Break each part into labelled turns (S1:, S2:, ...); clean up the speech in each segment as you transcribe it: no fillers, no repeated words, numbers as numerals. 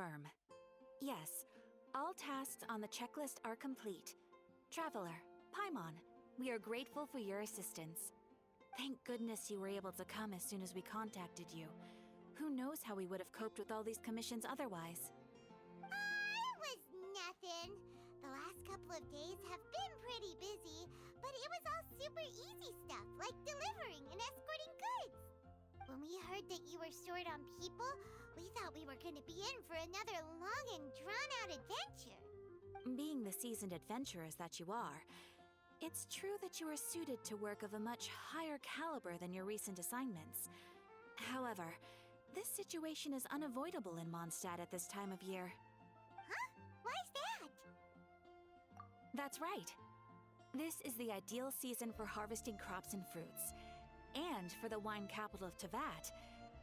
S1: confirm. Yes, all tasks on the checklist are complete. Traveler, Paimon, we are grateful for your assistance. Thank goodness you were able to come as soon as we contacted you. Who knows how we would have coped with all these commissions otherwise?
S2: It was nothing. The last couple of days have been pretty busy, but it was all super easy stuff, like delivering and escorting goods. When we heard that you were short on people, we thought we were going to be in for another long and drawn-out adventure.
S1: Being the seasoned adventurers that you are, it's true that you are suited to work of a much higher caliber than your recent assignments. However, this situation is unavoidable in Mondstadt at this time of year.
S2: Huh? Why's that?
S1: That's right. This is the ideal season for harvesting crops and fruits. And for the wine capital of Teyvat,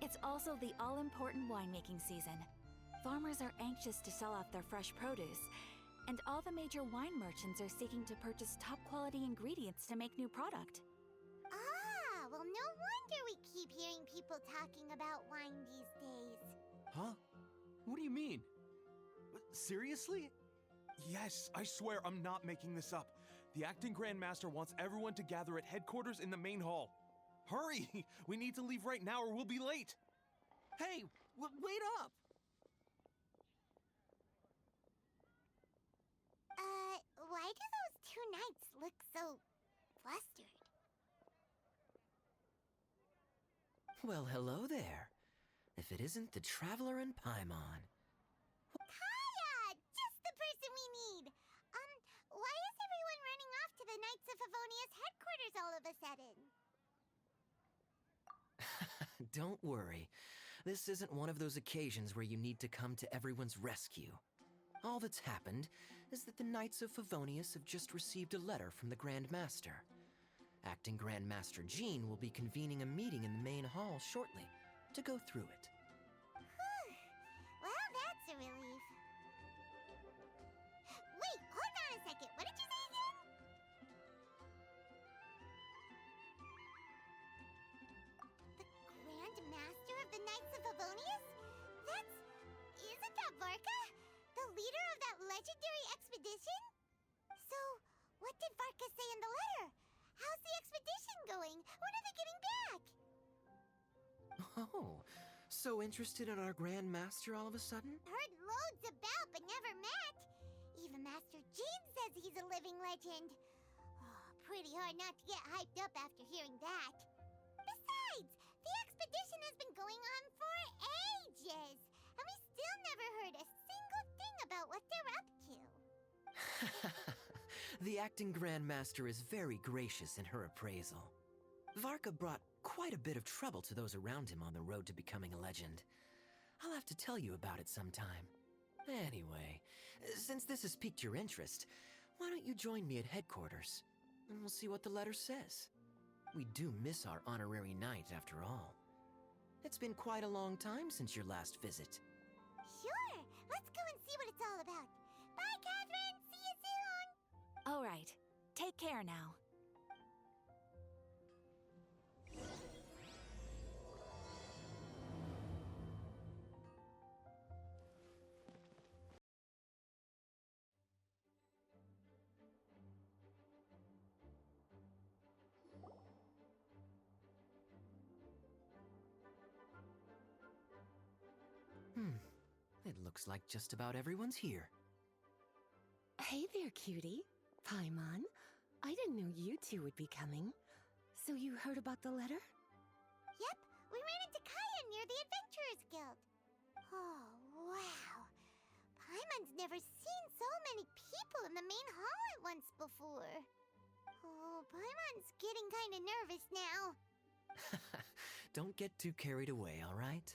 S1: it's also the all-important winemaking season. Farmers are anxious to sell off their fresh produce, and all the major wine merchants are seeking to purchase top-quality ingredients to make new product.
S2: Ah, well, no wonder we keep hearing people talking about wine these days.
S3: Huh? What do you mean? Seriously? Yes, I swear I'm not making this up. The acting Grandmaster wants everyone to gather at headquarters in the main hall. Hurry! We need to leave right now or we'll be late! Hey, wait up!
S2: Why do those two knights look so flustered?
S4: Well, hello there. If it isn't the Traveler and Paimon.
S2: Kaya! Just the person we need! Why is everyone running off to the Knights of Favonia's headquarters all of a sudden?
S4: Don't worry. This isn't one of those occasions where you need to come to everyone's rescue. All that's happened is that the Knights of Favonius have just received a letter from the Grand Master. Acting Grand Master Jean will be convening a meeting in the main hall shortly to go through it.
S2: Whew. Well, that's a relief. Wait, hold on a second. What did you say again? The Grand Master of the Knights of Favonius? Isn't that Varka? The leader of that legendary expedition? So, what did Varka say in the letter? How's the expedition going? When are they getting back?
S4: Oh, so interested in our Grand Master all of a sudden?
S2: Heard loads about, but never met. Even Master Jean says he's a living legend. Oh, pretty hard not to get hyped up after hearing that. Besides, the expedition has been going on for ages, and we still never heard a single thing about what they're up to.
S4: The acting Grand Master is very gracious in her appraisal. Varka brought quite a bit of trouble to those around him on the road to becoming a legend. I'll have to tell you about it sometime. Anyway, since this has piqued your interest, why don't you join me at headquarters, and we'll see what the letter says. We do miss our honorary knight, after all. It's been quite a long time since your last visit.
S2: Sure, let's go and see what it's all about. Bye, Catherine! See you soon!
S1: All right, take care now.
S4: It looks like just about everyone's here.
S5: Hey there, cutie. Paimon, I didn't know you two would be coming. So you heard about the letter?
S2: Yep, we ran into Kaya near the Adventurers Guild. Oh, wow. Paimon's never seen so many people in the main hall at once before. Oh, Paimon's getting kind of nervous now.
S4: Don't get too carried away, all right?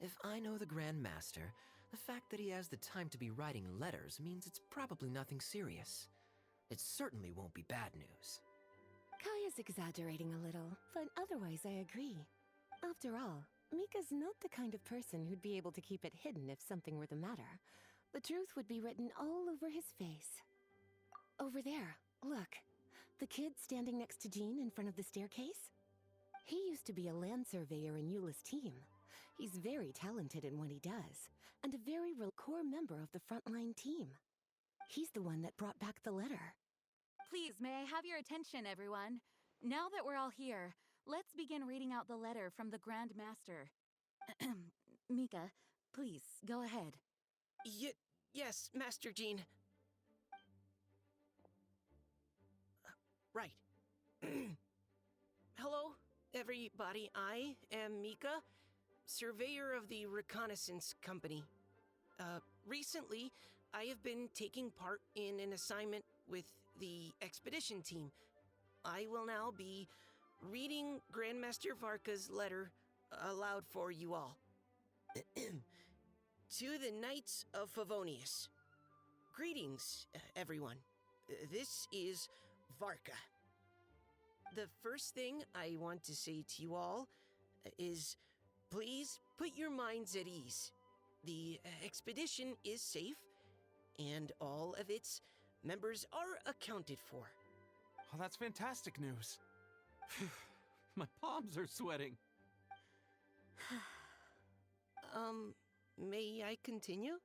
S4: If I know the Grand Master, the fact that he has the time to be writing letters means it's probably nothing serious. It certainly won't be bad news.
S5: Kaya's exaggerating a little, but otherwise I agree. After all, Mika's not the kind of person who'd be able to keep it hidden if something were the matter. The truth would be written all over his face. Over there, look. The kid standing next to Jean in front of the staircase? He used to be a land surveyor in Eula's team. He's very talented in what he does, and a very real core member of the frontline team. He's the one that brought back the letter.
S1: Please, may I have your attention, everyone? Now that we're all here, let's begin reading out the letter from the Grand Master. Mika, please, go ahead.
S6: Yes, Master Jean. Right. Hello, everybody. I am Mika, surveyor of the Reconnaissance Company. Recently, I have been taking part in an assignment with the expedition team. I will now be reading Grandmaster Varka's letter aloud for you all. To the Knights of Favonius. Greetings, everyone. This is Varka. The first thing I want to say to you all is, please put your minds at ease. The expedition is safe, and all of its members are accounted for.
S3: Oh, that's fantastic news. My palms are sweating.
S6: May I continue?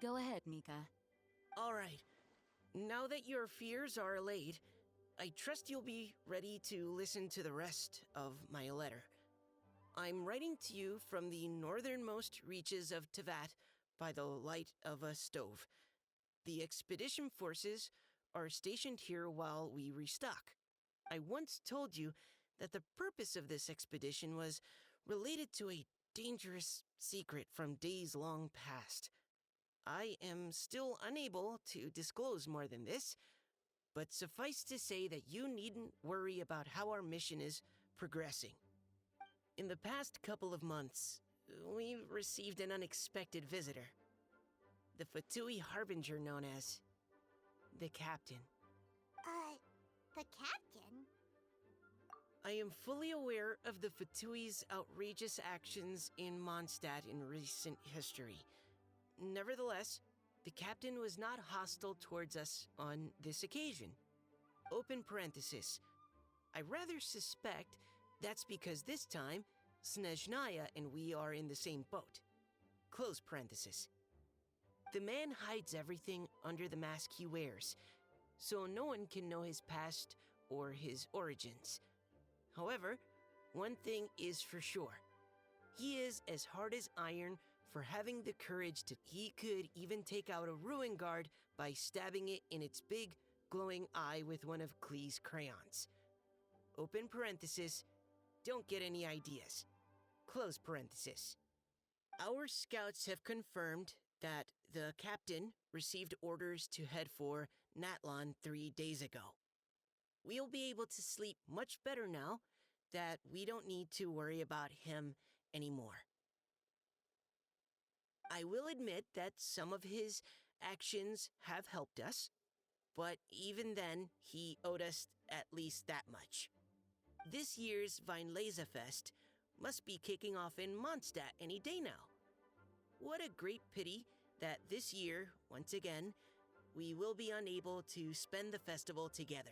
S1: Go ahead, Mika.
S6: All right. Now that your fears are allayed, I trust you'll be ready to listen to the rest of my letter. I'm writing to you from the northernmost reaches of Teyvat by the light of a stove. The expedition forces are stationed here while we restock. I once told you that the purpose of this expedition was related to a dangerous secret from days long past. I am still unable to disclose more than this, but suffice to say that you needn't worry about how our mission is progressing. In the past couple of months, we received an unexpected visitor. The Fatui Harbinger known as the Captain.
S2: The captain?
S6: I am fully aware of the Fatui's outrageous actions in Mondstadt in recent history. Nevertheless, the Captain was not hostile towards us on this occasion. Open parenthesis. I rather suspect that's because this time, Snezhnaya and we are in the same boat. Close parenthesis. The man hides everything under the mask he wears, so no one can know his past or his origins. However, one thing is for sure. He is as hard as iron for having the courage to... He could even take out a ruin guard by stabbing it in its big, glowing eye with one of Klee's crayons. Open parenthesis, don't get any ideas. Close parenthesis. Our scouts have confirmed that the captain received orders to head for Natlon 3 days ago. We'll be able to sleep much better now that we don't need to worry about him anymore. I will admit that some of his actions have helped us, but even then, he owed us at least that much. This year's Weinlesefest must be kicking off in Mondstadt any day now. What a great pity that this year, once again, we will be unable to spend the festival together.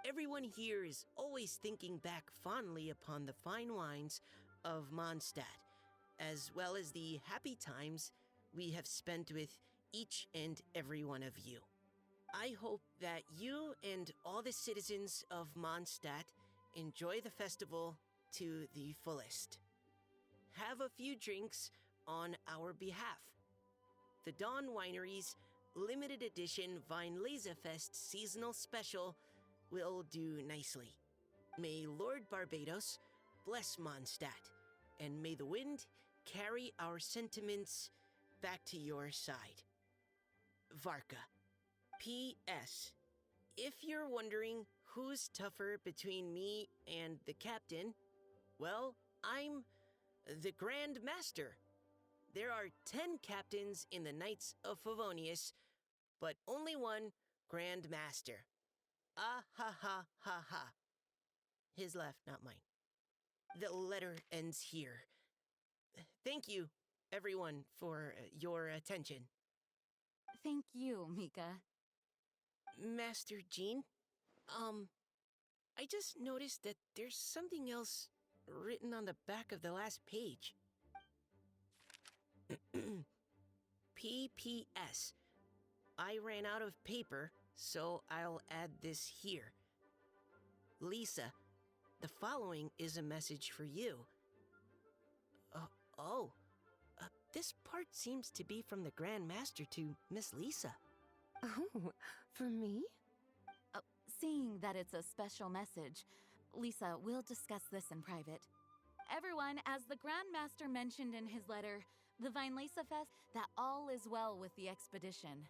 S6: Everyone here is always thinking back fondly upon the fine wines of Mondstadt, as well as the happy times we have spent with each and every one of you. I hope that you and all the citizens of Mondstadt enjoy the festival to the fullest. Have a few drinks on our behalf. The Dawn Winery's limited edition Weinlesefest seasonal special will do nicely. May Lord Barbados bless Mondstadt, and may the wind carry our sentiments back to your side. Varka. P.S. If you're wondering who's tougher between me and the captain, well, I'm the Grand Master. There are 10 captains in the Knights of Favonius, but only one Grand Master. Ah ha ha ha ha. His laugh, not mine. The letter ends here. Thank you, everyone, for your attention.
S1: Thank you, Mika.
S6: Master Jean, I just noticed that there's something else written on the back of the last page. PPS. I ran out of paper, so I'll add this here. Lisa, the following is a message for you. Oh, this part seems to be from the Grand Master to Miss Lisa.
S5: Oh, for me?
S1: Seeing that it's a special message, Lisa, we'll discuss this in private. Everyone, as the Grand Master mentioned in his letter, the Vinelesa Fest, that all is well with the expedition.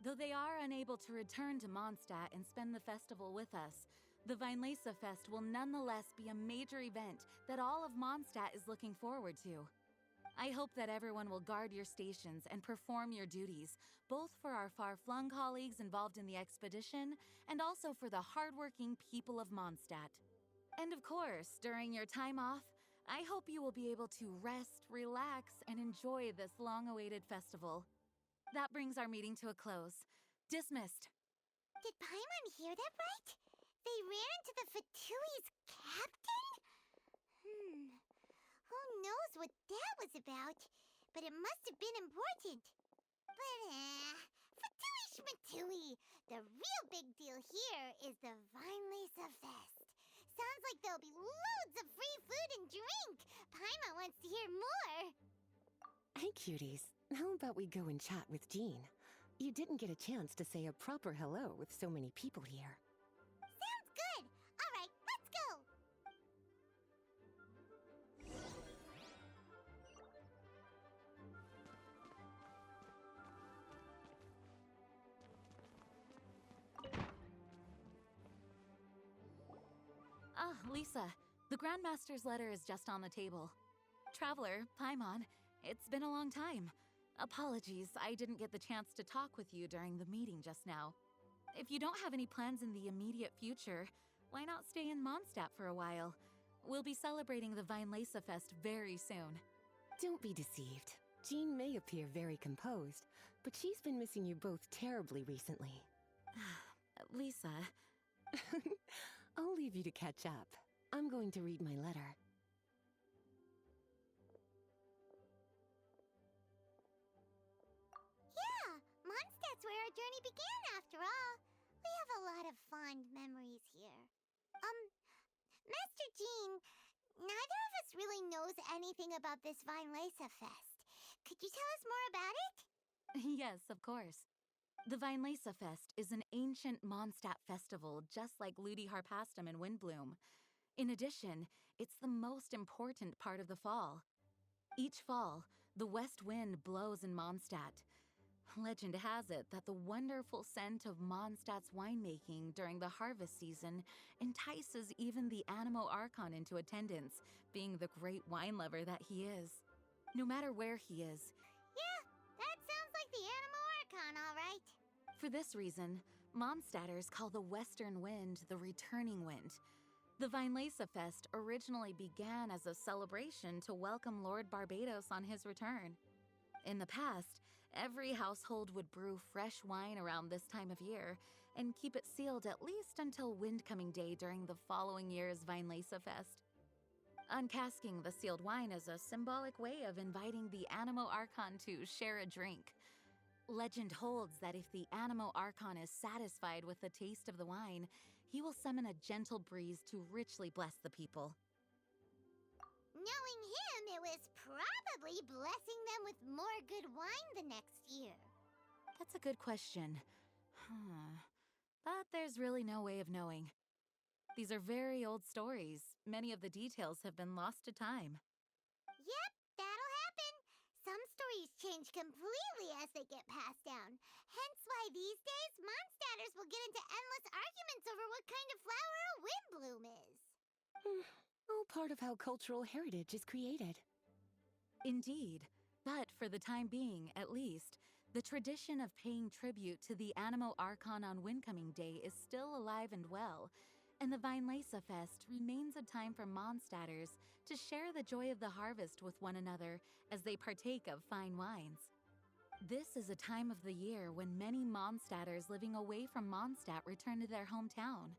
S1: Though they are unable to return to Mondstadt and spend the festival with us, the Vinelesa Fest will nonetheless be a major event that all of Mondstadt is looking forward to. I hope that everyone will guard your stations and perform your duties, both for our far-flung colleagues involved in the expedition and also for the hardworking people of Mondstadt. And of course, during your time off, I hope you will be able to rest, relax, and enjoy this long-awaited festival. That brings our meeting to a close. Dismissed.
S2: Did Paimon hear that right? They ran into the Fatui's captain? Who knows what that was about? But it must have been important. But, Fatui Schmatui! The real big deal here is the Vinelesa Fest. Sounds like there'll be loads of free food and drink. Paimon wants to hear more.
S5: Hey, cuties. How about we go and chat with Jean? You didn't get a chance to say a proper hello with so many people here.
S2: Sounds good. All right, let's go.
S1: Lisa, the Grandmaster's letter is just on the table. Traveler, Paimon, it's been a long time. Apologies, I didn't get the chance to talk with you during the meeting just now. If you don't have any plans in the immediate future, why not stay in Mondstadt for a while? We'll be celebrating the Vinelesa Fest very soon.
S5: Don't be deceived. Jean may appear very composed, but she's been missing you both terribly recently.
S1: Lisa...
S5: I'll leave you to catch up. I'm going to read my letter.
S2: Yeah, Mondstadt's where our journey began after all. We have a lot of fond memories here. Master Jean, neither of us really knows anything about this Vinelesa Fest. Could you tell us more about it?
S1: Yes, of course. The Vinelesa Fest is an ancient Mondstadt festival just like Ludi Harpastum and Windbloom. In addition, it's the most important part of the fall. Each fall, the west wind blows in Mondstadt. Legend has it that the wonderful scent of Mondstadt's winemaking during the harvest season entices even the Animo Archon into attendance, being the great wine lover that he is. No matter where he is,
S2: Yeah, that sounds like the Animo Archon, all right.
S1: for this reason, Mondstadters call the western wind the returning wind. The Vinelesa Fest originally began as a celebration to welcome Lord Barbados on his return. In the past, every household would brew fresh wine around this time of year and keep it sealed at least until Windcoming Day during the following year's Vinelesa Fest. Uncasking the sealed wine is a symbolic way of inviting the Animo Archon to share a drink. Legend holds that if the Animo Archon is satisfied with the taste of the wine, he will summon a gentle breeze to richly bless the people.
S2: Knowing him, it was probably blessing them with more good wine the next year.
S1: That's a good question. But there's really no way of knowing. These are very old stories. Many of the details have been lost to time.
S2: Yep, that'll happen. Some stories change completely as they get passed down. Hence why these days, Mondstadters will get into endless arguments over what kind of flower a windbloom is.
S5: All part of how cultural heritage is created.
S1: Indeed. But for the time being, at least, the tradition of paying tribute to the Animo Archon on Windcoming Day is still alive and well, and the Vinelesa Fest remains a time for Mondstadters to share the joy of the harvest with one another as they partake of fine wines. This is a time of the year when many Mondstadters living away from Mondstadt return to their hometown.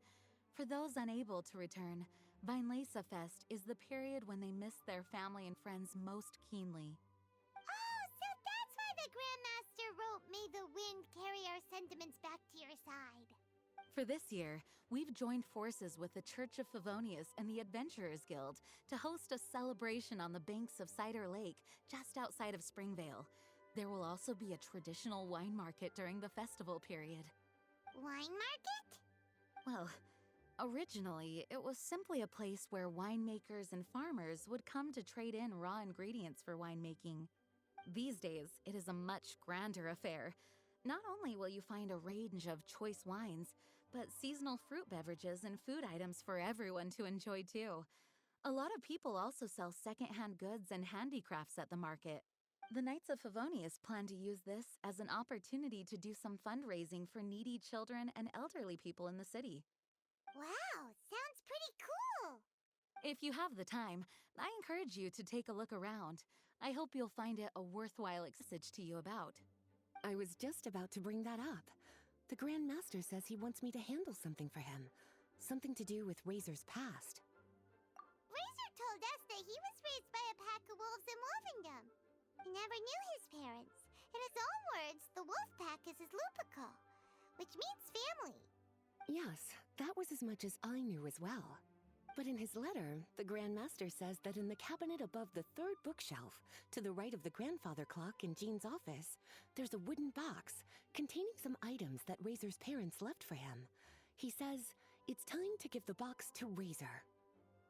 S1: For those unable to return, Vinelesa Fest is the period when they miss their family and friends most keenly.
S2: Oh, the Grandmaster wrote, "May the wind carry our sentiments back to your side."
S1: For this year, we've joined forces with the Church of Favonius and the Adventurers Guild to host a celebration on the banks of Cider Lake, just outside of Springvale. There will also be a traditional wine market during the festival period.
S2: Wine market?
S1: Well, originally, it was simply a place where winemakers and farmers would come to trade in raw ingredients for winemaking. These days, it is a much grander affair. Not only will you find a range of choice wines, but seasonal fruit beverages and food items for everyone to enjoy too. A lot of people also sell secondhand goods and handicrafts at the market. The Knights of Favonius plan to use this as an opportunity to do some fundraising for needy children and elderly people in the city.
S2: Wow, sounds pretty cool.
S1: If you have the time, I encourage you to take a look around. I hope you'll find it a worthwhile message to you about.
S5: I was just about to bring that up. The Grand Master says he wants me to handle something for him. Something to do with Razor's past.
S2: Razor told us that he was raised by a pack of wolves in Wolvendom. He never knew his parents. In his own words, the wolf pack is his lupical, which means family.
S5: Yes, that was as much as I knew as well. But in his letter, the Grand Master says that in the cabinet above the third bookshelf, to the right of the grandfather clock in Jean's office, there's a wooden box containing some items that Razor's parents left for him. He says it's time to give the box to Razor.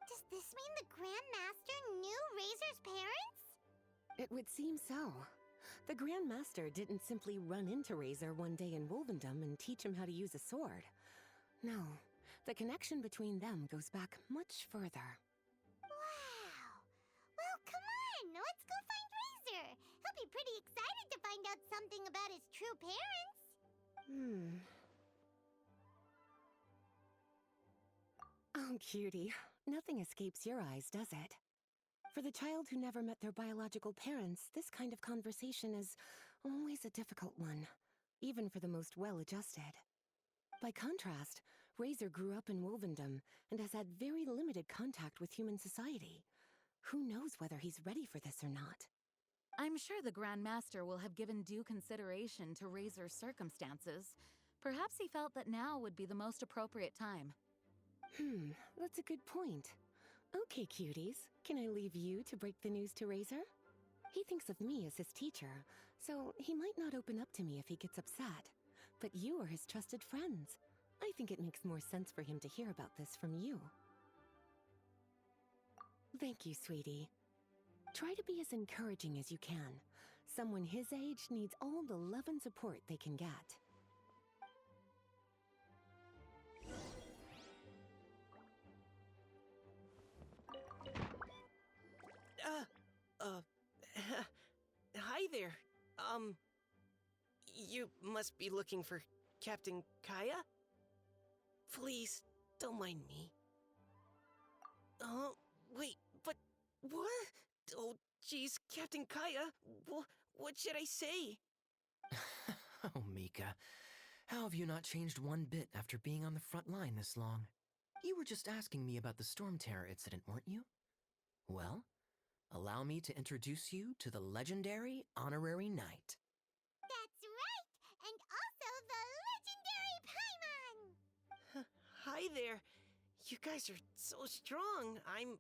S2: Does this mean the Grand Master knew Razor's parents?
S5: It would seem so. The Grand Master didn't simply run into Razor one day in Wolvendom and teach him how to use a sword. No, the connection between them goes back much further.
S2: Wow. Well, come on, let's go find Razor. He'll be pretty excited to find out something about his true parents.
S5: Oh, cutie. Nothing escapes your eyes, does it? For the child who never met their biological parents, this kind of conversation is always a difficult one, even for the most well-adjusted. By contrast, Razor grew up in Wolvendom and has had very limited contact with human society. Who knows whether he's ready for this or not?
S1: I'm sure the Grand Master will have given due consideration to Razor's circumstances. Perhaps he felt that now would be the most appropriate time.
S5: That's a good point. Okay, cuties, can I leave you to break the news to Razor? He thinks of me as his teacher, so he might not open up to me if he gets upset. But you are his trusted friends. I think it makes more sense for him to hear about this from you. Thank you, sweetie. Try to be as encouraging as you can. Someone his age needs all the love and support they can get.
S6: Hi there. You must be looking for Captain Kaya? Please, don't mind me. Wait, but what? Oh, jeez, Captain Kaya, what should I say?
S4: Oh, Mika. How have you not changed one bit after being on the front line this long? You were just asking me about the Storm Terror incident, weren't you? Well, allow me to introduce you to the legendary Honorary Knight.
S2: That's right, and also the legendary Paimon!
S6: Hi there. You guys are so strong. I'm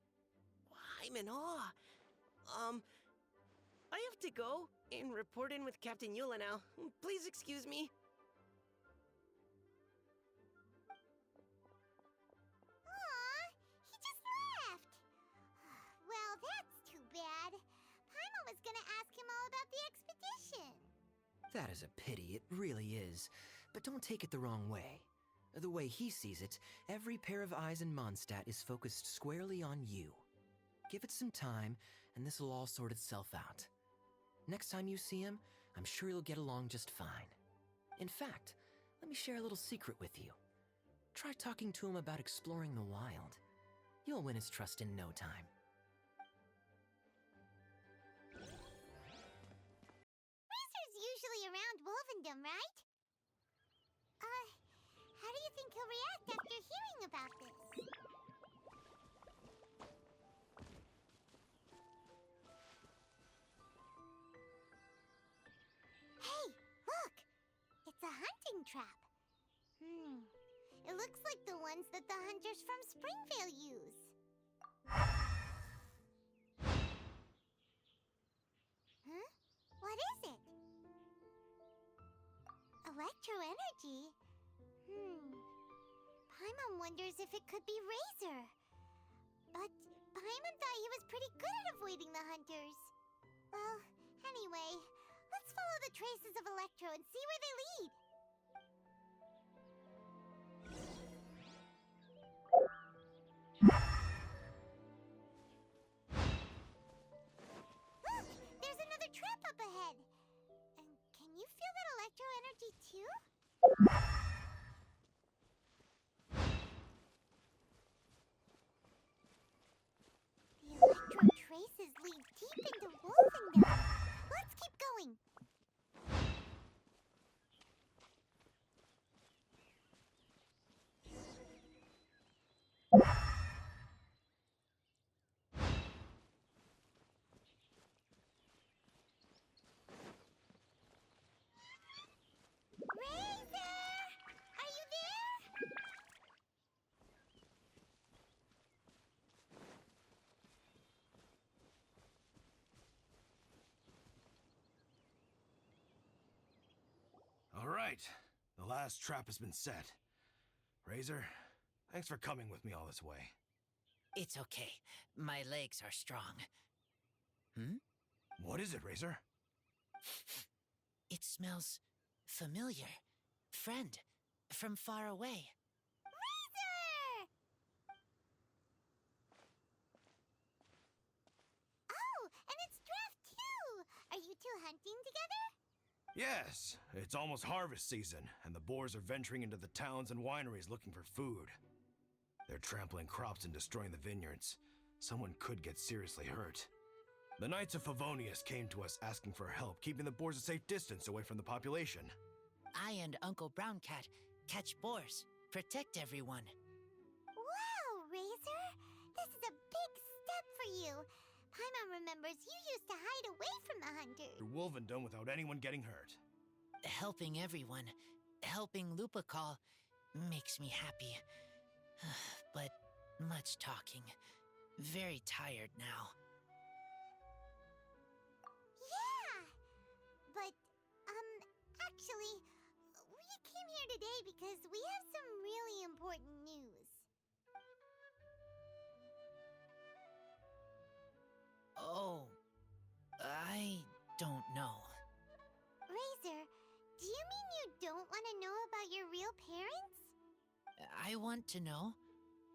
S6: in awe. I have to go and report in with Captain Eula now. Please excuse me.
S2: Aw, he just left. Well, that's too bad. Paimon was gonna ask him all about the expedition.
S4: That is a pity, it really is. But don't take it the wrong way. The way he sees it, every pair of eyes in Mondstadt is focused squarely on you. Give it some time, and this will all sort itself out. Next time you see him, I'm sure you'll get along just fine. In fact, let me share a little secret with you. Try talking to him about exploring the wild. You'll win his trust in no time.
S2: Razor's usually around Wolvendom, right? How do you think he'll react after hearing about this? trap. It looks like the ones that the hunters from Springvale use. Huh? What is it? Electro energy? Paimon wonders if it could be Razor. But Paimon thought he was pretty good at avoiding the hunters. Well, anyway, let's follow the traces of Electro and see where they lead. Look! There's another trap up ahead! And can you feel that Electro energy too? The Electro traces lead deep into Wolfendom. Let's keep going. Razor! Are you there?
S3: All right. The last trap has been set. Razor, thanks for coming with me all this way.
S6: It's okay. My legs are strong.
S3: What is it, Razor?
S6: It smells familiar. Friend, from far away.
S2: Razor! Oh, and it's Draft too! Are you two hunting together?
S3: Yes, it's almost harvest season, and the boars are venturing into the towns and wineries looking for food. They're trampling crops and destroying the vineyards. Someone could get seriously hurt. The Knights of Favonius came to us asking for help, keeping the boars a safe distance away from the population.
S6: I and Uncle Browncat catch boars, protect everyone.
S2: Wow, Razor! This is a big step for you. Paimon remembers you used to hide away from the hunters.
S3: Through Wolvendom without anyone getting hurt.
S6: Helping everyone, helping Lupical, makes me happy. But much talking. Very tired now.
S2: Yeah! But, actually, we came here today because we have some really important news.
S6: Oh, I don't know.
S2: Razor, do you mean you don't want to know about your real parents?
S6: I want to know,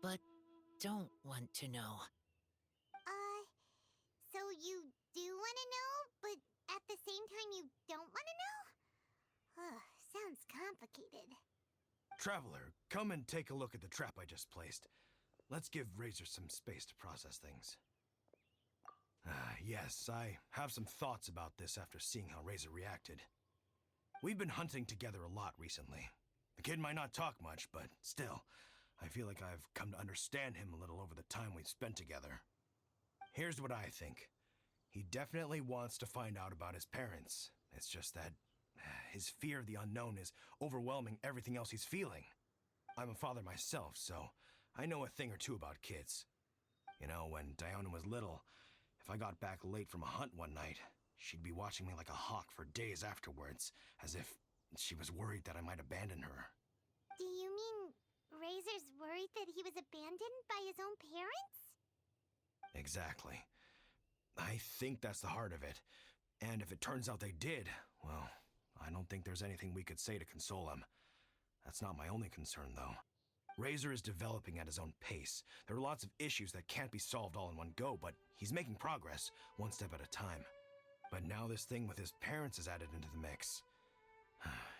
S6: but don't want to know.
S2: So you do want to know, but at the same time you don't want to know? Sounds complicated.
S3: Traveler, come and take a look at the trap I just placed. Let's give Razor some space to process things. Yes, I have some thoughts about this after seeing how Razor reacted. We've been hunting together a lot recently. The kid might not talk much, but still, I feel like I've come to understand him a little over the time we've spent together. Here's what I think. He definitely wants to find out about his parents. It's just that his fear of the unknown is overwhelming everything else he's feeling. I'm a father myself, so I know a thing or two about kids. You know, when Diana was little, if I got back late from a hunt one night, she'd be watching me like a hawk for days afterwards, as if she was worried that I might abandon her.
S2: Do you mean Razor's worried that he was abandoned by his own parents?
S3: Exactly. I think that's the heart of it. And if it turns out they did, well, I don't think there's anything we could say to console him. That's not my only concern, though. Razor is developing at his own pace. There are lots of issues that can't be solved all in one go, but he's making progress, one step at a time. But now this thing with his parents is added into the mix.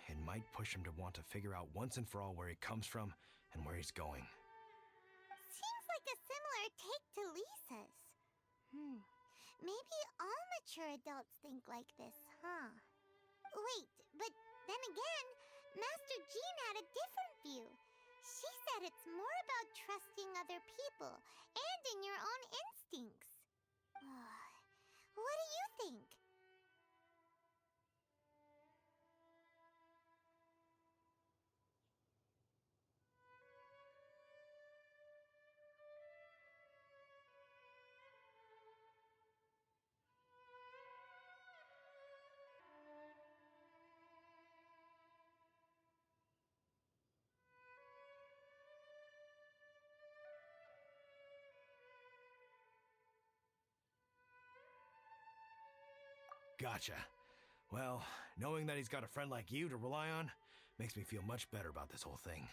S3: It might push him to want to figure out once and for all where he comes from and where he's going.
S2: Seems like a similar take to Lisa's. Maybe all mature adults think like this, huh? Wait, but then again, Master Jean had a different view. She said it's more about trusting other people and in your own instincts. What do you think?
S7: Gotcha. Well, knowing that he's got a friend like you to rely on makes me feel much better about this whole thing.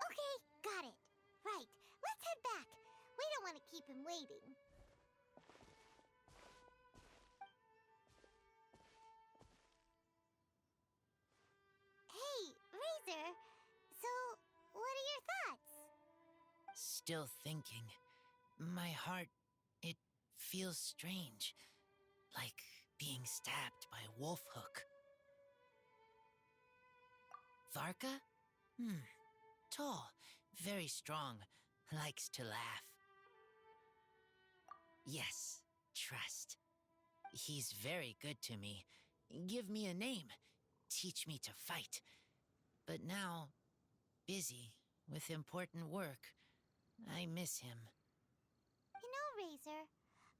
S2: Okay, got it. Right, let's head back. We don't want to keep him waiting. Hey, Razor. So, what are your thoughts?
S8: Still thinking. My heart, it feels strange. Like being stabbed by a wolf hook. Varka? Tall, very strong, likes to laugh. Yes, trust. He's very good to me. Give me a name. Teach me to fight. But now, busy with important work. I miss him.
S2: You know, Razor,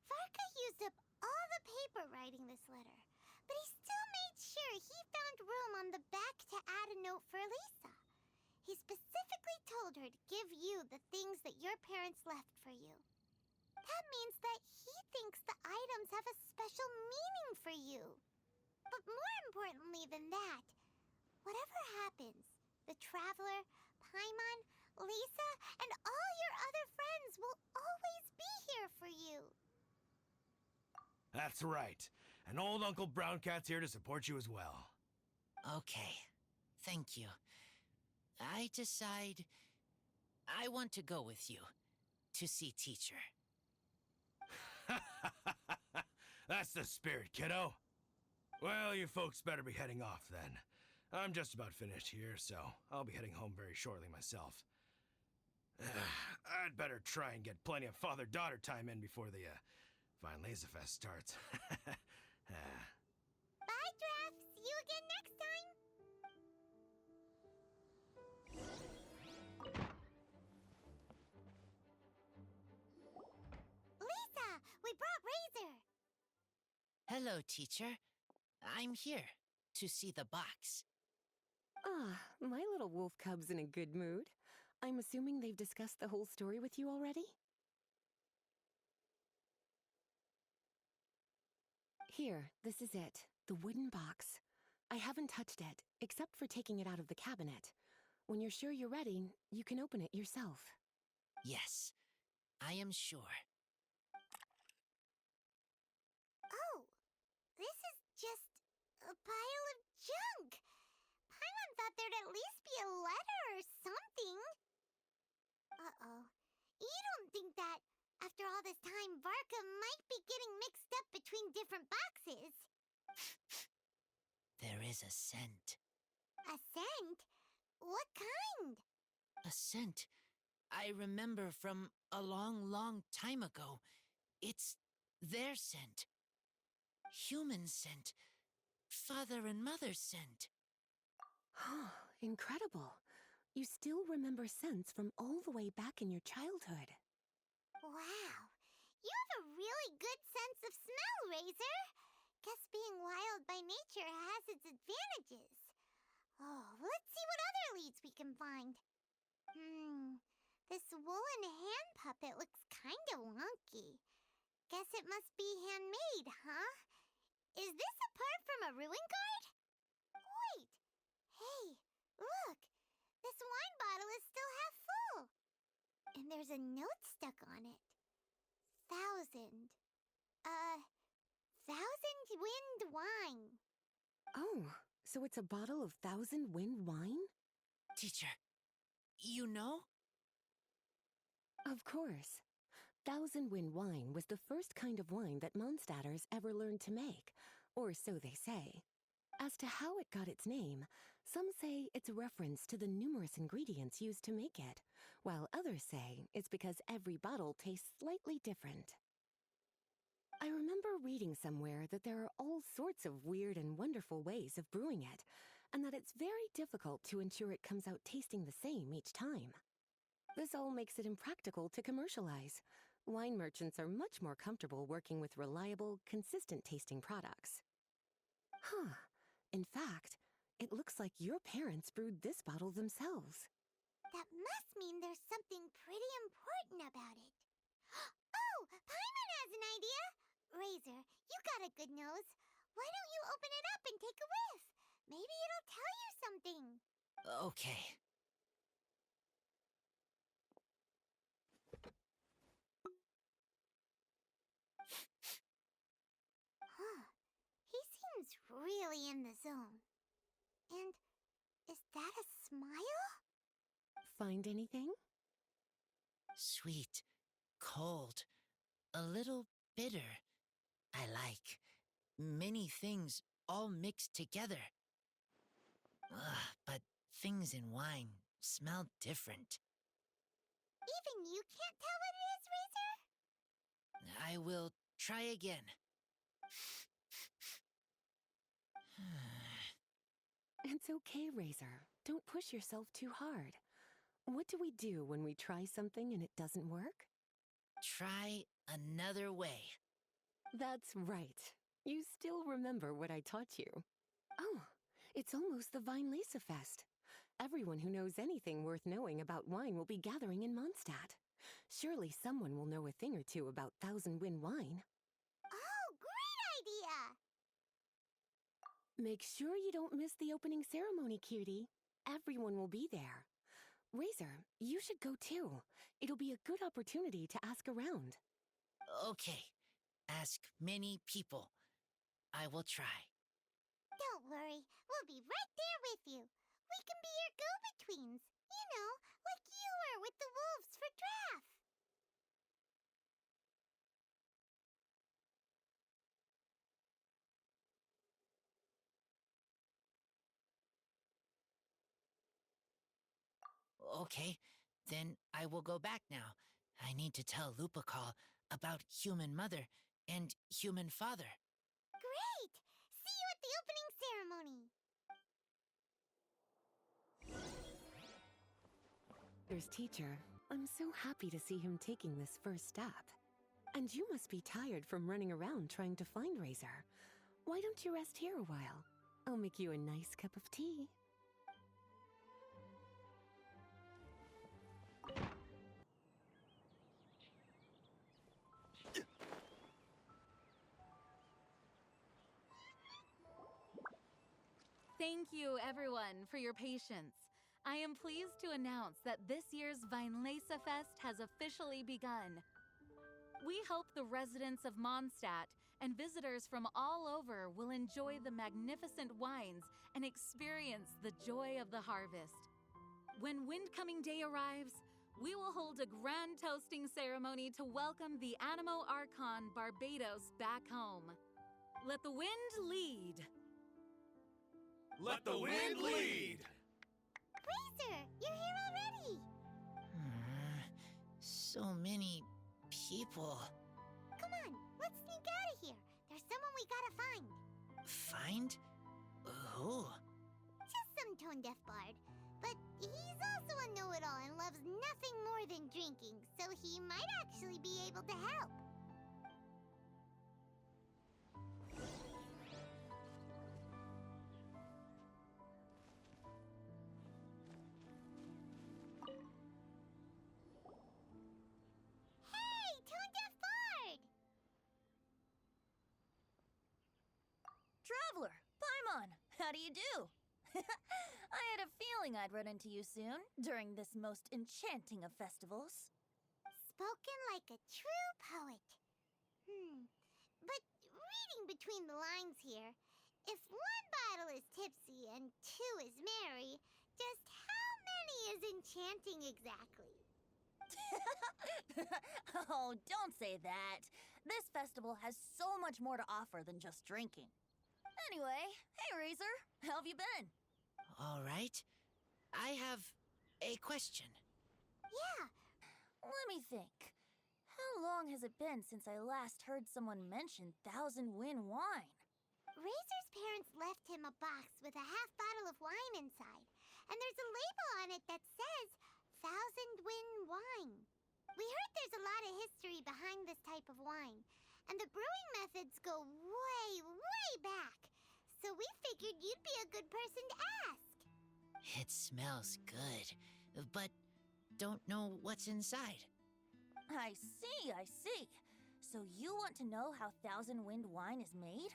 S2: Varka used up all the paper writing this letter, but he still made sure he found room on the back to add a note for Lisa. He specifically told her to give you the things that your parents left for you. That means that he thinks the items have a special meaning for you. But more importantly than that, whatever happens, the Traveler, Paimon, Lisa, and all your other friends will always be here for you.
S7: That's right. And old Uncle Browncat's here to support you as well.
S8: Okay, thank you. I decide I want to go with you to see teacher.
S7: That's the spirit, kiddo. Well, you folks better be heading off then. I'm just about finished here, so I'll be heading home very shortly myself. I'd better try and get plenty of father-daughter time in before the Vine Laser Fest starts.
S2: Bye, Draf. See you again next time. Lisa, we brought Razor.
S8: Hello, teacher. I'm here to see the box.
S5: Ah, my little wolf cub's in a good mood. I'm assuming they've discussed the whole story with you already? Here, this is it. The wooden box. I haven't touched it, except for taking it out of the cabinet. When you're sure you're ready, you can open it yourself.
S8: Yes, I am sure.
S2: Oh, this is just a pile of junk. Paimon thought there'd at least be a letter or something. Uh-oh. You don't think that, after all this time, Varka might be getting mixed up between different boxes?
S8: There is a scent.
S2: A scent? What kind?
S8: A scent I remember from a long, long time ago. It's their scent. Human scent. Father and mother's scent.
S5: Incredible. You still remember scents from all the way back in your childhood.
S2: Wow. You have a really good sense of smell, Razor. Guess being wild by nature has its advantages. Oh, let's see what other leads we can find. This woolen hand puppet looks kinda wonky. Guess it must be handmade, huh? Is this a part from a ruin guard? Wait! Hey, look! This wine bottle is still half full! And there's a note stuck on it. 1,000. 1,000 wind wine.
S5: Oh, so it's a bottle of 1,000 wind wine?
S8: Teacher, you know?
S5: Of course. 1,000 wind wine was the first kind of wine that Mondstadters ever learned to make, or so they say. As to how it got its name, some say it's a reference to the numerous ingredients used to make it, while others say it's because every bottle tastes slightly different. I remember reading somewhere that there are all sorts of weird and wonderful ways of brewing it, and that it's very difficult to ensure it comes out tasting the same each time. This all makes it impractical to commercialize. Wine merchants are much more comfortable working with reliable, consistent-tasting products. Huh. In fact, it looks like your parents brewed this bottle themselves.
S2: That must mean there's something pretty important about it. Paimon has an idea! Razor, you got a good nose. Why don't you open it up and take a whiff? Maybe it'll tell you something.
S8: Okay.
S2: Huh. He seems really in the zone. And is that a smile?
S5: Find anything?
S8: Sweet, cold, a little bitter. I like many things all mixed together. But things in wine smell different.
S2: Even you can't tell what it is, Razor?
S8: I will try again.
S5: It's okay, Razor. Don't push yourself too hard. What do we do when we try something and it doesn't work?
S8: Try another way.
S5: That's right. You still remember what I taught you. Oh, it's almost the Weinlese Fest. Everyone who knows anything worth knowing about wine will be gathering in Mondstadt. Surely someone will know a thing or two about Thousand Wind wine.
S2: Oh, great idea!
S5: Make sure you don't miss the opening ceremony, cutie. Everyone will be there. Razor, you should go too. It'll be a good opportunity to ask around.
S8: Okay. Ask many people. I will try.
S2: Don't worry, we'll be right there with you. We can be your go-betweens. You know, like you were with the wolves for draft.
S8: Okay, then I will go back now. I need to tell Lupacol about Human Mother and Human Father.
S2: Great! See you at the opening ceremony.
S5: There's teacher. I'm so happy to see him taking this first step. And you must be tired from running around trying to find Razor. Why don't you rest here a while? I'll make you a nice cup of tea.
S9: Thank you, everyone, for your patience. I am pleased to announce that this year's Weinlese Fest has officially begun. We hope the residents of Mondstadt and visitors from all over will enjoy the magnificent wines and experience the joy of the harvest. When Windcoming Day arrives, we will hold a grand toasting ceremony to welcome the Animo Archon Barbados back home. Let the wind lead.
S3: Let the wind lead!
S2: Razor, you're here already.
S8: So many people.
S2: Come on, let's sneak out of here. There's someone we gotta find.
S8: Find? Who?
S2: Just some tone-deaf bard. But he's also a know-it-all and loves nothing more than drinking, so he might actually be able to help. Hey, tone-deaf bard!
S10: Traveler, Paimon, how do you do? I had a feeling I'd run into you soon, during this most enchanting of festivals.
S2: Spoken like a true poet. But reading between the lines here, if one bottle is tipsy and two is merry, just how many is enchanting exactly?
S10: Oh, don't say that. This festival has so much more to offer than just drinking. Anyway, hey Razor, how have you been?
S8: All right. I have a question.
S2: Yeah,
S10: Let me think. How long has it been since I last heard someone mention Thousand Wind wine?
S2: Razor's parents left him a box with a half bottle of wine inside, and there's a label on it that says Thousand Wind wine. We heard there's a lot of history behind this type of wine, and the brewing methods go way, way back. So we figured you'd be a good person to ask.
S8: It smells good, but don't know what's inside.
S10: I see, I see. So you want to know how Thousand Wind wine is made?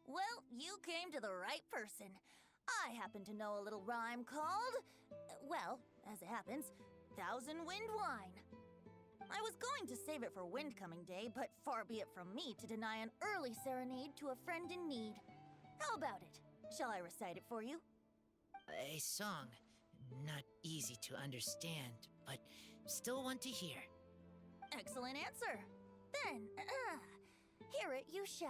S10: Well, you came to the right person. I happen to know a little rhyme called, well, as it happens, Thousand Wind wine. I was going to save it for Windcoming Day, but far be it from me to deny an early serenade to a friend in need. How about it? Shall I recite it for you?
S8: A song. Not easy to understand, but still one to hear.
S10: Excellent answer. Then, hear it you shall.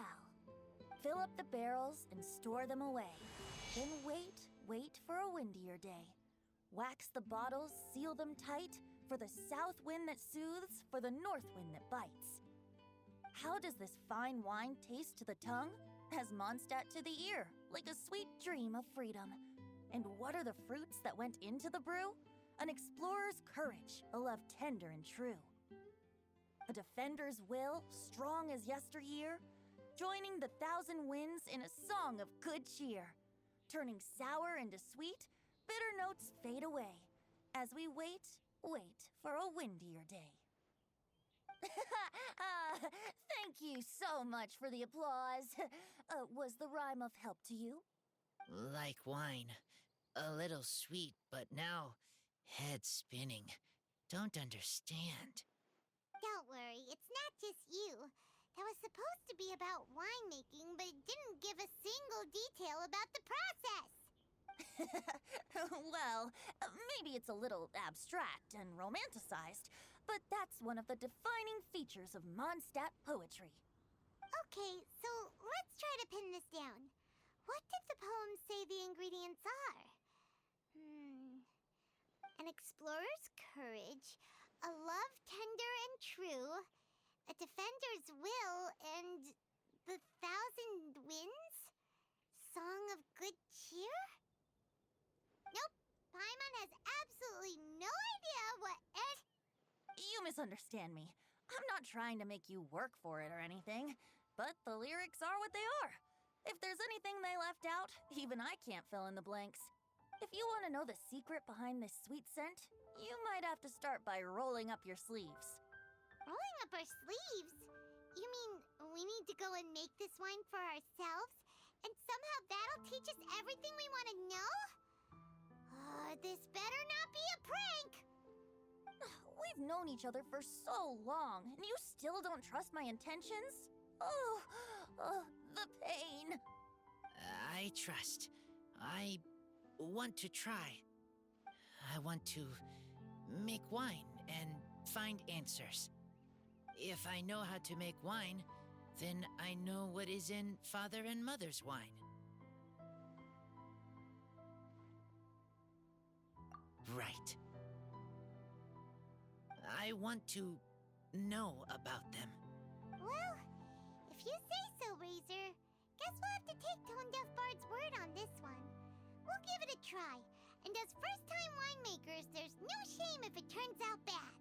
S10: Fill up the barrels and store them away. Then wait for a windier day. Wax the bottles, seal them tight, for the south wind that soothes, for the north wind that bites. How does this fine wine taste to the tongue? As Mondstadt to the ear, like a sweet dream of freedom. And what are the fruits that went into the brew? An explorer's courage, a love tender and true. A defender's will, strong as yesteryear, joining the thousand winds in a song of good cheer. Turning sour into sweet, bitter notes fade away, as we wait for a windier day. Thank you so much for the applause. Was the rhyme of help to you?
S8: Like wine. A little sweet, but now head spinning. Don't understand.
S2: Don't worry, it's not just you. That was supposed to be about winemaking, but it didn't give a single detail about the process.
S10: Well, maybe it's a little abstract and romanticized, but that's one of the defining features of Mondstadt poetry.
S2: Okay, so let's try to pin this down. What did the poem say the ingredients are? An explorer's courage, a love tender and true, a defender's will, and the thousand winds? Song of good cheer? Nope, Paimon has absolutely no idea what
S10: You misunderstand me. I'm not trying to make you work for it or anything, but the lyrics are what they are. If there's anything they left out, even I can't fill in the blanks. If you want to know the secret behind this sweet scent, you might have to start by rolling up your sleeves.
S2: Rolling up our sleeves? You mean we need to go and make this wine for ourselves? And somehow that'll teach us everything we want to know? This better not be a prank!
S10: We've known each other for so long, and you still don't trust my intentions? The pain.
S8: I trust. I want to try. I want to make wine and find answers. If I know how to make wine, then I know what is in Father and Mother's wine. Right. I want to know about them.
S2: Well, if you say so, Razor, guess we'll have to take Tone Deaf Bard's word on this one. We'll give it a try, and as first-time winemakers, there's no shame if it turns out bad.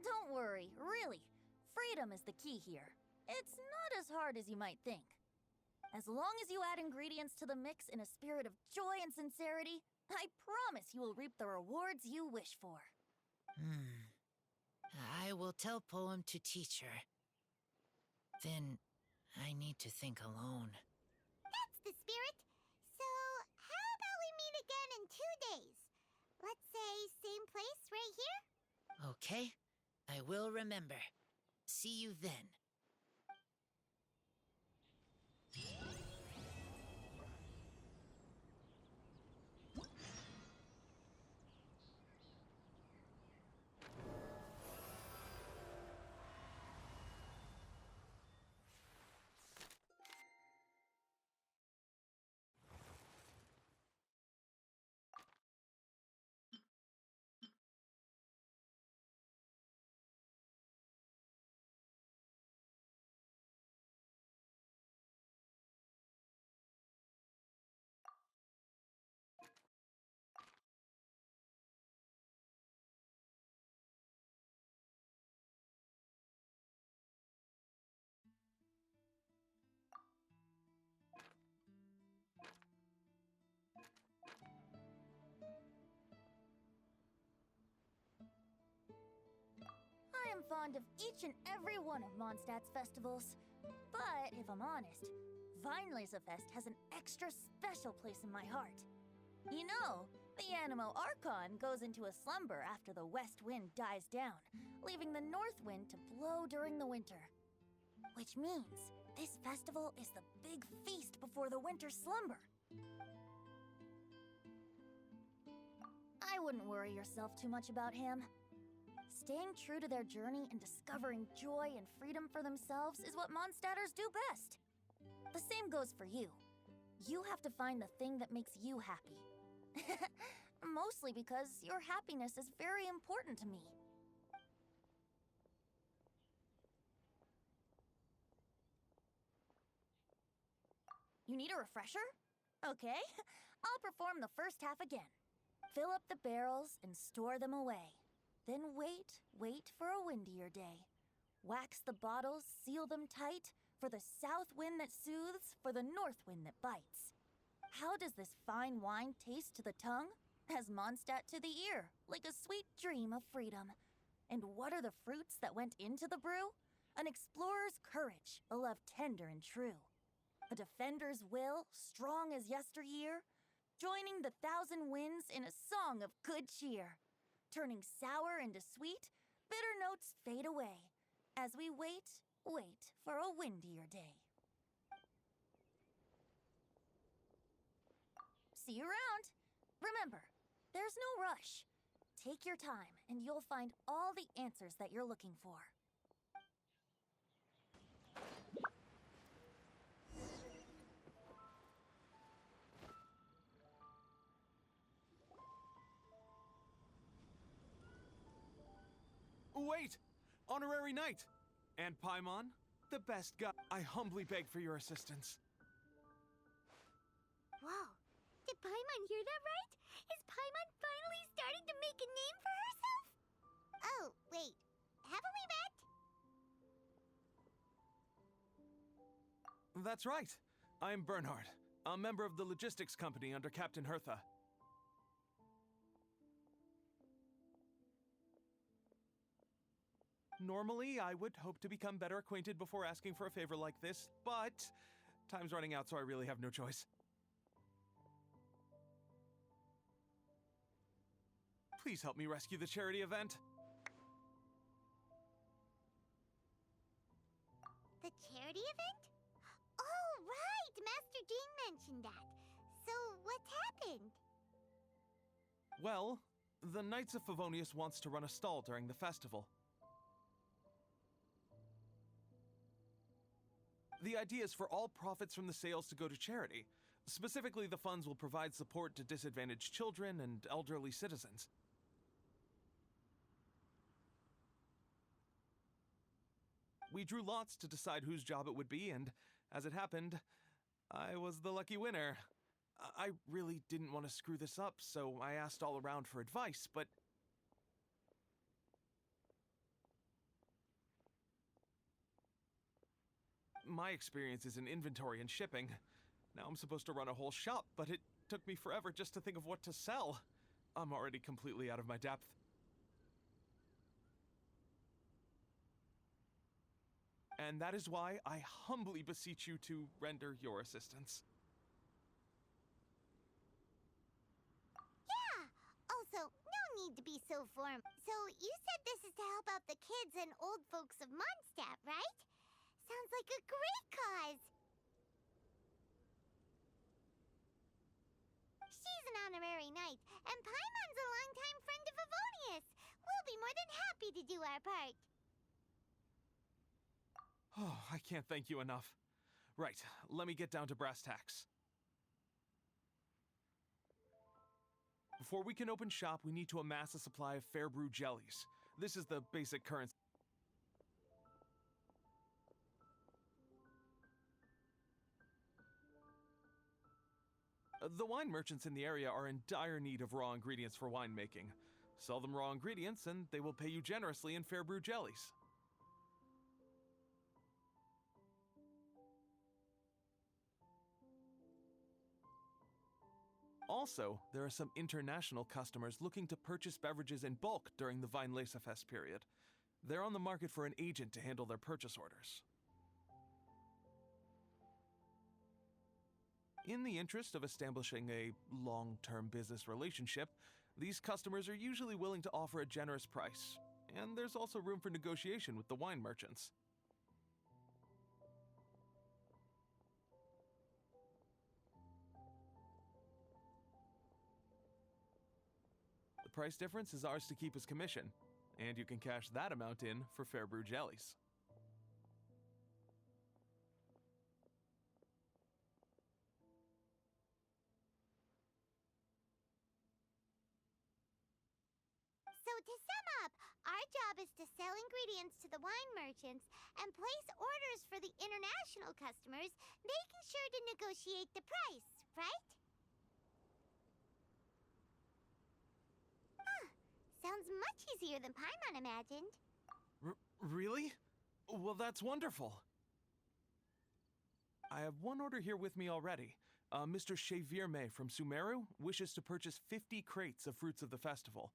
S10: Don't worry, really. Freedom is the key here. It's not as hard as you might think. As long as you add ingredients to the mix in a spirit of joy and sincerity, I promise you will reap the rewards you wish for.
S8: I will tell Poem to teacher. Then I need to think alone.
S2: That's the spirit. So, how about we meet again in 2 days? Let's say same place right here?
S8: Okay, I will remember. See you then.
S10: fond of each and every one of Mondstadt's festivals. But if I'm honest, Fest has an extra special place in my heart. You know, the Animo Archon goes into a slumber after the west wind dies down, leaving the north wind to blow during the winter. Which means this festival is the big feast before the winter slumber. I wouldn't worry yourself too much about him. Staying true to their journey and discovering joy and freedom for themselves is what Mondstadters do best. The same goes for you. You have to find the thing that makes you happy. Mostly because your happiness is very important to me. You need a refresher? Okay, I'll perform the first half again. Fill up the barrels and store them away. Then wait for a windier day. Wax the bottles, seal them tight, for the south wind that soothes, for the north wind that bites. How does this fine wine taste to the tongue? As Mondstadt to the ear, like a sweet dream of freedom. And what are the fruits that went into the brew? An explorer's courage, a love tender and true. A defender's will, strong as yesteryear, joining the thousand winds in a song of good cheer. Turning sour into sweet, bitter notes fade away, as we wait for a windier day. See you around. Remember, there's no rush. Take your time, and you'll find all the answers that you're looking for.
S3: Wait! Honorary Knight! And Paimon, the best guy. I humbly beg for your assistance.
S2: Whoa, did Paimon hear that right? Is Paimon finally starting to make a name for herself? Oh, wait, haven't we met?
S3: That's right. I'm Bernhard, a member of the logistics company under Captain Hertha. Normally, I would hope to become better acquainted before asking for a favor like this, but time's running out, so I really have no choice. Please help me rescue the charity event.
S2: The charity event? Oh, right! Master Jean mentioned that. So, what's happened?
S3: Well, the Knights of Favonius wants to run a stall during the festival. The idea is for all profits from the sales to go to charity. Specifically, the funds will provide support to disadvantaged children and elderly citizens. We drew lots to decide whose job it would be, and as it happened, I was the lucky winner. I really didn't want to screw this up, so I asked all around for advice, but my experience is in inventory and shipping. Now I'm supposed to run a whole shop, but it took me forever just to think of what to sell. I'm already completely out of my depth. And that is why I humbly beseech you to render your assistance.
S2: Yeah! Also, no need to be so formal. So, you said this is to help out the kids and old folks of Mondstadt, right? Sounds like a great cause! She's an honorary knight, and Paimon's a longtime friend of Favonius. We'll be more than happy to do our part.
S3: Oh, I can't thank you enough. Right, let me get down to brass tacks. Before we can open shop, we need to amass a supply of fair brew jellies. This is the basic currency. The wine merchants in the area are in dire need of raw ingredients for winemaking. Sell them raw ingredients and they will pay you generously in fair brew jellies. Also, there are some international customers looking to purchase beverages in bulk during the Fest period. They're on the market for an agent to handle their purchase orders. In the interest of establishing a long-term business relationship, these customers are usually willing to offer a generous price, and there's also room for negotiation with the wine merchants. The price difference is ours to keep as commission, and you can cash that amount in for fair brew jellies.
S2: So to sum up, our job is to sell ingredients to the wine merchants and place orders for the international customers, making sure to negotiate the price, right? Huh. Sounds much easier than Paimon imagined.
S3: Really? Well, that's wonderful. I have one order here with me already. Mr. Xavier May from Sumeru wishes to purchase 50 crates of fruits of the festival.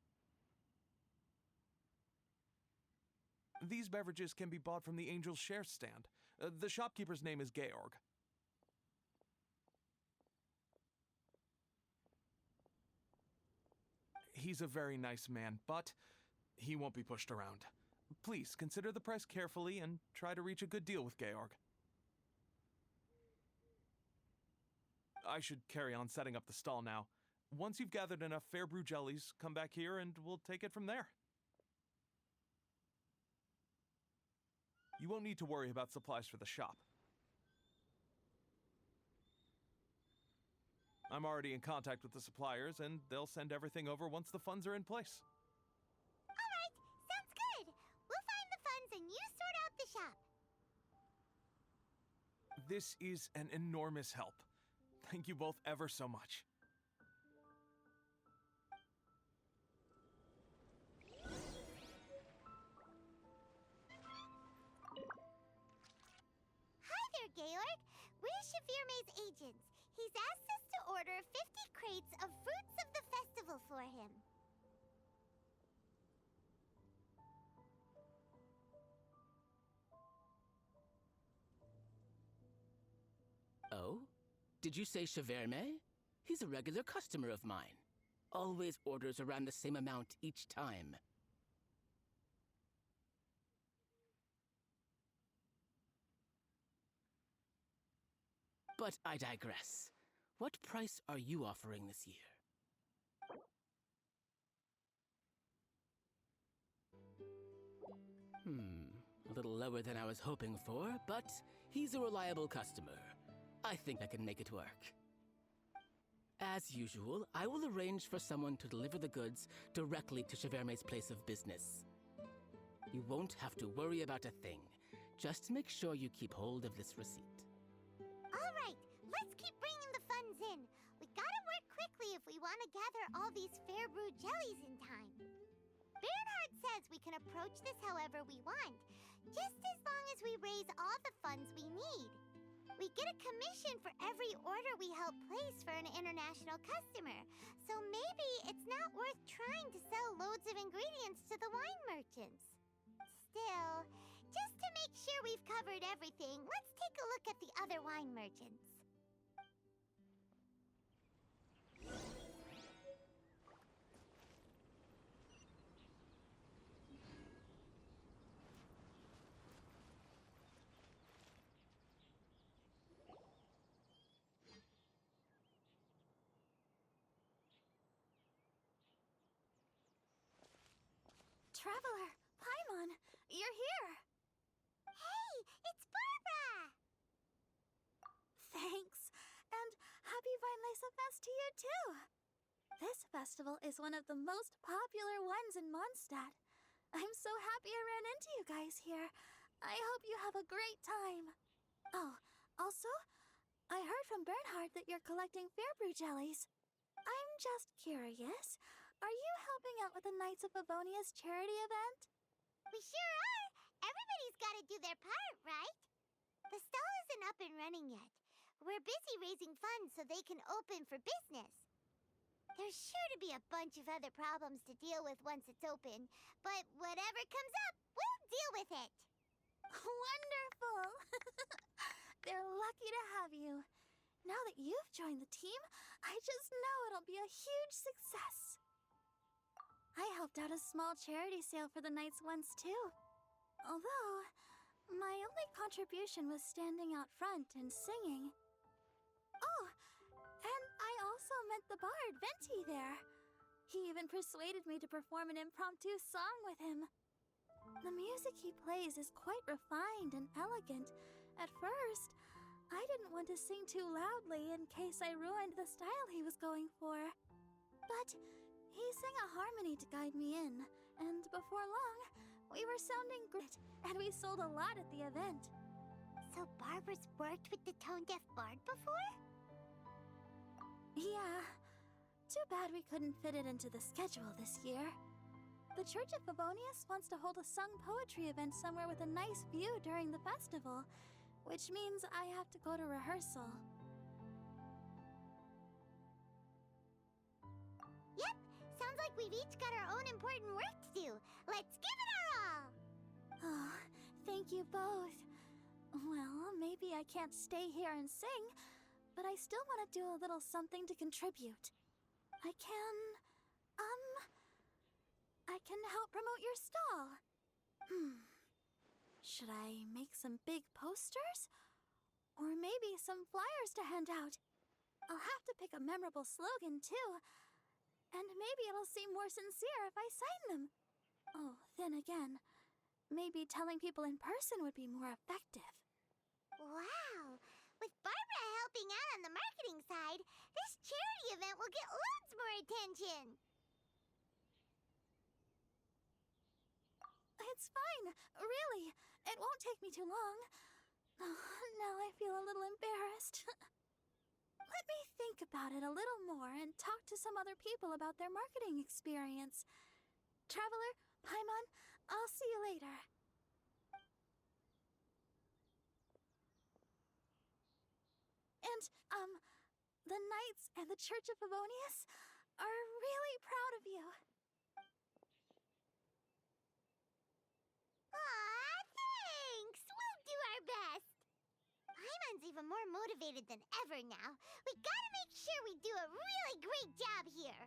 S3: These beverages can be bought from the Angel's Share stand. The shopkeeper's name is Georg. He's a very nice man, but he won't be pushed around. Please consider the price carefully and try to reach a good deal with Georg. I should carry on setting up the stall now. Once you've gathered enough fair brew jellies, come back here and we'll take it from there. You won't need to worry about supplies for the shop. I'm already in contact with the suppliers, and they'll send everything over once the funds are in place.
S2: All right, sounds good. We'll find the funds and you sort out the shop.
S3: This is an enormous help. Thank you both ever so much.
S2: Hi there, Georg. We're Xavier May's agents. He's asked us to order 50 crates of fruits of the festival for him.
S11: Oh? Did you say Shaverme? He's a regular customer of mine. Always orders around the same amount each time. But I digress. What price are you offering this year? A little lower than I was hoping for, but he's a reliable customer. I think I can make it work. As usual, I will arrange for someone to deliver the goods directly to Shaverme's place of business. You won't have to worry about a thing. Just make sure you keep hold of this receipt.
S2: All right, let's keep bringing the funds in. We gotta work quickly if we want to gather all these fair brew jellies in time. Bernhard says we can approach this however we want, just as long as we raise all the funds we need. We get a commission for every order we help place for an international customer, so maybe it's not worth trying to sell loads of ingredients to the wine merchants. Still, just to make sure we've covered everything, let's take a look at the other wine merchants.
S10: Traveler, Paimon, you're here.
S2: Hey, it's Barbara!
S10: Thanks, and happy Weinlese Fest to you too. This festival is one of the most popular ones in Mondstadt. I'm so happy I ran into you guys here. I hope you have a great time. Oh, also, I heard from Bernhard that you're collecting Fairbrew jellies. I'm just curious. Are you helping out with the Knights of Favonia's charity event?
S2: We sure are! Everybody's gotta do their part, right? The stall isn't up and running yet. We're busy raising funds so they can open for business. There's sure to be a bunch of other problems to deal with once it's open, but whatever comes up, we'll
S10: to have you. Now that you've joined the team, I just know it'll be a huge success. I helped out a small charity sale for the Knights once, too. Although, my only contribution was standing out front and singing. Oh, and I also met the bard, Venti, there. He even persuaded me to perform an impromptu song with him. The music he plays is quite refined and elegant. At first, I didn't want to sing too loudly in case I ruined the style he was going for. But he sang a harmony to guide me in, and before long, we were sounding great, and we sold a lot at the event.
S2: So Barbara's worked with the tone-deaf bard before?
S10: Yeah. Too bad we couldn't fit it into the schedule this year. The Church of Favonius wants to hold a sung poetry event somewhere with a nice view during the festival, which means I have to go to rehearsal.
S2: Yep, sounds like we've each got our own important work to do. Let's give it our all!
S10: Oh, thank you both. Well, maybe I can't stay here and sing, but I still want to do a little something to contribute. I can help promote your stall. Should I make some big posters? Or maybe some flyers to hand out? I'll have to pick a memorable slogan, too. And maybe it'll seem more sincere if I sign them. Oh, then again, maybe telling people in person would be more effective.
S2: Wow! With Barbara helping out on the marketing side, this charity event will get loads more attention!
S10: It's fine, really. It won't take me too long. Oh, now I feel a little embarrassed. Let me think about it a little more and talk to some other people about their marketing experience. Traveler, Paimon, I'll see you later. And, the Knights and the Church of Favonius are really proud of you.
S2: Aw, thanks! We'll do our best! Paimon's even more motivated than ever now. We gotta make sure we do a really great job here!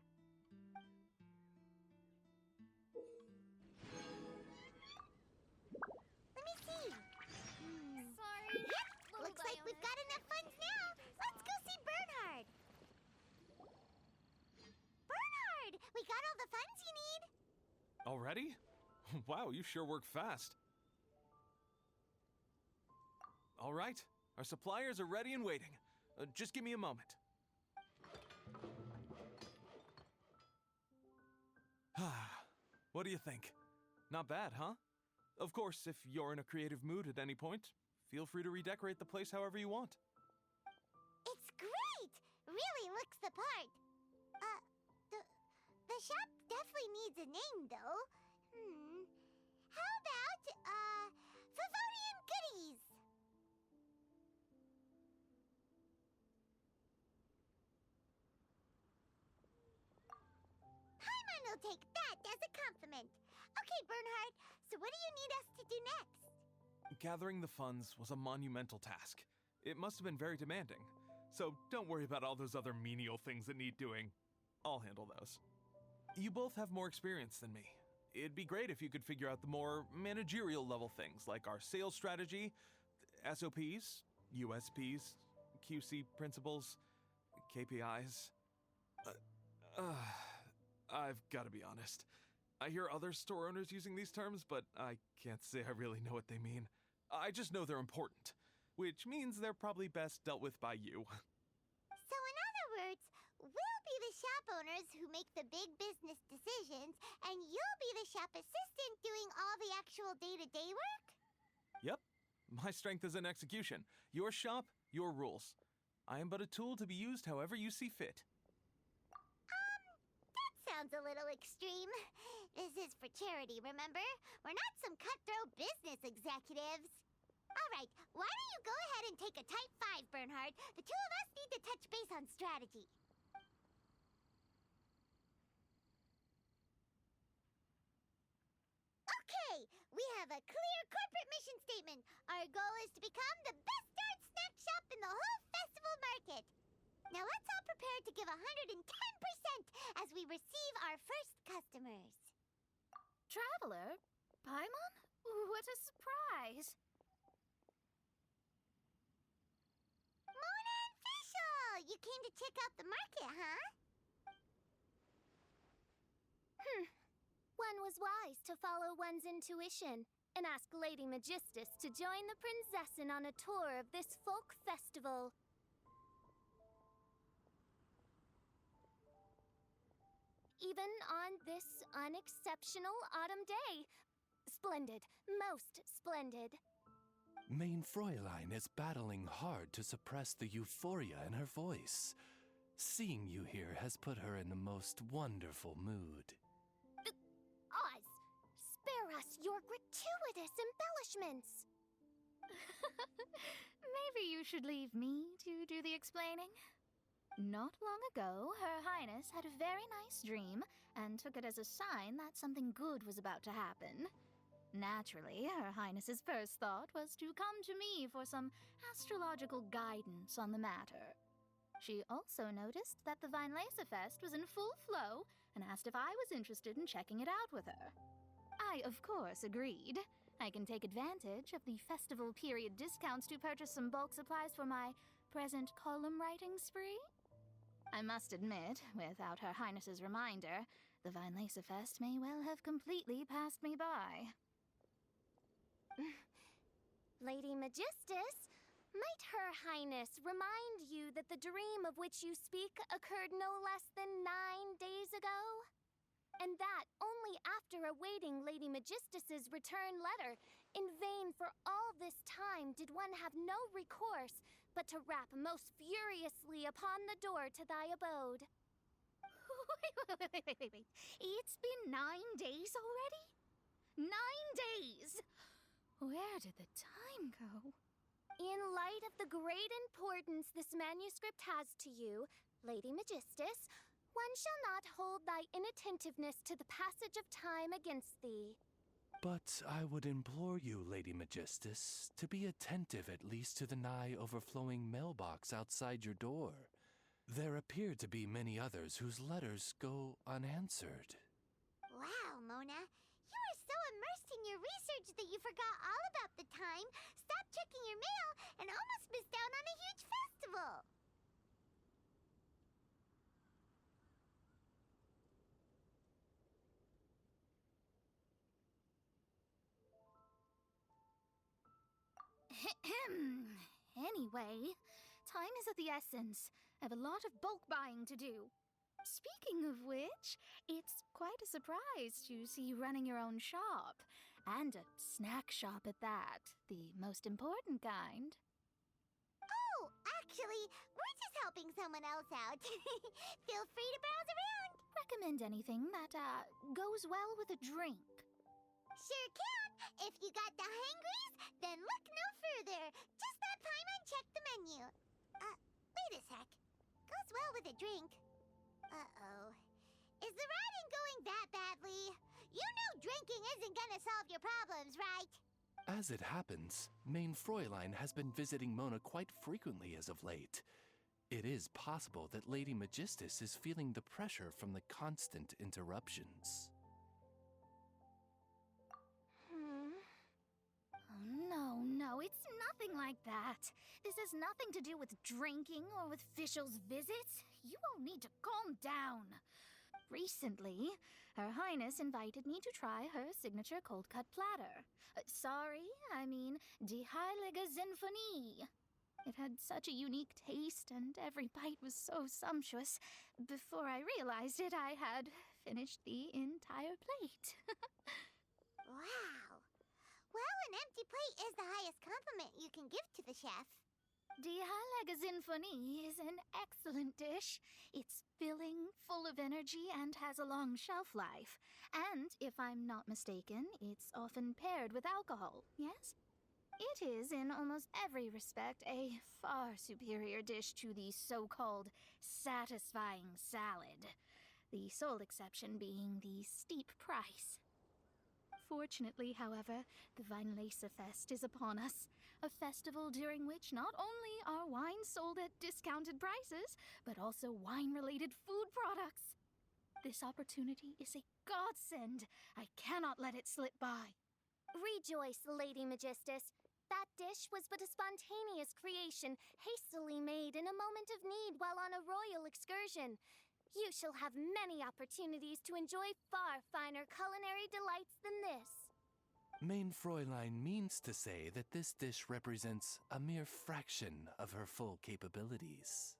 S2: Let me see.
S10: Sorry.
S2: Yep, looks like we've got enough funds now. Let's go see Bernhard. Bernhard, we got all the funds you need.
S3: Already? Wow, you sure work fast. All right, our suppliers are ready and waiting. Just give me a moment. What do you think? Not bad, huh? Of course, if you're in a creative mood at any point, feel free to redecorate the place however you want.
S2: It's great! Really looks the part. The shop definitely needs a name, though. How about, Favonian Goodies? Paimon will take that as a compliment. Okay, Bernhard, so what do you need us to do next?
S3: Gathering the funds was a monumental task. It must have been very demanding. So don't worry about all those other menial things that need doing. I'll handle those. You both have more experience than me. It'd be great if you could figure out the more managerial level things like our sales strategy, SOPs, USPs, QC principles, KPIs. I've got to be honest. I hear other store owners using these terms, but I can't say I really know what they mean. I just know they're important, which means they're probably best dealt with by you.
S2: So in other words, we'll be the shop owners who make the big business decisions, and you'll be the shop assistant doing all the actual day-to-day work?
S3: Yep. My strength is in execution. Your shop, your rules. I am but a tool to be used however you see fit.
S2: That sounds a little extreme. This is for charity, remember? We're not some cutthroat business executives. All right, why don't you go ahead and take a type 5, Bernhard? The two of us need to touch base on strategy. Okay, we have a clear corporate mission statement. Our goal is to become the best art snack shop in the whole festival market. Now let's all prepare to give 110% as we receive our first customers.
S10: Traveler? Paimon? What a surprise!
S2: Mona and Fischl! You came to check out the market, huh?
S12: One was wise to follow one's intuition and ask Lady Magistus to join the Prinzessin on a tour of this folk festival. Even on this unexceptional autumn day. Splendid, most splendid.
S13: Mein Fräulein is battling hard to suppress the euphoria in her voice. Seeing you here has put her in the most wonderful mood.
S12: Oz, spare us your gratuitous embellishments.
S10: Maybe you should leave me to do the explaining. Not long ago, Her Highness had a very nice dream and took it as a sign that something good was about to happen. Naturally, Her Highness's first thought was to come to me for some astrological guidance on the matter. She also noticed that the Vinelasafest was in full flow and asked if I was interested in checking it out with her. I, of course, agreed. I can take advantage of the festival period discounts to purchase some bulk supplies for my present column writing spree. I must admit, without Her Highness's reminder, the Vinelasafest may well have completely passed me by.
S12: Lady Magistus, might Her Highness remind you that the dream of which you speak occurred no less than 9 days ago? And that only after awaiting Lady Magistus's return letter. In vain for all this time did one have no recourse but to rap most furiously upon the door to thy abode.
S10: Wait. It's been 9 days already? 9 days! Where did the time go?
S12: In light of the great importance this manuscript has to you, Lady Magistus, one shall not hold thy inattentiveness to the passage of time against thee.
S13: But I would implore you, Lady Magistus, to be attentive at least to the nigh overflowing mailbox outside your door. There appear to be many others whose letters go unanswered.
S2: Wow, Mona. You were so immersed in your research that you forgot all about the time, stopped checking your mail, and almost missed out on a huge festival.
S10: Anyway, time is of the essence. I have a lot of bulk buying to do. Speaking of which, it's quite a surprise to see you running your own shop. And a snack shop at that, the most important kind.
S2: Oh, actually, we're just helping someone else out. Feel free to browse around.
S10: Recommend anything that, goes well with a drink.
S2: Sure can. If you got the hangries, then look no further. Just let Paimon check the menu. Wait a sec. Goes well with a drink. Uh-oh. Is the writing going that badly? You know drinking isn't gonna solve your problems, right?
S13: As it happens, Mein Fräulein has been visiting Mona quite frequently as of late. It is possible that Lady Magistus is feeling the pressure from the constant interruptions.
S10: No, it's nothing like that. This has nothing to do with drinking or with Fischl's visits. You all need to calm down. Recently, Her Highness invited me to try her signature cold-cut platter. Die Heilige Sinfonie. It had such a unique taste, and every bite was so sumptuous. Before I realized it, I had finished the entire plate.
S2: Wow. Well, an empty plate is the highest compliment you can give to the chef.
S10: Die Heilige Sinfonie is an excellent dish. It's filling, full of energy, and has a long shelf life. And, if I'm not mistaken, it's often paired with alcohol, yes? It is, in almost every respect, a far superior dish to the so-called satisfying salad. The sole exception being the steep price.
S14: Unfortunately, however, the Weinlese Fest is upon us. A festival during which not only are wines sold at discounted prices, but also wine-related food products. This opportunity is a godsend. I cannot let it slip by.
S12: Rejoice, Lady Magistus. That dish was but a spontaneous creation, hastily made in a moment of need while on a royal excursion. You shall have many opportunities to enjoy far finer culinary delights than this.
S13: Mein Fräulein means to say that this dish represents a mere fraction of her full capabilities.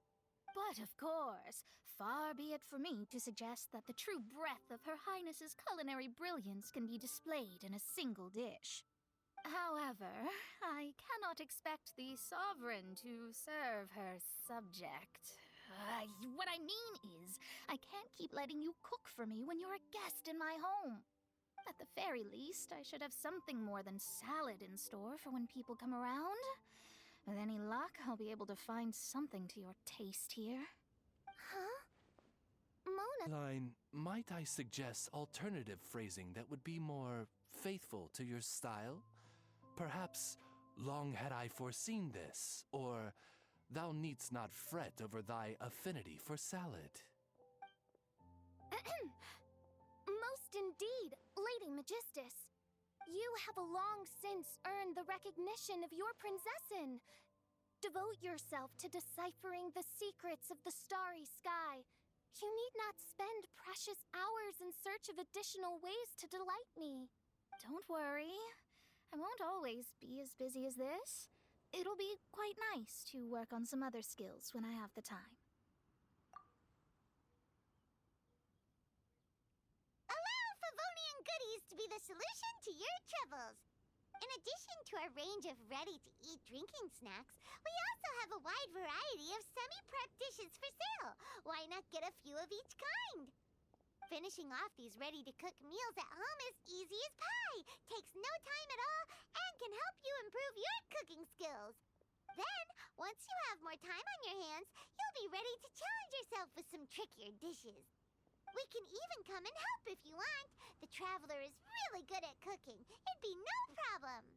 S14: But of course, far be it for me to suggest that the true breadth of Her Highness's culinary brilliance can be displayed in a single dish. However, I cannot expect the sovereign to serve her subject. What I mean is, I can't keep letting you cook for me when you're a guest in my home. At the very least, I should have something more than salad in store for when people come around. With any luck, I'll be able to find something to your taste here.
S12: Huh? Mona...
S13: Line, might I suggest alternative phrasing that would be more faithful to your style? Perhaps, long had I foreseen this, or thou needst not fret over thy affinity for salad.
S12: Most indeed, Lady Magistus. You have long since earned the recognition of your princessin. Devote yourself to deciphering the secrets of the starry sky. You need not spend precious hours in search of additional ways to delight me.
S14: Don't worry. I won't always be as busy as this. It'll be quite nice to work on some other skills when I have the time.
S2: Allow Favonian goodies to be the solution to your troubles. In addition to our range of ready-to-eat drinking snacks, we also have a wide variety of semi-prepped dishes for sale. Why not get a few of each kind? Finishing off these ready-to-cook meals at home is easy as pie, takes no time at all, and can help you improve your cooking skills. Then, once you have more time on your hands, you'll be ready to challenge yourself with some trickier dishes. We can even come and help if you want. The Traveler is really good at cooking. It'd be no problem.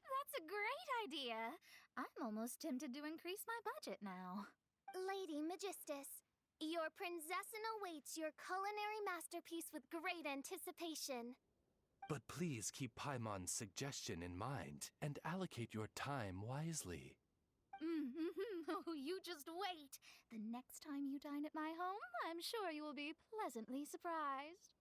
S14: That's a great idea. I'm almost tempted to increase my budget now.
S12: Lady Magistus, your princessin awaits your culinary masterpiece with great anticipation.
S13: But please keep Paimon's suggestion in mind and allocate your time wisely.
S14: Oh, you just wait. The next time you dine at my home, I'm sure you will be pleasantly surprised.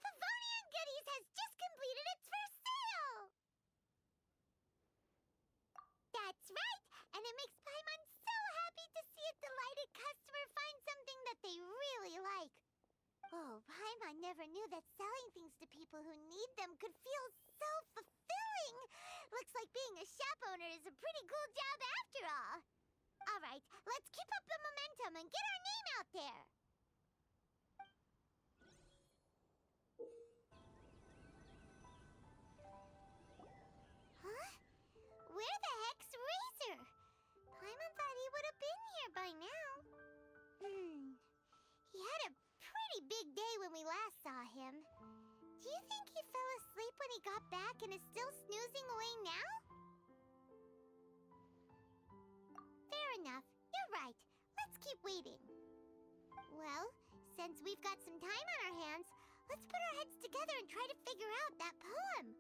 S2: Favonian Goodies has just completed its first sale! That's right, and it makes Paimon so happy to see a delighted customer find something that they really like. Oh, Paimon never knew that selling things to people who need them could feel so fulfilling. Looks like being a shop owner is a pretty cool job after all. All right, let's keep up the momentum and get our name out there. Huh? Where the heck's Razor? Paimon thought he would have been here by now. He had a pretty big day when we last saw him. Do you think he fell asleep when he got back and is still snoozing away now? Fair enough. You're right. Let's keep waiting. Well, since we've got some time on our hands, let's put our heads together and try to figure out that poem.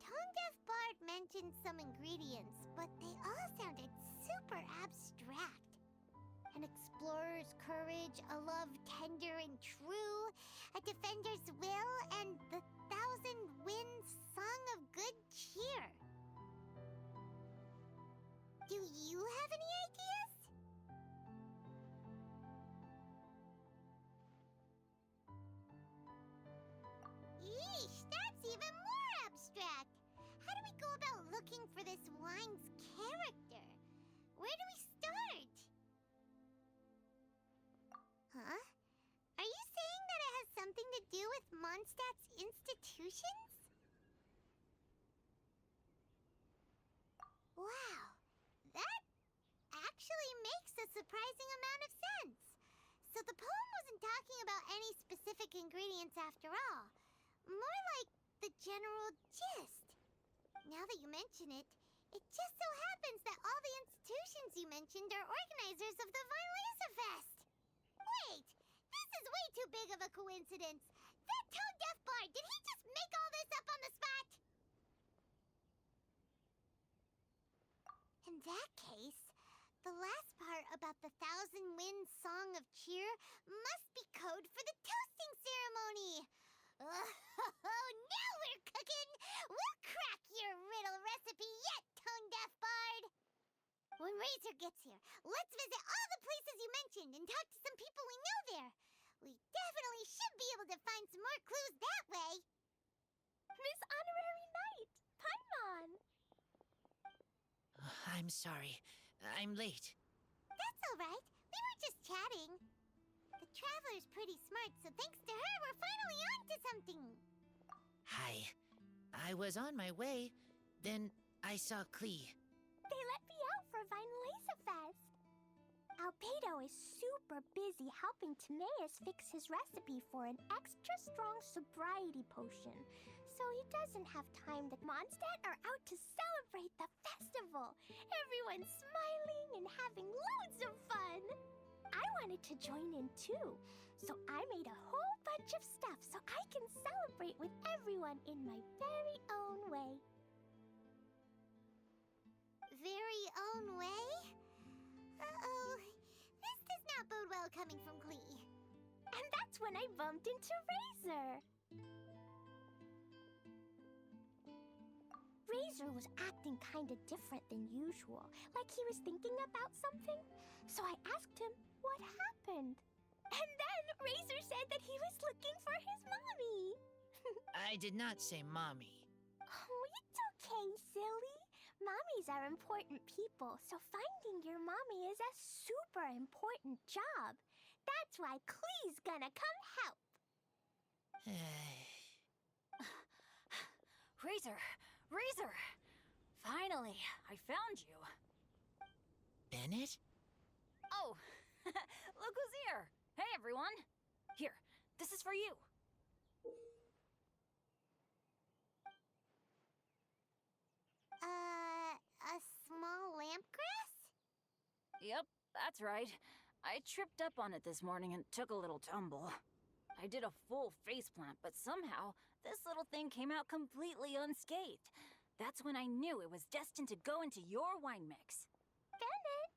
S2: Tone Deaf Bard mentioned some ingredients, but they all sounded super abstract. An explorer's courage, a love tender and true, a defender's will, and the 1,000 winds song of good cheer. Do you have any ideas? Yeesh, that's even more abstract. How do we go about looking for this wine's character? Where do we start? Huh? Are you saying that it has something to do with Mondstadt's institutions? Wow, that actually makes a surprising amount of sense. any specific ingredients after all. More like the general gist. Now that you mention it, it just so happens that all the institutions you mentioned are organizers of the Violesa Fest. Wait! This is way too big of a coincidence! That tone-deaf bard, did he just make all this up on the spot? In that case, the last part about the Thousand Winds Song of Cheer must be code for the toasting ceremony! Oh, now we're cooking! We'll crack your riddle recipe yet, tone-deaf bard! When Razor gets here, let's visit all the places you mentioned and talk to some people we know there. We definitely should be able to find some more clues that way.
S12: Miss Honorary Knight, Paimon!
S8: I'm sorry. I'm late.
S2: That's all right. We were just chatting. The Traveler's pretty smart, so thanks to her, we're finally on to something.
S8: Hi. I was on my way, then I saw Klee.
S12: They let me out for Violesa Fest. Albedo is super busy helping Timaeus fix his recipe for an extra strong sobriety potion, so he doesn't have time that Mondstadt are out to celebrate the festival. Everyone's smiling and having loads of fun. I wanted to join in too, so I made a whole bunch of stuff so I can celebrate with everyone in my very own way.
S2: Very own way? Uh-oh. This does not bode well coming from Klee.
S12: And that's when I bumped into Razor. Razor was acting kinda different than usual, like he was thinking about something. So I asked him what happened. And then Razor said that he was looking for his mommy.
S8: I did not say mommy.
S12: Oh, it's okay, silly. Mommies are important people, so finding your mommy is a super important job. That's why Klee's gonna come help.
S14: Razor! Finally, I found you.
S8: Bennett?
S14: Oh, look who's here. Hey, everyone. Here, this is for you.
S2: A small lampgrass?
S14: Yep, that's right. I tripped up on it this morning and took a little tumble. I did a full faceplant, but somehow this little thing came out completely unscathed. That's when I knew it was destined to go into your wine mix.
S12: Bennett,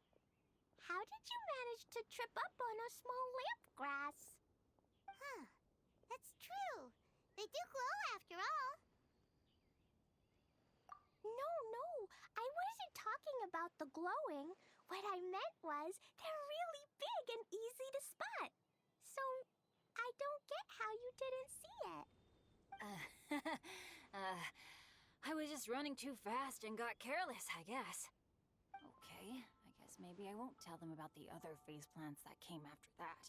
S12: how did you manage to trip up on a small lampgrass?
S2: Huh. That's true. They do glow after all.
S12: No, I wasn't talking about the glowing. What I meant was they're really big and easy to spot. So, I don't get how you didn't see it.
S14: I was just running too fast and got careless, I guess. Okay, I guess maybe I won't tell them about the other faceplants that came after that.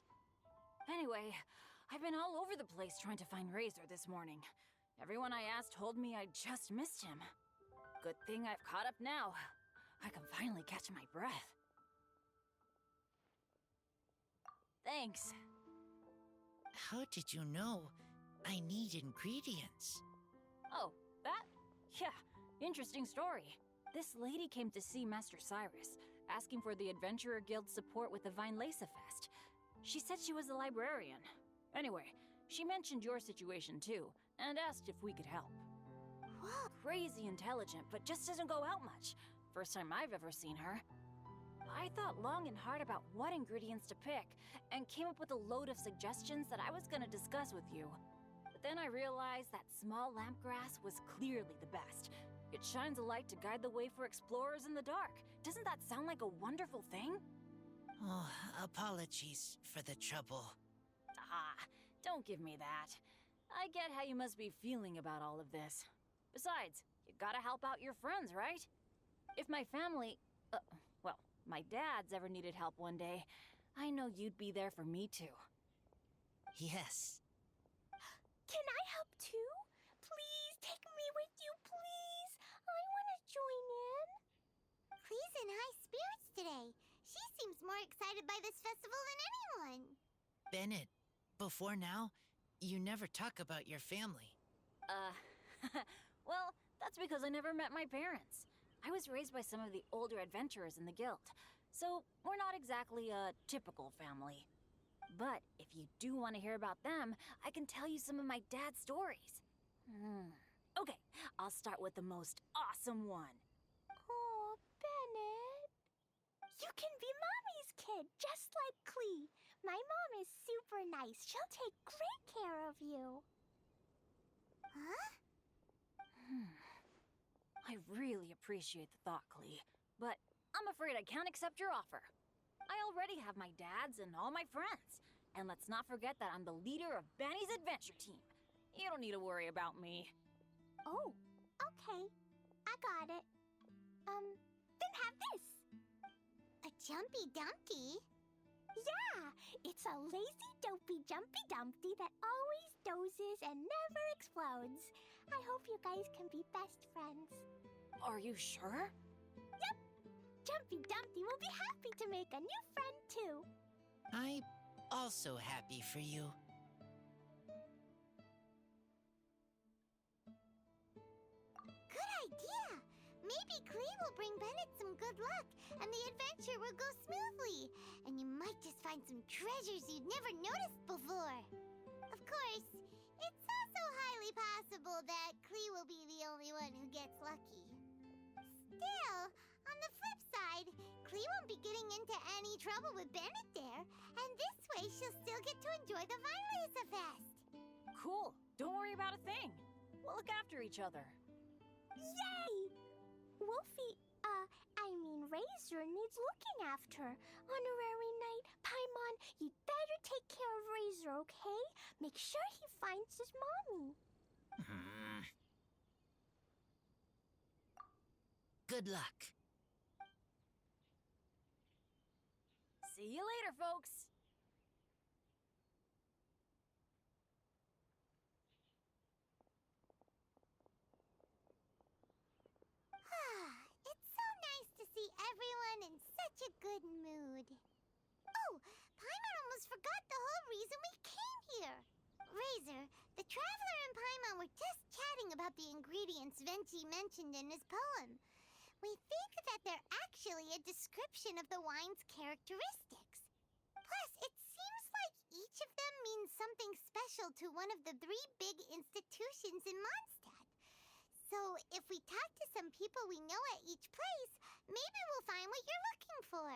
S14: Anyway, I've been all over the place trying to find Razor this morning. Everyone I asked told me I just missed him. Good thing I've caught up now. I can finally catch my breath. Thanks.
S8: How did you know I need ingredients?
S14: Oh, that? Yeah, interesting story. This lady came to see Master Cyrus, asking for the Adventurer Guild's support with the Violesa Fest. She said she was a librarian. Anyway, she mentioned your situation too, and asked if we could help.
S2: Whoa.
S14: Crazy intelligent, but just doesn't go out much. First time I've ever seen her. I thought long and hard about what ingredients to pick, and came up with a load of suggestions that I was gonna discuss with you. But then I realized that small lampgrass was clearly the best. It shines a light to guide the way for explorers in the dark. Doesn't that sound like a wonderful thing?
S8: Oh, apologies for the trouble.
S14: Ah, don't give me that. I get how you must be feeling about all of this. Besides, you gotta help out your friends, right? If my family, well, my dad's ever needed help one day, I know you'd be there for me too.
S8: Yes.
S12: Can I help too? Please take me with you, please. I want to join in.
S2: Klee's in high spirits today. She seems more excited by this festival than anyone.
S8: Bennett, Before now, you never talk about your family.
S10: Well, that's because I never met my parents. I was raised by some of the older adventurers in the guild, so we're not exactly a typical family. But if you do want to hear about them, I can tell you some of my dad's stories. Okay, I'll start with the most awesome one.
S12: Oh, Bennett. You can be Mommy's kid, just like Klee. My mom is super nice. She'll take great care of you.
S2: Huh?
S10: I really appreciate the thought, Klee, but I'm afraid I can't accept your offer. I already have my dad's and all my friends. And let's not forget that I'm the leader of Benny's adventure team. You don't need to worry about me.
S12: Oh, okay. I got it. Then have this.
S2: A Jumpy Dumpty?
S12: Yeah, it's a lazy, dopey, jumpy dumpty that always dozes and never explodes. I hope you guys can be best friends.
S10: Are you sure?
S12: Yep. Jumpy Dumpty will be happy to make a new friend, too.
S8: I'm also happy for you.
S2: Good idea! Maybe Klee will bring Bennett some good luck, and the adventure will go smoothly. And you might just find some treasures you'd never noticed before. Of course, it's also highly possible that Klee will be the only one who gets lucky. Still, on the flip side, Klee won't be getting into any trouble with Bennett there, and this way she'll still get to enjoy the Violeza Fest.
S10: Cool. Don't worry about a thing. We'll look after each other.
S12: Yay! Wolfie, Razor needs looking after. Honorary Knight, Paimon, you'd better take care of Razor, okay? Make sure he finds his mommy.
S8: Good luck.
S10: See you later, folks.
S2: It's so nice to see everyone in such a good mood. Oh, Paimon almost forgot the whole reason we came here. Razor, the Traveler and Paimon were just chatting about the ingredients Venti mentioned in his poem. We think that they're actually a description of the wine's characteristics. Plus, it seems like each of them means something special to one of the 3 big institutions in Mondstadt. So, if we talk to some people we know at each place, maybe we'll find what you're looking for.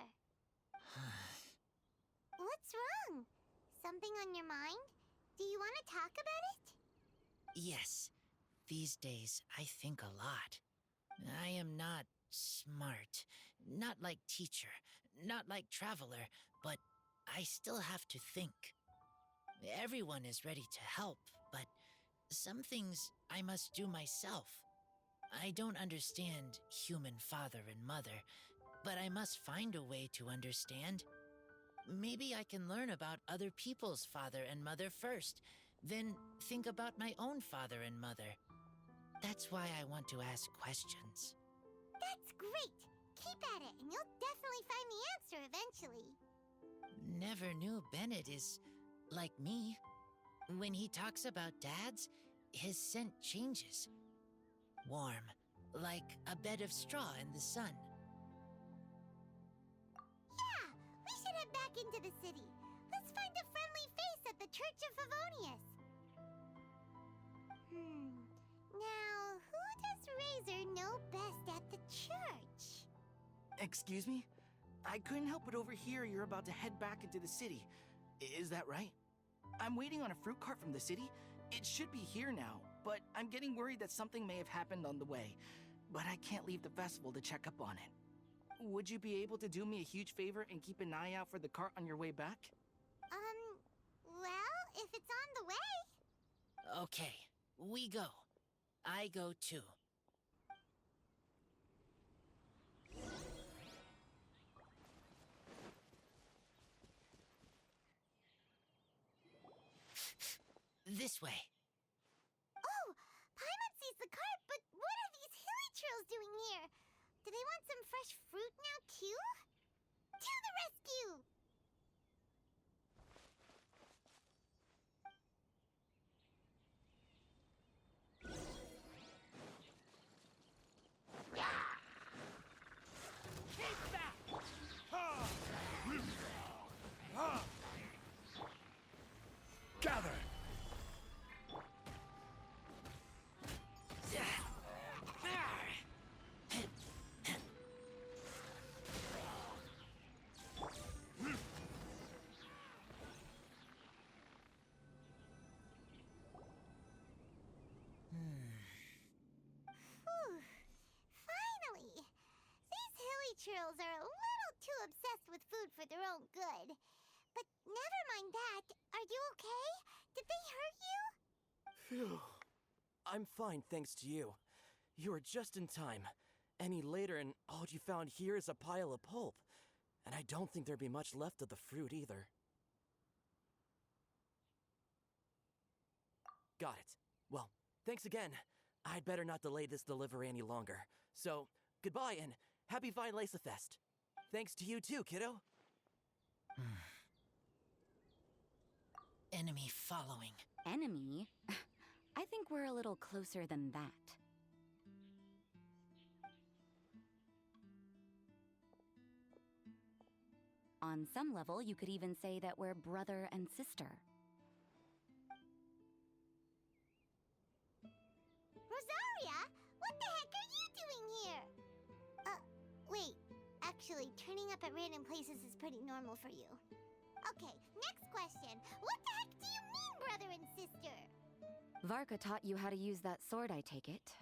S2: What's wrong? Something on your mind? Do you want to talk about it?
S8: Yes. These days, I think a lot. I am not smart. Not like teacher. Not like traveler. But I still have to think. Everyone is ready to help, but some things I must do myself. I don't understand human father and mother, but I must find a way to understand. Maybe I can learn about other people's father and mother first, then think about my own father and mother. That's why I want to ask questions.
S2: That's great! Keep at it, and you'll definitely find the answer eventually.
S8: Never knew Bennett is like me. When he talks about dads, his scent changes. Warm, like a bed of straw in the sun.
S2: Yeah, we should head back into the city. Let's find a friendly face at the Church of Favonius. Now, who does Razor know best at the church?
S15: Excuse me? I couldn't help but overhear you're about to head back into the city. Is that right? I'm waiting on a fruit cart from the city. It should be here now, but I'm getting worried that something may have happened on the way. But I can't leave the festival to check up on it. Would you be able to do me a huge favor and keep an eye out for the cart on your way back?
S2: Well, if it's on the way.
S8: Okay, we go. I go too. This way.
S2: Oh, Paimon sees the cart, but what are these hilly trails doing here? Do they want some fresh fruit now, too? To the rescue! churls are a little too obsessed with food for their own good. But never mind that. Are you okay? Did they hurt you?
S15: Phew. I'm fine, thanks to you. You were just in time. Any later and all you found here is a pile of pulp. And I don't think there'd be much left of the fruit either. Got it. Well, thanks again. I'd better not delay this delivery any longer. So, goodbye and happy Vinelaysa Fest. Thanks to you too, kiddo.
S8: Enemy following.
S1: Enemy? I think we're a little closer than that. On some level, you could even say that we're brother and sister.
S2: Rosaria, what the heck are you doing here? Wait. Actually, turning up at random places is pretty normal for you. Okay, next question. What the heck do you mean, brother and sister?
S1: Varka taught you how to use that sword, I take it.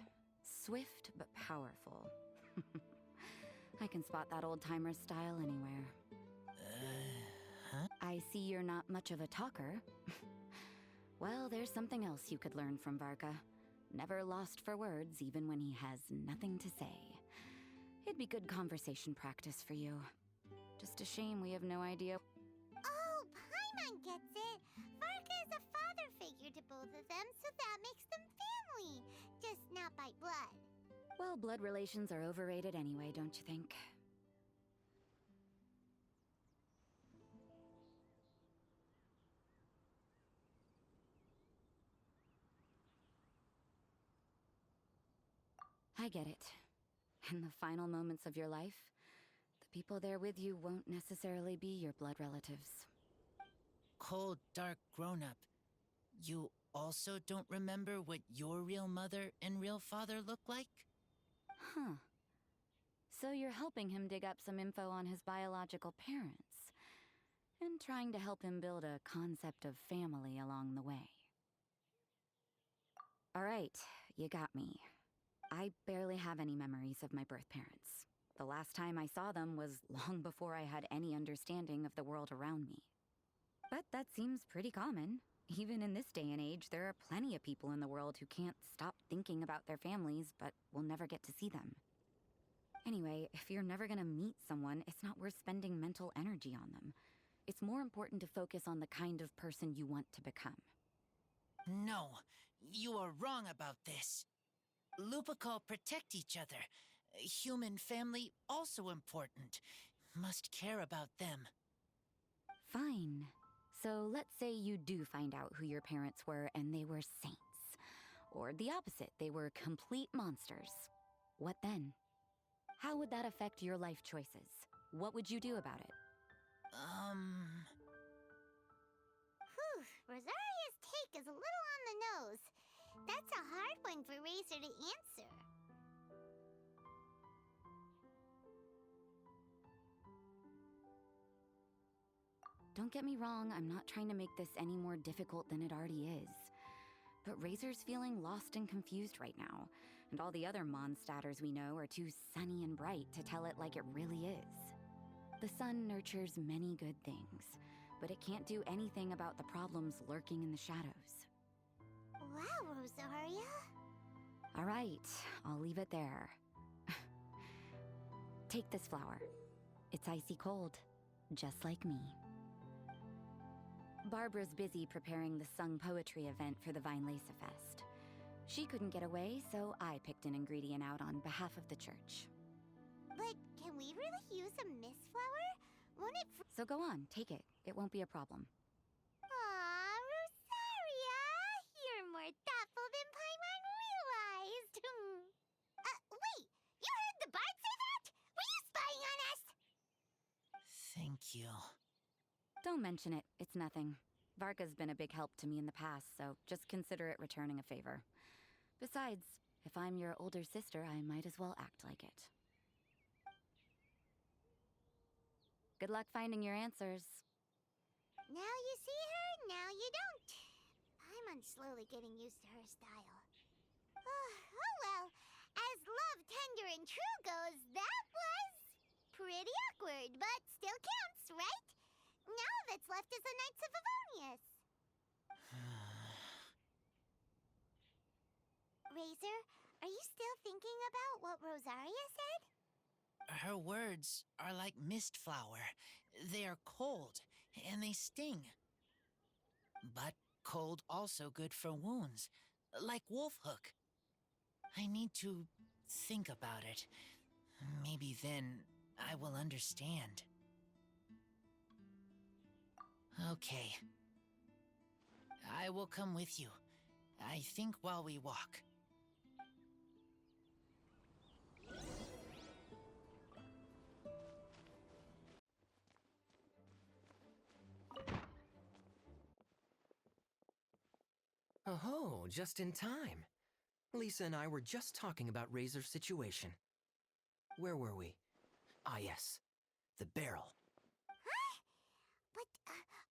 S1: Swift but powerful. I can spot that old-timer's style anywhere.
S8: Huh?
S1: I see you're not much of a talker. Well, there's something else you could learn from Varka. Never lost for words, even when he has nothing to say. It'd be good conversation practice for you. Just a shame we have no idea.
S2: Oh, Paimon gets it. Varka is a father figure to both of them, so that makes them family. Just not by blood.
S1: Well, blood relations are overrated anyway, don't you think? I get it. In the final moments of your life, the people there with you won't necessarily be your blood relatives.
S8: Cold, dark grown-up. You also don't remember what your real mother and real father look like?
S1: Huh. So you're helping him dig up some info on his biological parents, and trying to help him build a concept of family along the way. All right, you got me. I barely have any memories of my birth parents. The last time I saw them was long before I had any understanding of the world around me. But that seems pretty common. Even in this day and age, there are plenty of people in the world who can't stop thinking about their families, but will never get to see them. Anyway, if you're never gonna meet someone, it's not worth spending mental energy on them. It's more important to focus on the kind of person you want to become.
S8: No, you are wrong about this. Lupical protect each other. Human family also important. Must care about them.
S1: Fine. So let's say you do find out who your parents were and they were saints. Or the opposite, they were complete monsters. What then? How would that affect your life choices? What would you do about it?
S2: Whew, Rosaria's take is a little on the nose. That's a hard one for Razor to answer.
S1: Don't get me wrong, I'm not trying to make this any more difficult than it already is. But Razor's feeling lost and confused right now, and all the other Mondstatters we know are too sunny and bright to tell it like it really is. The sun nurtures many good things, but it can't do anything about the problems lurking in the shadows.
S2: Wow, Rosaria.
S1: All right, I'll leave it there. Take this flower. It's icy cold, just like me. Barbara's busy preparing the sung poetry event for the Vinelaysa Fest. She couldn't get away, so I picked an ingredient out on behalf of the church.
S2: But can we really use a mist flower? Won't it...
S1: So go on, take it. It won't be a problem.
S2: Aw, Rosaria! You're more thoughtful than Paimon realized. Wait! You heard the bard say that? Were you spying on us?
S8: Thank you.
S1: Don't mention it. It's nothing. Varka's been a big help to me in the past, so just consider it returning a favor. Besides, if I'm your older sister, I might as well act like it. Good luck finding your answers.
S2: Now you see her, now you don't. Paimon's slowly getting used to her style. Oh well, as love, tender, and true goes, that was... Pretty awkward, but still counts, right? Now that's left is the Knights of Favonius. Razor, are you still thinking about what Rosaria said?
S8: Her words are like mist flower. They are cold, and they sting. But cold also good for wounds, like Wolfhook. I need to think about it. Maybe then I will understand. Okay. I will come with you. I think while we walk.
S4: Oh, just in time. Lisa and I were just talking about Razor's situation. Where were we? Ah, yes. The barrel.
S2: Huh? But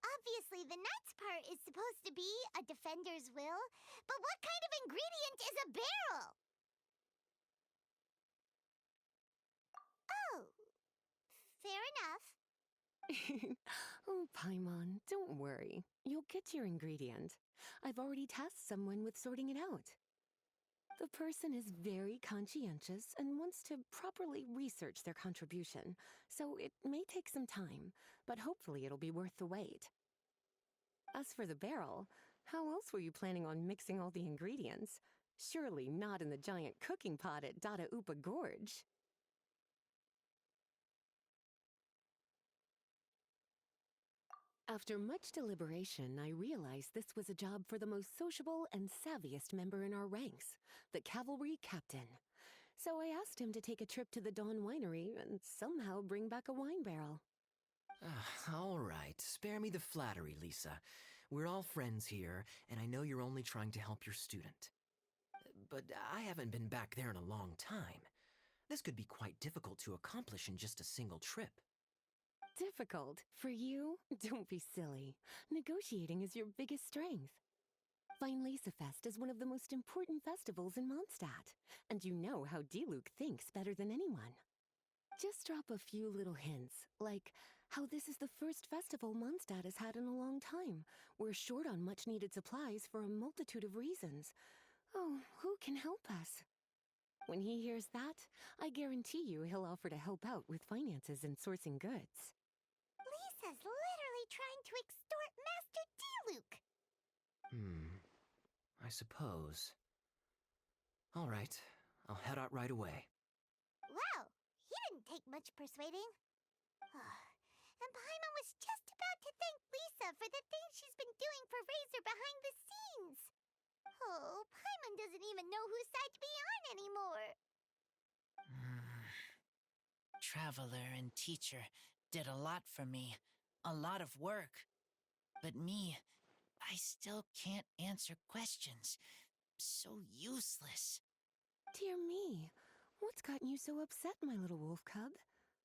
S2: obviously the Knight's part is supposed to be a defender's will. But what kind of ingredient is a barrel? Oh, fair enough.
S5: Oh, Paimon, don't worry. You'll get your ingredient. I've already tasked someone with sorting it out. The person is very conscientious and wants to properly research their contribution, so it may take some time, but hopefully it'll be worth the wait. As for the barrel, how else were you planning on mixing all the ingredients? Surely not in the giant cooking pot at Dada Upa Gorge. After much deliberation, I realized this was a job for the most sociable and savviest member in our ranks, the cavalry captain. So I asked him to take a trip to the Dawn Winery and somehow bring back a wine barrel.
S4: All right, spare me the flattery, Lisa. We're all friends here, and I know you're only trying to help your student. But I haven't been back there in a long time. This could be quite difficult to accomplish in just a single trip.
S5: Difficult? For you? Don't be silly. Negotiating is your biggest strength. Fest is one of the most important festivals in Mondstadt, and you know how Diluc thinks better than anyone. Just drop a few little hints, like how this is the first festival Mondstadt has had in a long time. We're short on much-needed supplies for a multitude of reasons. Oh, who can help us? When he hears that, I guarantee you he'll offer to help out with finances and sourcing goods.
S2: Lisa's literally trying to extort Master Diluc.
S4: I suppose. All right, I'll head out right away.
S2: Wow, he didn't take much persuading. And Paimon was just about to thank Lisa for the things she's been doing for Razor behind the scenes. Oh, Paimon doesn't even know whose side to be on anymore.
S8: Traveler and teacher did a lot for me. A lot of work. But me, I still can't answer questions. So useless.
S5: Dear me, what's gotten you so upset, my little wolf cub?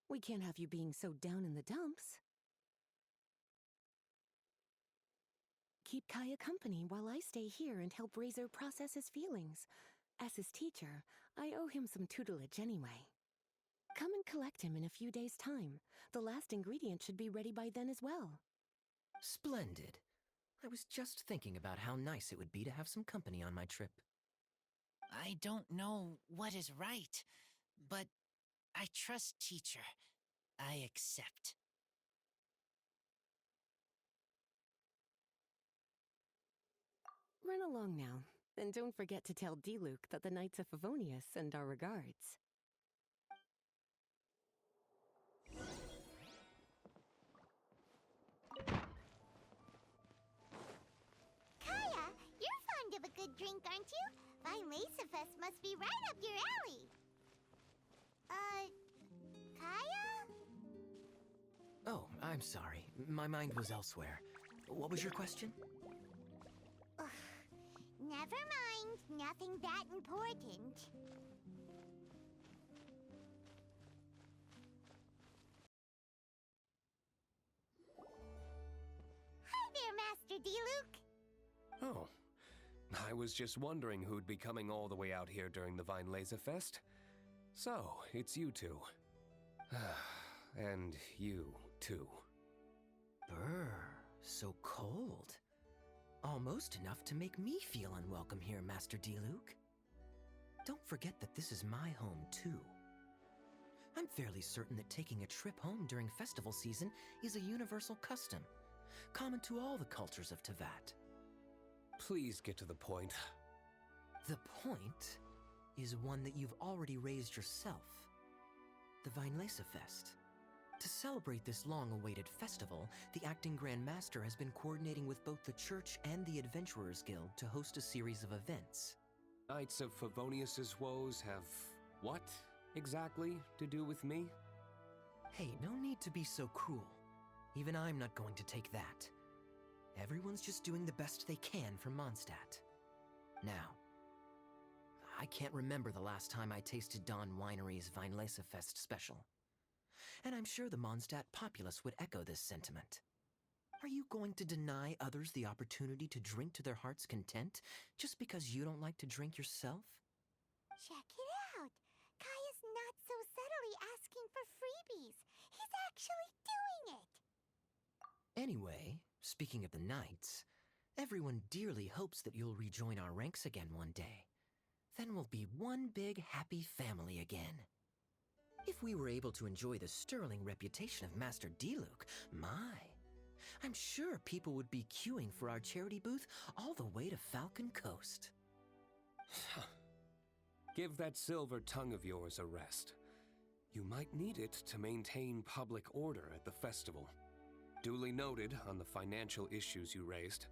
S5: We can't have you being so down in the dumps. Keep Kaya company while I stay here and help Razor process his feelings. As his teacher, I owe him some tutelage anyway. Come and collect him in a few days' time. The last ingredient should be ready by then as well.
S4: Splendid. I was just thinking about how nice it would be to have some company on my trip.
S8: I don't know what is right, but I trust teacher. I accept.
S5: Run along now, and don't forget to tell Diluc that the Knights of Favonius send our regards.
S2: Kaya, you're fond of a good drink, aren't you? Fest must be right up your alley. Kaya?
S4: Oh, I'm sorry. My mind was elsewhere. What was your question?
S2: Ugh, never mind. Nothing that important. Hi there, Master Diluc.
S16: Oh, I was just wondering who'd be coming all the way out here during the Fest. So, it's you two. and you, too.
S4: Brr, so cold. Almost enough to make me feel unwelcome here, Master Diluc. Don't forget that this is my home, too. I'm fairly certain that taking a trip home during festival season is a universal custom, common to all the cultures of Teyvat.
S16: Please get to the point.
S4: The point is one that you've already raised yourself. The Vinelesa Fest. To celebrate this long-awaited festival, the Acting Grand Master has been coordinating with both the Church and the Adventurers Guild to host a series of events.
S16: Knights of Favonius's woes have what, exactly, to do with me?
S4: Hey, no need to be so cruel. Even I'm not going to take that. Everyone's just doing the best they can for Mondstadt. Now, I can't remember the last time I tasted Dawn Winery's Vinelesa Fest special. And I'm sure the Mondstadt populace would echo this sentiment. Are you going to deny others the opportunity to drink to their heart's content just because you don't like to drink yourself?
S2: Check it out! Kaya's not so subtly asking for freebies. He's actually doing it!
S4: Anyway, speaking of the Knights, everyone dearly hopes that you'll rejoin our ranks again one day. Then we'll be one big happy family again. If we were able to enjoy the sterling reputation of Master Diluc, I'm sure people would be queuing for our charity booth all the way to Falcon Coast.
S16: Give that silver tongue of yours a rest. You might need it to maintain public order at the festival. Duly noted on the financial issues you raised.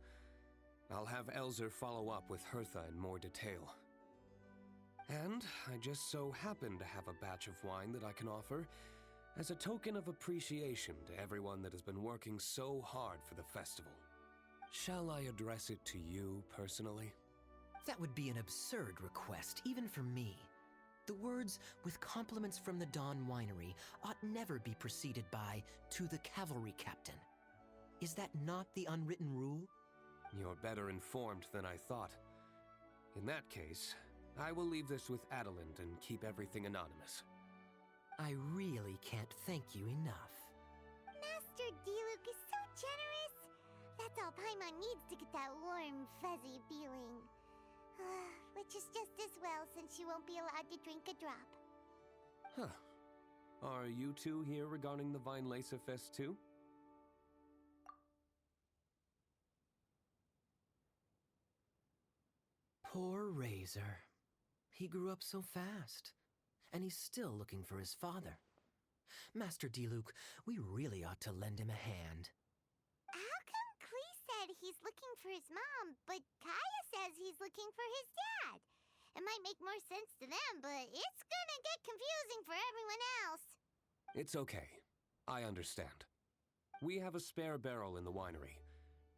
S16: I'll have Elzer follow up with Hertha in more detail. And I just so happen to have a batch of wine that I can offer as a token of appreciation to everyone that has been working so hard for the festival. Shall I address it to you personally?
S4: That would be an absurd request, even for me. The words, "with compliments from the Dawn Winery," ought never be preceded by, "to the cavalry captain." Is that not the unwritten rule?
S16: You're better informed than I thought. In that case, I will leave this with Adeland and keep everything anonymous.
S4: I really can't thank you enough.
S2: Master Diluc is so generous! That's all Paimon needs to get that warm, fuzzy feeling. Which is just as well since you won't be allowed to drink a drop.
S16: Huh. Are you two here regarding the Vinelesa Fest too?
S4: Poor Razor. He grew up so fast, and he's still looking for his father. Master Diluc, we really ought to lend him a hand.
S2: How come Klee said he's looking for his mom, but Kaya says he's looking for his dad? It might make more sense to them, but it's gonna get confusing for everyone else.
S16: It's okay. I understand. We have a spare barrel in the winery.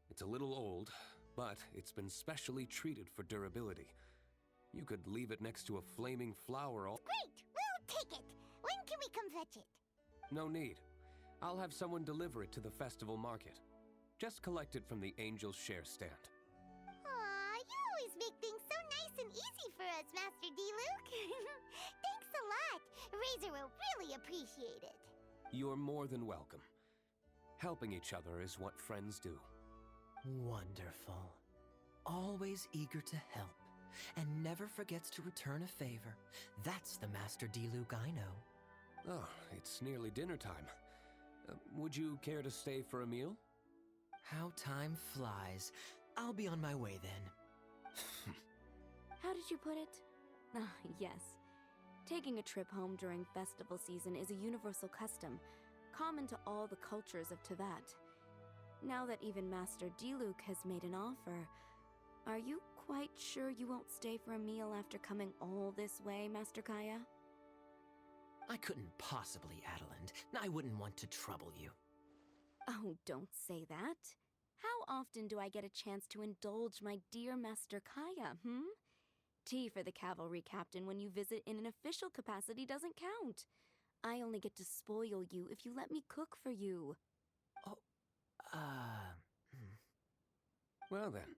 S16: It's a little old, but it's been specially treated for durability. You could leave it next to a flaming flower all—
S2: Great! We'll take it! When can we come fetch it?
S16: No need. I'll have someone deliver it to the festival market. Just collect it from the Angel's Share stand.
S2: Aw, you always make things so nice and easy for us, Master Diluc. Thanks a lot. Razor will really appreciate it.
S16: You're more than welcome. Helping each other is what friends do.
S4: Wonderful. Always eager to help, and never forgets to return a favor. That's the Master Diluc I know.
S16: Oh, it's nearly dinner time. Would you care to stay for a meal?
S4: How time flies. I'll be on my way then.
S17: How did you put it? Ah, yes. Taking a trip home during festival season is a universal custom, common to all the cultures of Teyvat. Now that even Master Diluc has made an offer, are you quite sure you won't stay for a meal after coming all this way, Master Kaya?
S4: I couldn't possibly, Adeland. I wouldn't want to trouble you.
S17: Oh, don't say that. How often do I get a chance to indulge my dear Master Kaya, Tea for the cavalry captain when you visit in an official capacity doesn't count. I only get to spoil you if you let me cook for you.
S16: Well then,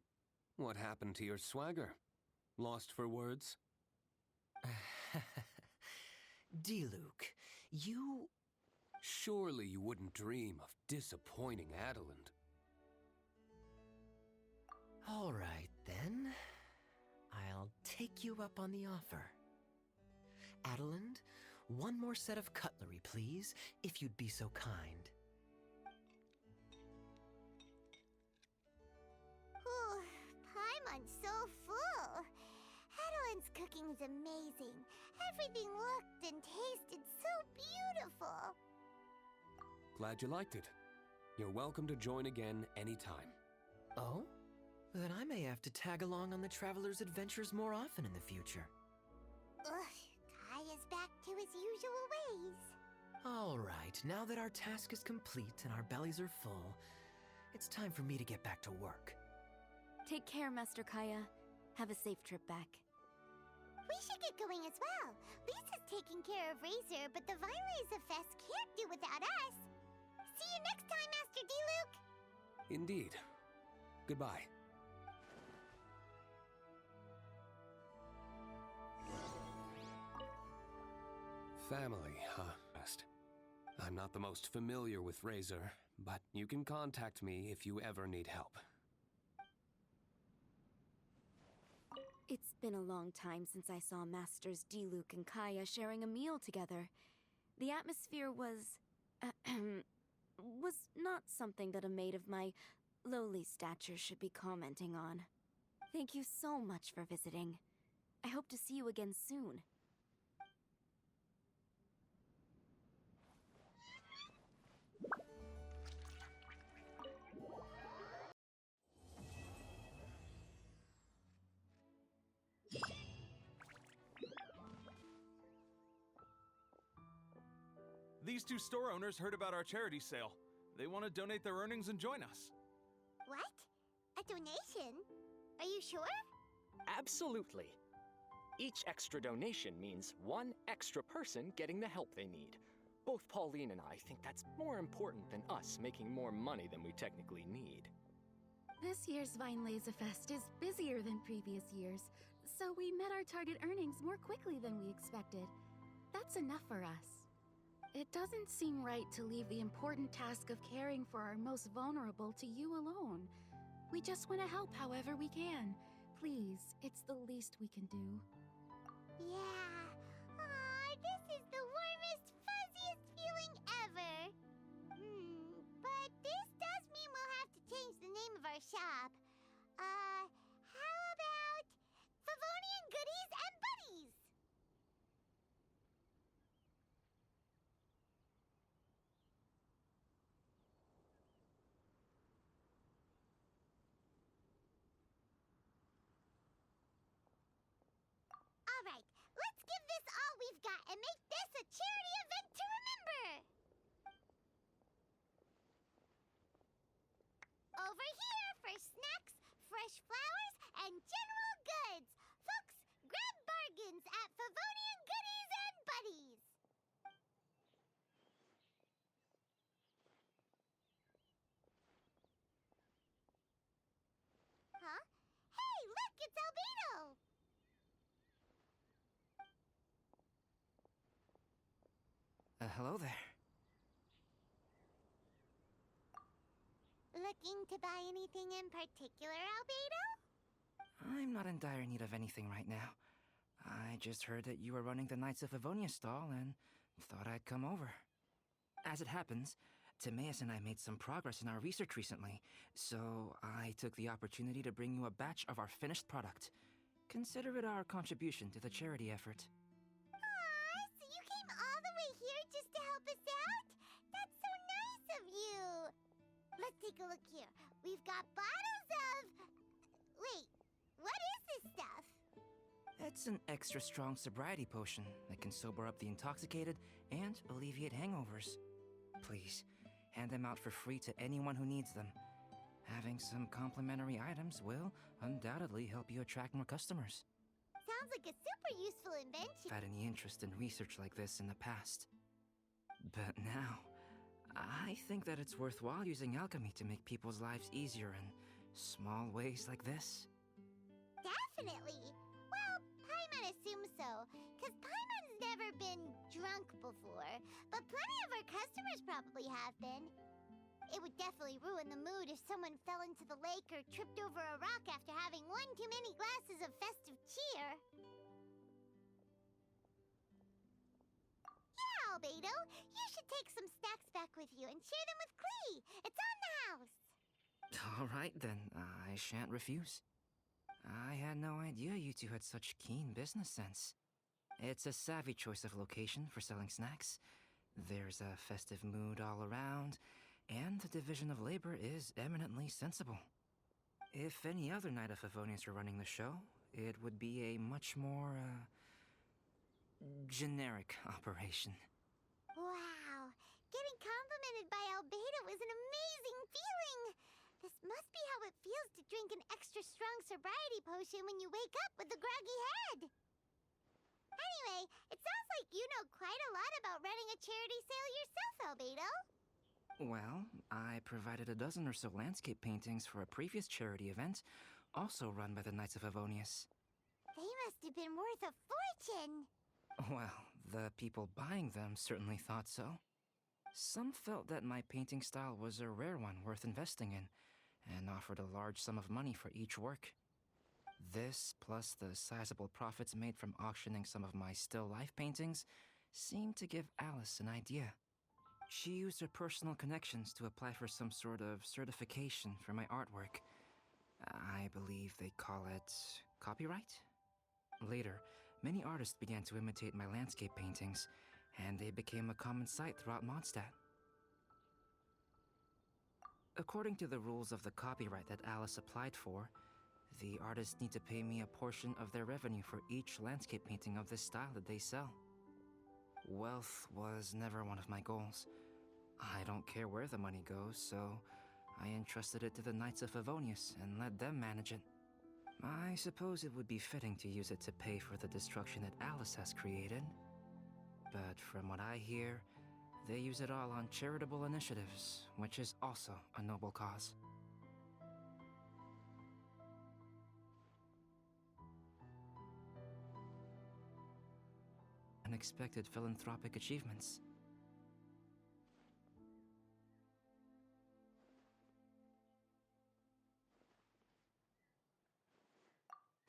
S16: what happened to your swagger? Lost for words?
S4: Diluc, you
S16: Surely you wouldn't dream of disappointing Adeland.
S4: All right, then. I'll take you up on the offer. Adeland, one more set of cutlery, please, if you'd be so kind.
S2: Ooh, Paimon's so full. Adeline's cooking's amazing. Everything looked and tasted so beautiful.
S16: Glad you liked it. You're welcome to join again anytime.
S4: Oh? Then I may have to tag along on the Traveler's adventures more often in the future.
S2: Ugh, Kaya's back to his usual ways.
S4: All right, now that our task is complete and our bellies are full, it's time for me to get back to work.
S17: Take care, Master Kaya. Have a safe trip back.
S2: We should get going as well. Lisa's taking care of Razor, but the Vinelaser Fest can't do without us. See you next time, Master D-Luke!
S16: Indeed. Goodbye. Family, huh? I'm not the most familiar with Razor, but you can contact me if you ever need help.
S17: It's been a long time since I saw Masters D-Luke and Kaya sharing a meal together. The atmosphere was not something that a maid of my lowly stature should be commenting on. Thank you so much for visiting. I hope to see you again soon.
S3: These two store owners heard about our charity sale. They want to donate their earnings and join us.
S2: What? A donation? Are you sure?
S18: Absolutely. Each extra donation means one extra person getting the help they need. Both Pauline and I think that's more important than us making more money than we technically need.
S9: This year's Vinelaser Fest is busier than previous years, so we met our target earnings more quickly than we expected. That's enough for us. It doesn't seem right to leave the important task of caring for our most vulnerable to you alone. We just want to help however we can. Please, it's the least we can do.
S2: Yeah. Aw, this is the warmest, fuzziest feeling ever. But this does mean we'll have to change the name of our shop. How about Favonian Goodies and Buddies? All right, let's give this all we've got and make this a charity event to remember! Over here for snacks, fresh flowers, and general goods. Folks, grab bargains at Favonian Goodies and Buddies. Huh? Hey, look, it's Albedo!
S19: Hello there.
S2: Looking to buy anything in particular, Albedo?
S19: I'm not in dire need of anything right now. I just heard that you were running the Knights of Avonia stall and thought I'd come over. As it happens, Timaeus and I made some progress in our research recently, so I took the opportunity to bring you a batch of our finished product. Consider it our contribution to the charity effort.
S2: Aw, so you came all the way here just to help us out? That's so nice of you! Let's take a look here. We've got bottles of... Wait, what is this stuff?
S19: It's an extra strong sobriety potion that can sober up the intoxicated and alleviate hangovers. Please, hand them out for free to anyone who needs them. Having some complimentary items will undoubtedly help you attract more customers.
S2: Sounds like a super useful invention.
S19: I've had any interest in research like this in the past. But now, I think that it's worthwhile using alchemy to make people's lives easier in small ways like this.
S2: Definitely! Well, Paimon is assume so, because Paimon's never been drunk before, but plenty of our customers probably have been. It would definitely ruin the mood if someone fell into the lake or tripped over a rock after having one too many glasses of festive cheer. Yeah, Albedo, you should take some snacks back with you and share them with Klee. It's on the house.
S19: All right, then. I shan't refuse. I had no idea you two had such keen business sense. It's a savvy choice of location for selling snacks. There's a festive mood all around, and the division of labor is eminently sensible. If any other Knight of Favonius were running the show, it would be a much more, generic operation.
S2: Wow, getting complimented by Albedo is an amazing feeling. This must be how it feels to drink an extra strong sobriety potion when you wake up with a groggy head. Anyway, it sounds like you know quite a lot about running a charity sale yourself, Albedo.
S19: Well, I provided a dozen or so landscape paintings for a previous charity event, also run by the Knights of Favonius.
S2: They must have been worth a fortune.
S19: Well, the people buying them certainly thought so. Some felt that my painting style was a rare one worth investing in, and offered a large sum of money for each work. This, plus the sizable profits made from auctioning some of my still life paintings, seemed to give Alice an idea. She used her personal connections to apply for some sort of certification for my artwork. I believe they call it copyright? Later, many artists began to imitate my landscape paintings, and they became a common sight throughout Mondstadt. According to the rules of the copyright that Alice applied for, the artists need to pay me a portion of their revenue for each landscape painting of this style that they sell. Wealth was never one of my goals. I don't care where the money goes, so I entrusted it to the Knights of Favonius and let them manage it. I suppose it would be fitting to use it to pay for the destruction that Alice has created. But from what I hear, they use it all on charitable initiatives, which is also a noble cause. Unexpected philanthropic achievements.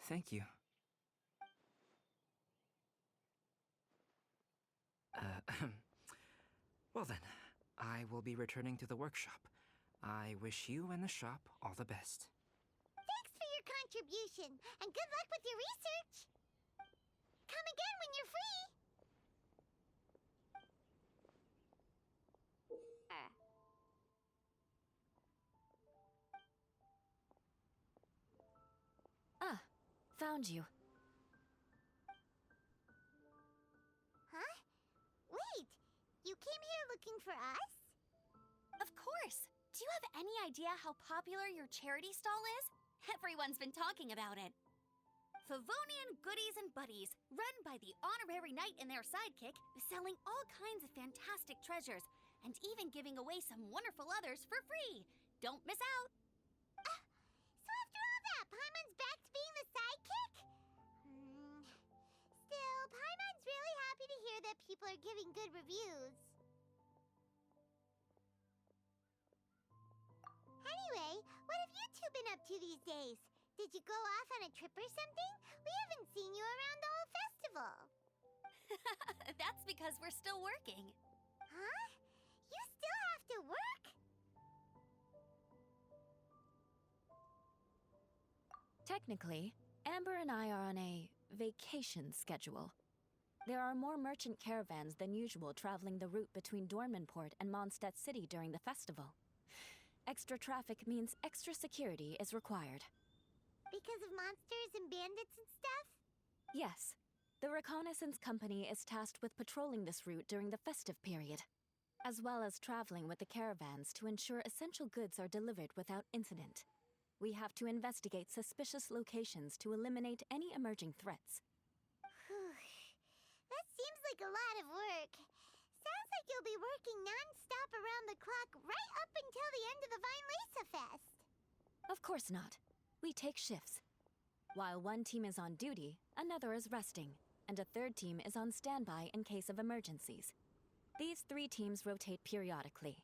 S19: Thank you. Well then, I will be returning to the workshop. I wish you and the shop all the best.
S2: Thanks for your contribution, and good luck with your research. Come again when you're free.
S1: Ah, found you.
S2: Huh? Wait, you came here looking for us?
S12: Of course! Do you have any idea how popular your charity stall is? Everyone's been talking about it. Favonian Goodies and Buddies, run by the honorary knight and their sidekick, selling all kinds of fantastic treasures, and even giving away some wonderful others for free. Don't miss out!
S2: So after all that, Paimon's back to being the sidekick? Still, Paimon's really happy to hear that people are giving good reviews. Anyway, what have you two been up to these days? Did you go off on a trip or something? We haven't seen you around the whole festival.
S12: That's because we're still working.
S2: Huh? You still have to work?
S1: Technically, Amber and I are on a vacation schedule. There are more merchant caravans than usual traveling the route between Dormanport and Mondstadt City during the festival. Extra traffic means extra security is required.
S2: Because of monsters and bandits and stuff?
S1: Yes. The reconnaissance company is tasked with patrolling this route during the festive period, as well as traveling with the caravans to ensure essential goods are delivered without incident. We have to investigate suspicious locations to eliminate any emerging threats.
S2: That seems like a lot of work. Sounds like you'll be working non-stop around the clock right up until the end of the Vinelesa Fest.
S1: Of course not. We take shifts. While one team is on duty, another is resting. and a third team is on standby in case of emergencies. These 3 teams rotate periodically.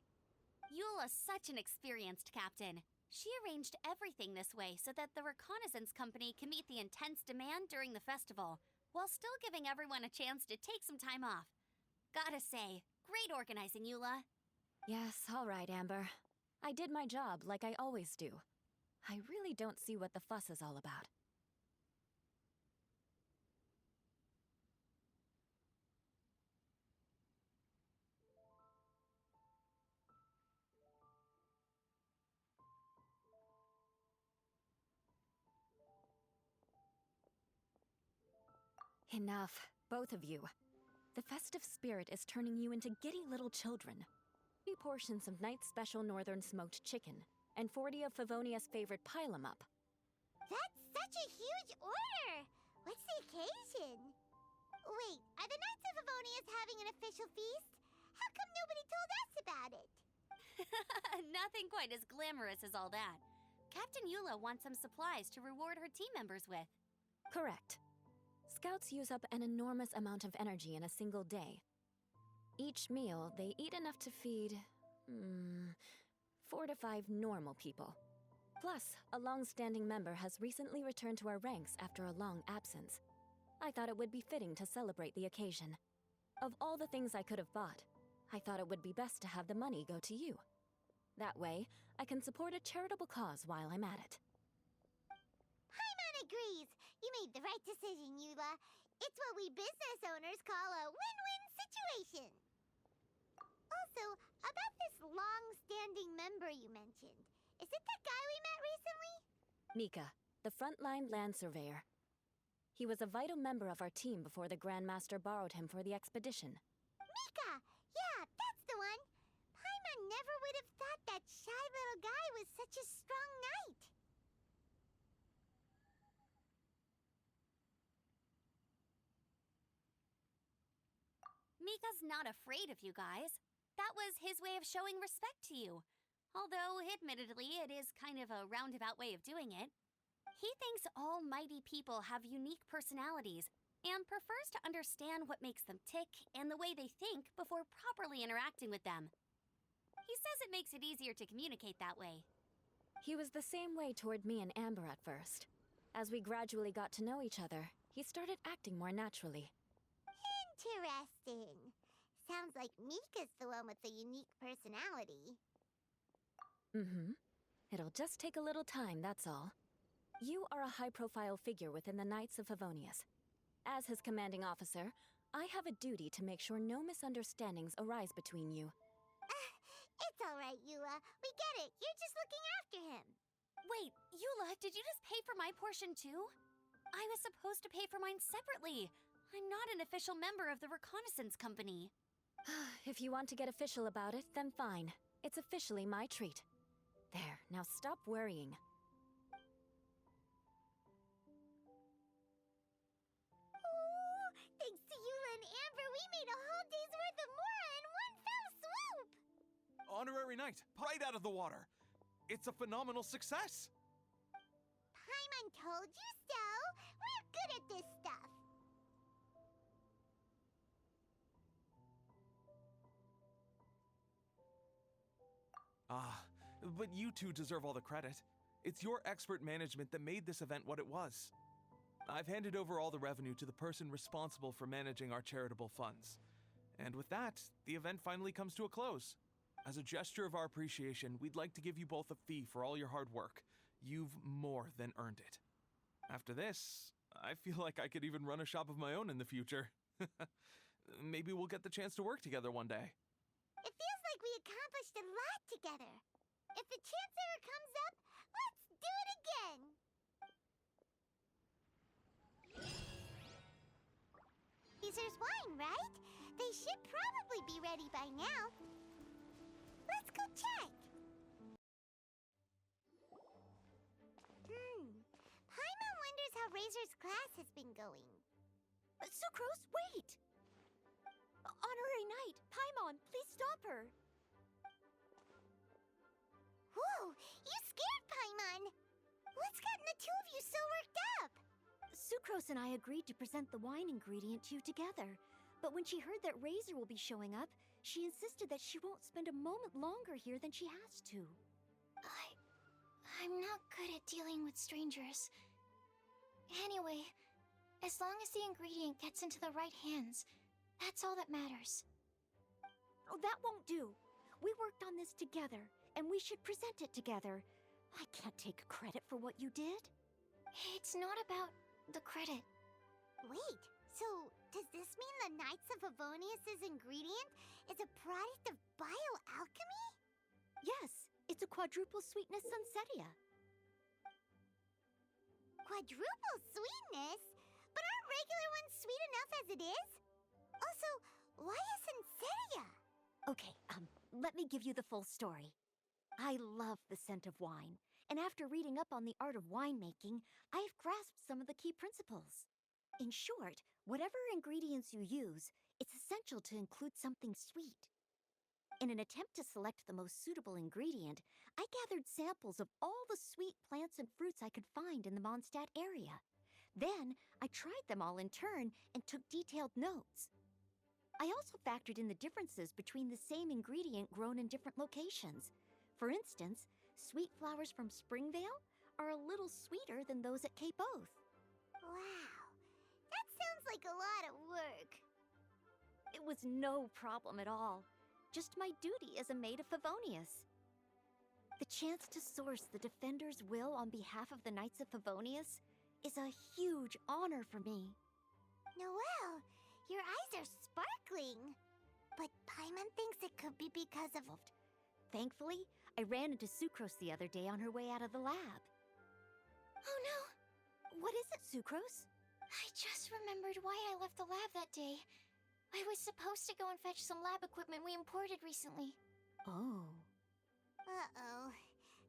S20: Eula's such an experienced captain. She arranged everything this way so that the reconnaissance company can meet the intense demand during the festival, while still giving everyone a chance to take some time off. Gotta say, great organizing, Eula.
S1: Yes, all right, Amber. I did my job like I always do. I really don't see what the fuss is all about. Enough, both of you. The festive spirit is turning you into giddy little children. 3 portions of Night's special northern smoked chicken, and 40 of Favonia's favorite pile-em-up.
S2: That's such a huge order! What's the occasion? Wait, are the Knights of Favonius having an official feast? How come nobody told us about it?
S20: Nothing quite as glamorous as all that. Captain Eula wants some supplies to reward her team members with.
S1: Correct. Scouts use up an enormous amount of energy in a single day. Each meal, they eat enough to feed 4 to 5 normal people. Plus, a long-standing member has recently returned to our ranks after a long absence. I thought it would be fitting to celebrate the occasion. Of all the things I could have bought, I thought it would be best to have the money go to you. That way, I can support a charitable cause while I'm at it.
S2: Paimon agrees! You made the right decision, Eula. It's what we business owners call a win-win situation. Also, about this long-standing member you mentioned, is it that guy we met recently?
S1: Mika, the frontline land surveyor. He was a vital member of our team before the Grandmaster borrowed him for the expedition.
S2: Mika! Yeah, that's the one! Paimon never would have thought that shy little guy was such a strong knight.
S20: Mika's not afraid of you guys. That was his way of showing respect to you. Although, admittedly, it is kind of a roundabout way of doing it. He thinks all mighty people have unique personalities and prefers to understand what makes them tick and the way they think before properly interacting with them. He says it makes it easier to communicate that way.
S1: He was the same way toward me and Amber at first. As we gradually got to know each other, he started acting more naturally.
S2: Interesting. Sounds like Mika's the one with the unique personality.
S1: It'll just take a little time, that's all. You are a high-profile figure within the Knights of Favonius. As his commanding officer, I have a duty to make sure no misunderstandings arise between you.
S2: It's all right, Eula. We get it. You're just looking after him.
S20: Wait, Eula, did you just pay for my portion too? I was supposed to pay for mine separately. I'm not an official member of the reconnaissance company.
S1: If you want to get official about it, then fine. It's officially my treat. There, now stop worrying.
S2: Oh, thanks to Eula and Amber, we made a whole day's worth of Mora in one fell swoop!
S3: Honorary Knight, right out of the water. It's a phenomenal success.
S2: Paimon told you so. We're good at this stuff.
S3: But you two deserve all the credit. It's your expert management that made this event what it was. I've handed over all the revenue to the person responsible for managing our charitable funds. And with that, the event finally comes to a close. As a gesture of our appreciation, we'd like to give you both a fee for all your hard work. You've more than earned it. After this, I feel like I could even run a shop of my own in the future. Maybe we'll get the chance to work together one day.
S2: It feels like we accomplished a lot together. If the chance ever comes up, let's do it again! Caesar's wine, right? They should probably be ready by now. Let's go check! Paimon wonders how Razor's class has been going.
S10: Sucrose, wait! Honorary Knight, Paimon, please stop her!
S2: Whoa! You scared Paimon! What's gotten the two of you so worked up? Sucrose and I agreed to present the wine ingredient to you together. But when she heard that Razor will be showing up, she insisted that she won't spend a moment longer here than she has to.
S14: I'm not good at dealing with strangers. Anyway, as long as the ingredient gets into the right hands, that's all that matters.
S2: Oh, that won't do. We worked on this together, and we should present it together. I can't take credit for what you did.
S14: It's not about the credit.
S2: Wait, so does this mean the Knights of Favonius' ingredient is a product of bioalchemy? Yes, it's a quadruple sweetness Sunsetia. Quadruple sweetness? But aren't regular ones sweet enough as it is? Also, why a Sunsetia? Okay, let me give you the full story. I love the scent of wine, and after reading up on the art of winemaking, I have grasped some of the key principles. In short, whatever ingredients you use, it's essential to include something sweet. In an attempt to select the most suitable ingredient, I gathered samples of all the sweet plants and fruits I could find in the Mondstadt area. Then, I tried them all in turn and took detailed notes. I also factored in the differences between the same ingredient grown in different locations. For instance, sweet flowers from Springvale are a little sweeter than those at Cape Oath. Wow, that sounds like a lot of work. It was no problem at all. Just my duty as a maid of Favonius. The chance to source the Defender's will on behalf of the Knights of Favonius is a huge honor for me. Noelle, your eyes are sparkling. But Paimon thinks it could be because of... Thankfully, I ran into Sucrose the other day on her way out of the lab.
S14: Oh no!
S2: What is it, Sucrose?
S14: I just remembered why I left the lab that day. I was supposed to go and fetch some lab equipment we imported recently.
S2: Oh. Uh-oh.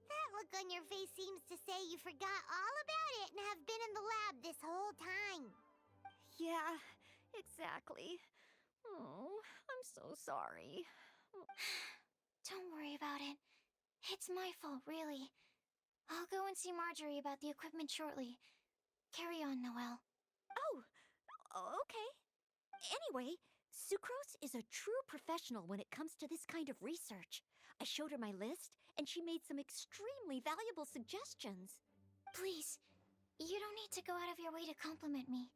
S2: That look on your face seems to say you forgot all about it and have been in the lab this whole time. Yeah, exactly. Oh, I'm so sorry.
S14: Don't worry about it. It's my fault, really. I'll go and see Marjorie about the equipment shortly. Carry on, Noelle.
S2: Oh, okay. Anyway, Sucrose is a true professional when it comes to this kind of research. I showed her my list, and she made some extremely valuable suggestions.
S14: Please, you don't need to go out of your way to compliment me.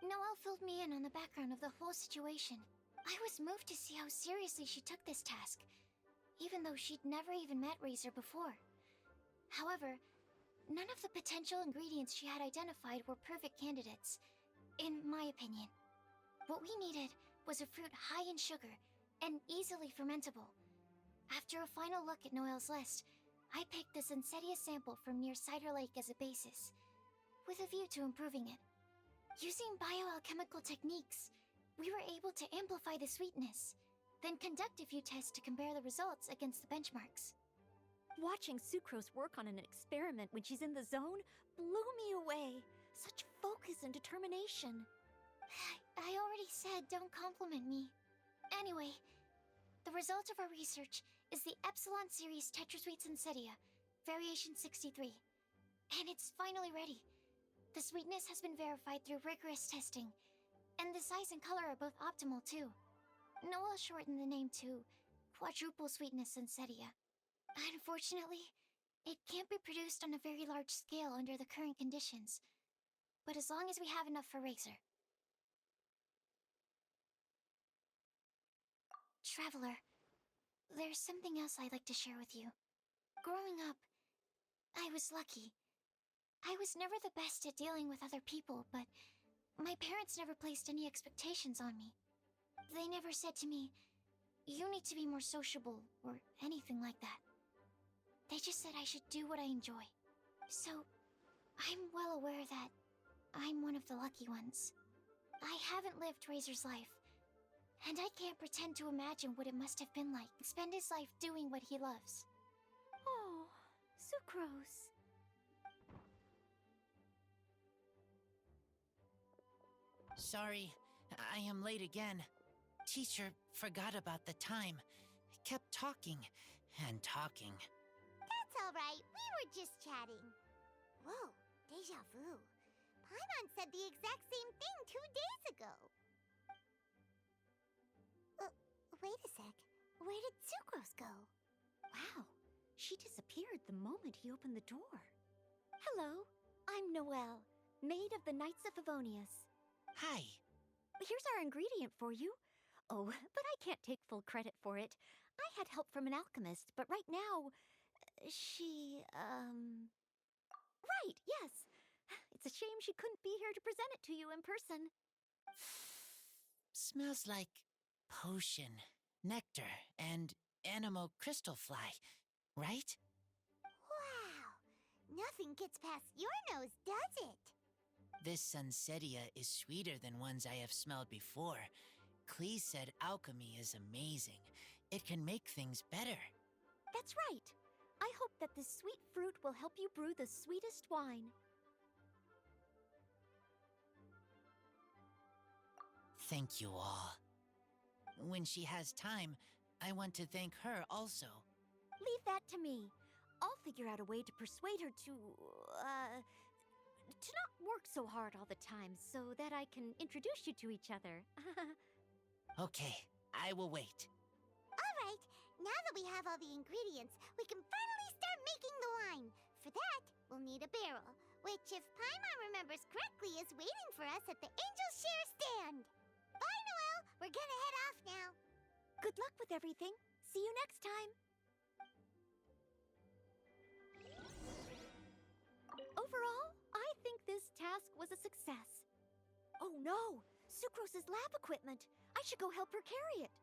S14: Noelle filled me in on the background of the whole situation. I was moved to see how seriously she took this task, even though she'd never even met Razor before. However, none of the potential ingredients she had identified were perfect candidates, in my opinion. What we needed was a fruit high in sugar and easily fermentable. After a final look at Noelle's list, I picked the Sunsetia sample from near Cider Lake as a basis, with a view to improving it. Using bioalchemical techniques, we were able to amplify the sweetness, then conduct a few tests to compare the results against the benchmarks.
S2: Watching Sucrose work on an experiment when she's in the zone blew me away. Such focus and determination.
S14: I already said don't compliment me. Anyway, the result of our research is the Epsilon Series Tetrasweet Sunsetia, Variation 63. And it's finally ready. The sweetness has been verified through rigorous testing, and the size and color are both optimal too. Noelle shortened the name to Quadruple Sweetness Sunsetia. Unfortunately, it can't be produced on a very large scale under the current conditions, but as long as we have enough for Razor. Traveler, there's something else I'd like to share with you. Growing up, I was lucky. I was never the best at dealing with other people, but my parents never placed any expectations on me. They never said to me, "You need to be more sociable," or anything like that. They just said I should do what I enjoy. So, I'm well aware that I'm one of the lucky ones. I haven't lived Razor's life, and I can't pretend to imagine what it must have been like to spend his life doing what he loves.
S2: Oh, Sucrose.
S8: Sorry, I am late again. Teacher forgot about the time. Kept talking and talking.
S2: That's all right. We were just chatting. Whoa, deja vu. Paimon said the exact same thing 2 days ago. Wait a sec. Where did Sucrose go?
S1: Wow, she disappeared the moment he opened the door. Hello, I'm Noelle, maid of the Knights of Favonius.
S8: Hi.
S1: Here's our ingredient for you. Oh, but I can't take full credit for it. I had help from an alchemist, but right now, she, Right, yes. It's a shame she couldn't be here to present it to you in person.
S8: Smells like potion, nectar, and anemo crystal fly, right?
S2: Wow! Nothing gets past your nose, does it?
S8: This Sunsetia is sweeter than ones I have smelled before. Klee said alchemy is amazing. It can make things better.
S1: That's right. I hope that this sweet fruit will help you brew the sweetest wine.
S8: Thank you all. When she has time, I want to thank her also.
S1: Leave that to me. I'll figure out a way to persuade her to not work so hard all the time so that I can introduce you to each other.
S8: Okay, I will wait.
S2: Alright, now that we have all the ingredients, we can finally start making the wine. For that, we'll need a barrel, which, if Paimon remembers correctly, is waiting for us at the Angel Share stand. Bye, Noelle! We're gonna head off now.
S1: Good luck with everything. See you next time. Overall, I think this task was a success. Oh no! Sucrose's lab equipment! I should go help her carry it.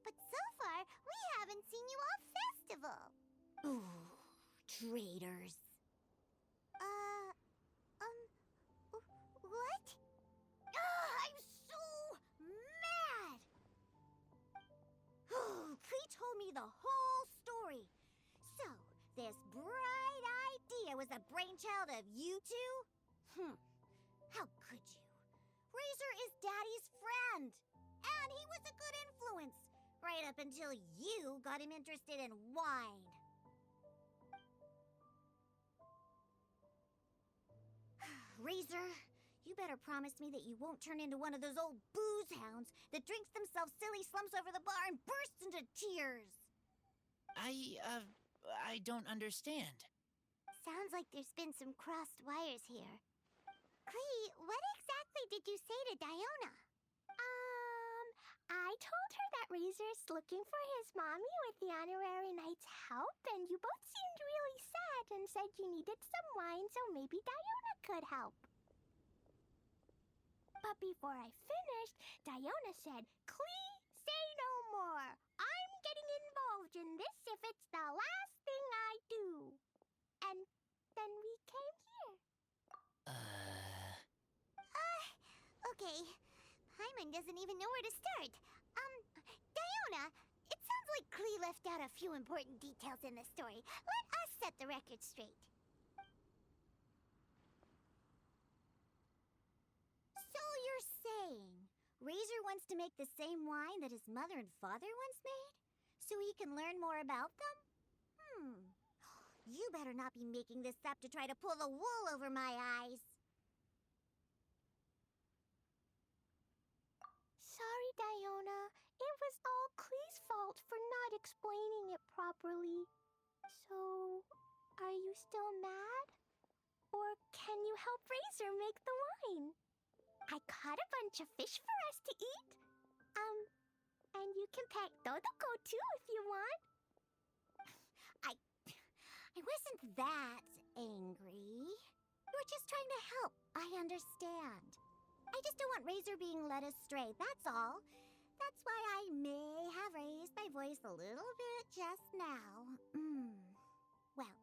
S2: But so far, we haven't seen you all festival.
S1: Ooh, traitors.
S2: What? I'm so mad!
S10: Klee told me the whole story. So, this bright idea was the brainchild of you two? How could you? Razor is Daddy's friend. And he was a good influence. Right up until you got him interested in wine. Razor, you better promise me that you won't turn into one of those old booze hounds that drinks themselves silly, slumps over the bar, and bursts into tears.
S8: I don't understand.
S2: Sounds like there's been some crossed wires here. Klee, what exactly did you say to Diona?
S12: I told her that Razor's looking for his mommy with the honorary knight's help, and you both seemed really sad and said you needed some wine, so maybe Diona could help. But before I finished, Diona said, "Klee, say no more. I'm getting involved in this if it's the last thing I do." And then we came here.
S2: Okay. Paimon doesn't even know where to start. Diona, it sounds like Klee left out a few important details in the story. Let us set the record straight.
S10: So you're saying Razor wants to make the same wine that his mother and father once made? So he can learn more about them? You better not be making this up to try to pull the wool over my eyes.
S12: Sorry, Diona. It was all Klee's fault for not explaining it properly. So, are you still mad? Or can you help Razor make the wine? I caught a bunch of fish for us to eat. And you can pack Todoko too if you want.
S10: I wasn't that angry. You were just trying to help. I understand. I just don't want Razor being led astray, that's all. That's why I may have raised my voice a little bit just now. Well,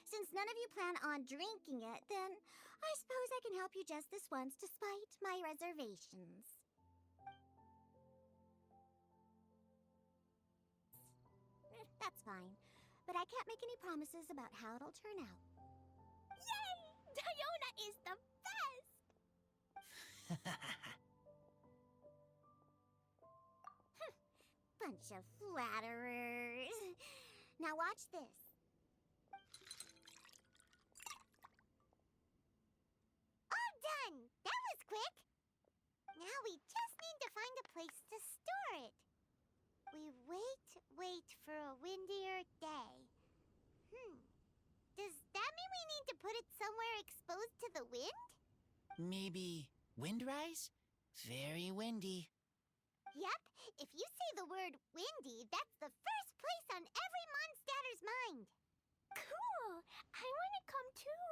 S10: since none of you plan on drinking it, then I suppose I can help you just this once despite my reservations. That's fine, but I can't make any promises about how it'll turn out.
S12: Yay! Diona is the best!
S2: Bunch of flatterers. Now watch this. All done! That was quick! Now we just need to find a place to store it. We wait for a windier day. Does that mean we need to put it somewhere exposed to the wind?
S8: Maybe windrise? Very windy.
S2: Yep, if you say the word windy, that's the first place on every Mondstatter's mind.
S12: Cool! I want to come too.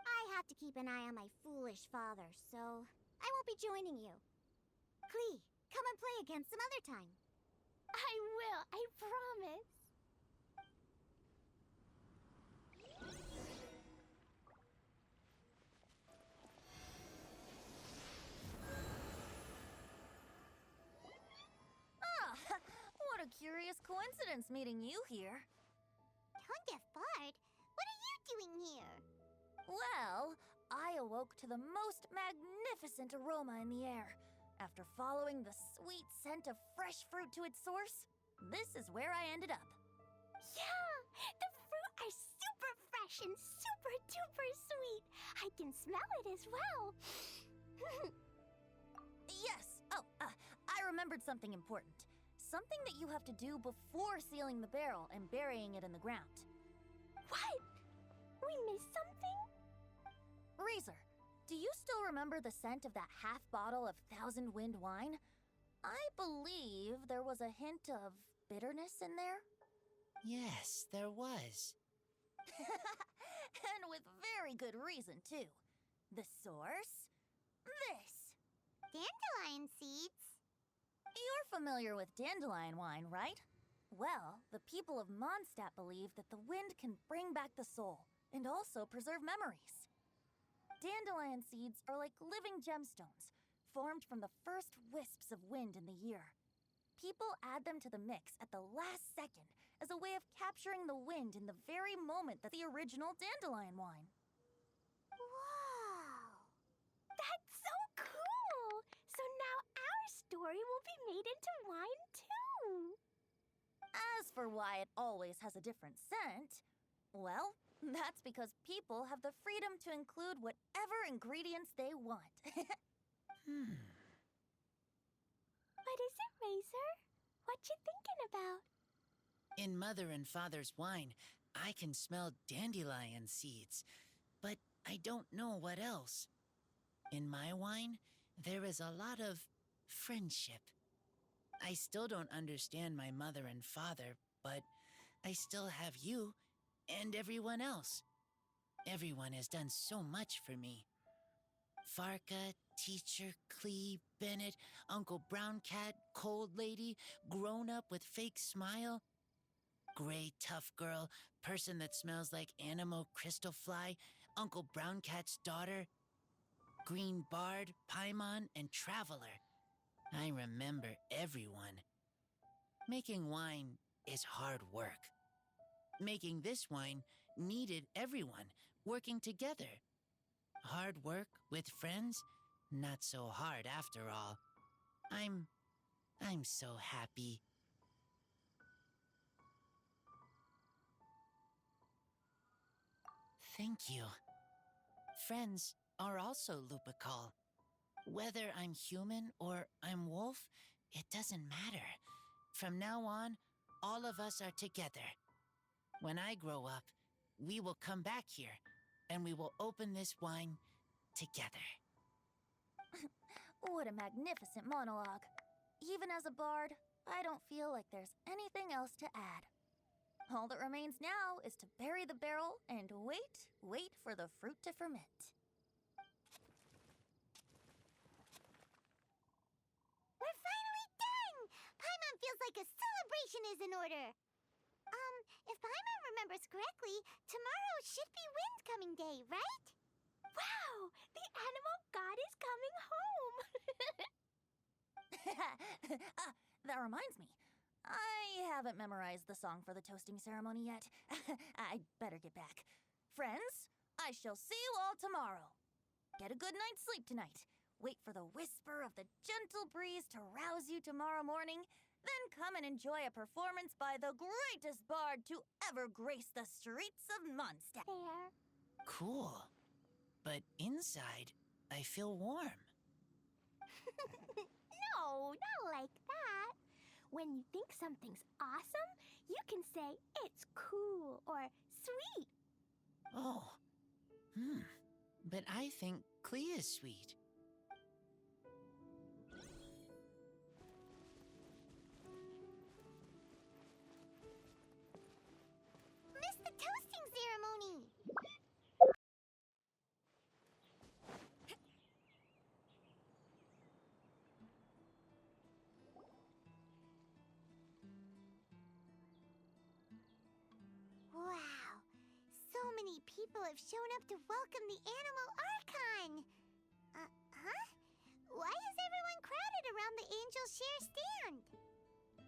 S2: I have to keep an eye on my foolish father, so I won't be joining you. Klee, come and play again some other time.
S12: I will, I promise.
S10: What a curious coincidence meeting you here.
S2: Fard, what are you doing here?
S10: Well, I awoke to the most magnificent aroma in the air. After following the sweet scent of fresh fruit to its source, this is where I ended up.
S12: Yeah! The fruit are super fresh and super duper sweet. I can smell it as well.
S10: Yes! I remembered something important. Something that you have to do before sealing the barrel and burying it in the ground.
S12: What? We missed something?
S10: Razor, do you still remember the scent of that half bottle of Thousand Wind wine? I believe there was a hint of bitterness in there.
S8: Yes, there was.
S10: And with very good reason, too. The source? This.
S2: Dandelion seeds?
S10: You're familiar with dandelion wine, right? Well, the people of Mondstadt believe that the wind can bring back the soul and also preserve memories. Dandelion seeds are like living gemstones, formed from the first wisps of wind in the year. People add them to the mix at the last second as a way of capturing the wind in the very moment that the original dandelion wine.
S2: Wow!
S12: That's so cool! So now our story will be made into wine too!
S10: As for why it always has a different scent, well, that's because people have the freedom to include whatever ingredients they want.
S12: What is it, Razor? What you thinking about?
S8: In Mother and Father's wine, I can smell dandelion seeds, but I don't know what else. In my wine, there is a lot of friendship. I still don't understand my mother and father, but I still have you and everyone else. Everyone has done so much for me. Farka, Teacher, Klee, Bennett, Uncle Brown Cat, Cold Lady, Grown Up with Fake Smile, Gray Tough Girl, Person that smells like Animo Crystal Fly, Uncle Brown Cat's daughter, Green Bard, Paimon, and Traveler. I remember everyone. Making wine is hard work. Making this wine needed everyone working together. Hard work with friends? Not so hard after all. I'm so happy. Thank you. Friends are also Lupical. Whether I'm human or I'm wolf, it doesn't matter. From now on, all of us are together. When I grow up, we will come back here, and we will open this wine together.
S10: What a magnificent monologue. Even as a bard, I don't feel like there's anything else to add. All that remains now is to bury the barrel and wait for the fruit to ferment.
S2: We're finally done! Paimon feels like a celebration is in order. If Paimon remembers correctly, tomorrow should be Windcoming Day, right?
S12: Wow! The animal god is coming home!
S10: That reminds me. I haven't memorized the song for the toasting ceremony yet. I'd better get back. Friends, I shall see you all tomorrow. Get a good night's sleep tonight. Wait for the whisper of the gentle breeze to rouse you tomorrow morning, then come and enjoy a performance by the greatest bard to ever grace the streets of Mondstadt.
S2: There.
S8: Cool. But inside, I feel warm.
S2: No, not like that. When you think something's awesome, you can say it's cool or sweet.
S8: Oh. But I think Klee is sweet.
S2: Missed the toasting ceremony. Wow, so many people have shown up to welcome the Animal Archon. Huh? Why is everyone crowded around the Angel Share stand?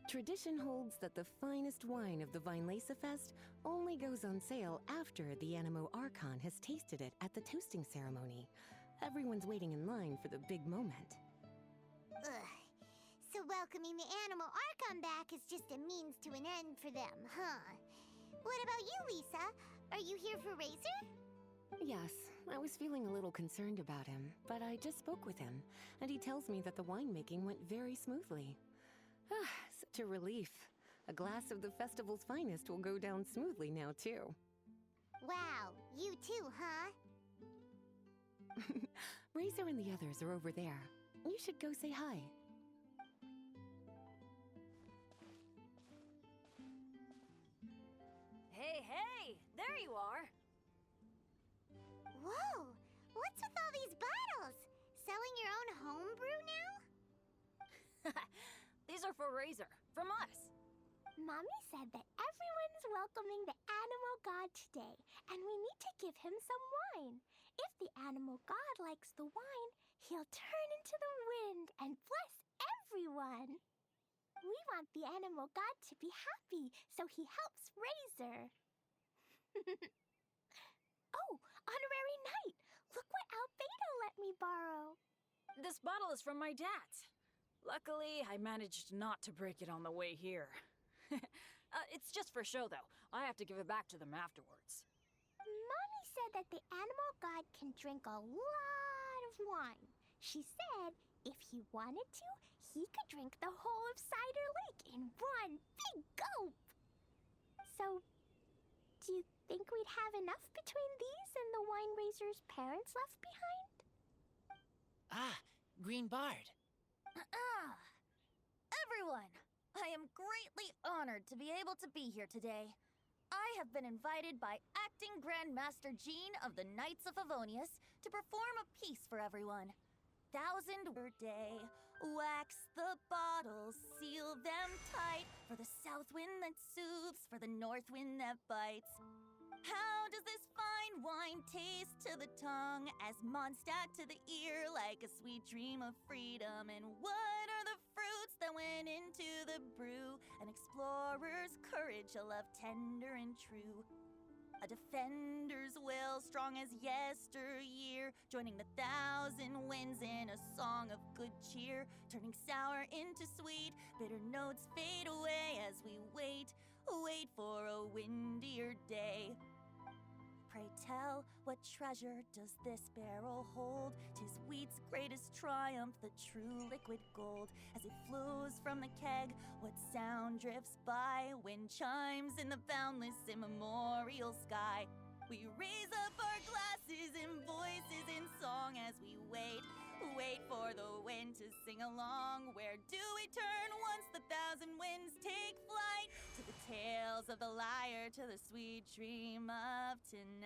S5: Tradition holds that the finest wine of the Vinelesa Fest only goes on sale after the Animo Archon has tasted it at the toasting ceremony. Everyone's waiting in line for the big moment.
S2: Ugh. So welcoming the Animal Archon back is just a means to an end for them, huh? What about you, Lisa? Are you here for Razor?
S5: Yes, I was feeling a little concerned about him, but I just spoke with him, and he tells me that the winemaking went very smoothly. Such a relief. A glass of the festival's finest will go down smoothly now, too.
S2: Wow, you too, huh?
S5: Razor and the others are over there. You should go say hi.
S10: Hey, there you are.
S2: Whoa, what's with all these bottles? Selling your own homebrew now?
S10: These are for Razor, from us.
S2: Mommy said that everyone's welcoming the Animal God today, and we need to give him some wine. If the Animal God likes the wine, he'll turn into the wind and bless everyone. We want the Animal God to be happy, so he helps Razor. Oh, Honorary Knight! Look what Albedo let me borrow.
S10: This bottle is from my dad. Luckily, I managed not to break it on the way here. It's just for show, though. I have to give it back to them afterwards.
S2: Mommy said that the Animal God can drink a lot of wine. She said if he wanted to, he could drink the whole of Cider Lake in one big gulp. So, do you think we'd have enough between these and the wine raiser's parents left behind?
S8: Ah, Green Bard.
S10: Everyone, I am greatly honored to be able to be here today. I have been invited by Acting Grandmaster Jean of the Knights of Favonius to perform a piece for everyone. 1,000 per day, wax the bottles, seal them tight, for the south wind that soothes, for the north wind that bites. How does this fine wine taste to the tongue, as Mondstadt to the ear, like a sweet dream of freedom? And what are the fruits that went into the brew? An explorer's courage, a love tender and true. A defender's will, strong as yesteryear, joining the 1,000 winds in a song of good cheer, turning sour into sweet, bitter notes fade away as we wait for a windier day. Pray tell, what treasure does this barrel hold? 'Tis wheat's greatest triumph, the true liquid gold. As it flows from the keg, what sound drifts by? Wind chimes in the boundless immemorial sky. We raise up our glasses and voices in song as we wait for the wind to sing along. Where do we turn once the 1,000 winds take flight? To the tales of the lyre, to the sweet dream of tonight.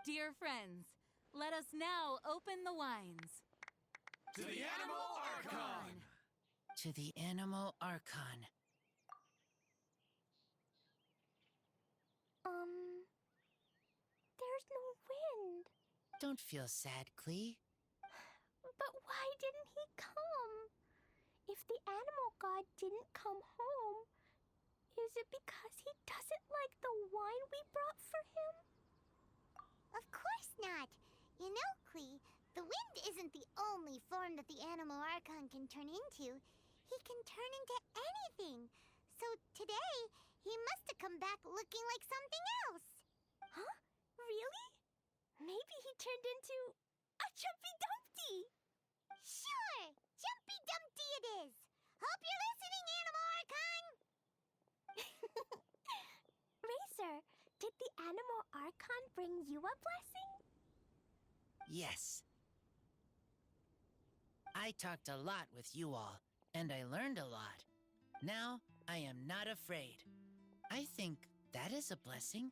S9: Dear friends, let us now open the wines.
S3: To the Animal Archon!
S8: To the Animal Archon.
S2: There's no wind.
S8: Don't feel sad, Klee.
S2: But why didn't he come? If the Animal God didn't come home, is it because he doesn't like the wine we brought for him? Of course not. You know, Klee, the wind isn't the only form that the Animal Archon can turn into. he can turn into anything. So today, he must have come back looking like something else.
S12: Huh? Really? Maybe he turned into a Jumpy Dumpty!
S2: Sure! Jumpy Dumpty it is! Hope you're listening, Animal Archon!
S12: Racer, did the Animal Archon bring you a blessing?
S8: Yes. I talked a lot with you all, and I learned a lot. Now, I am not afraid. I think that is a blessing.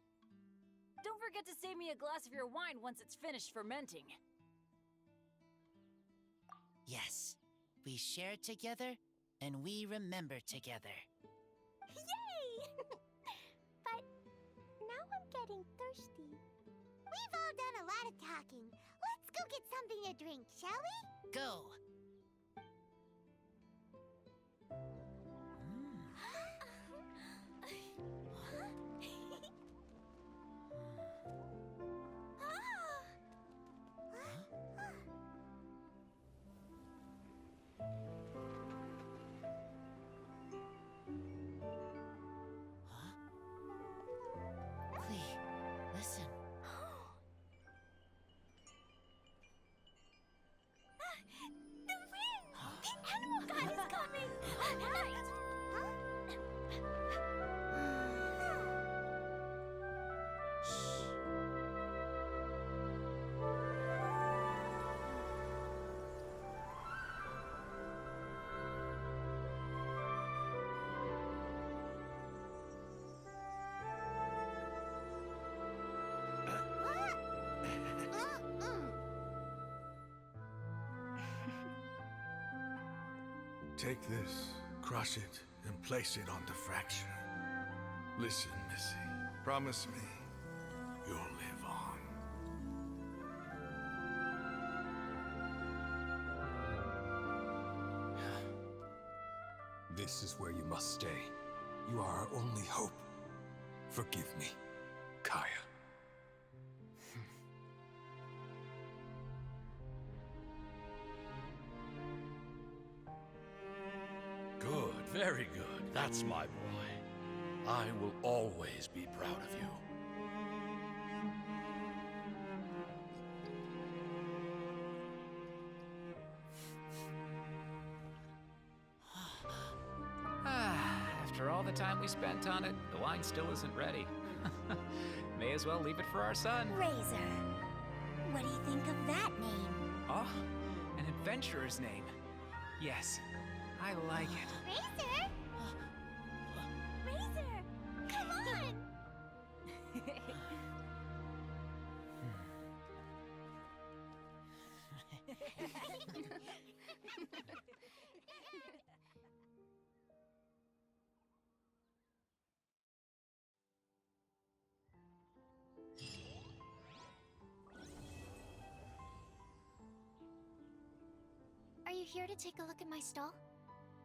S21: Don't forget to save me a glass of your wine once it's finished fermenting.
S8: Yes, we share together, and we remember together.
S12: Yay! But now I'm getting thirsty.
S2: We've all done a lot of talking. Let's go get something to drink, shall we?
S8: Go! Listen.
S12: The wind! The animal god is coming! Alright!
S7: Take this, crush it, and place it on the fracture. Listen, Missy. Promise me you'll live on.
S16: This is where you must stay. You are our only hope. Forgive me, Kaya.
S7: Good, very good. That's my boy. I will always be proud of you.
S22: After all the time we spent on it, the wine still isn't ready. May as well leave it for our son.
S12: Razor, what do you think of that name?
S22: Oh, an adventurer's name. Yes, I like it.
S2: Razor? Razor, come on!
S12: Are you here to take a look at my stall?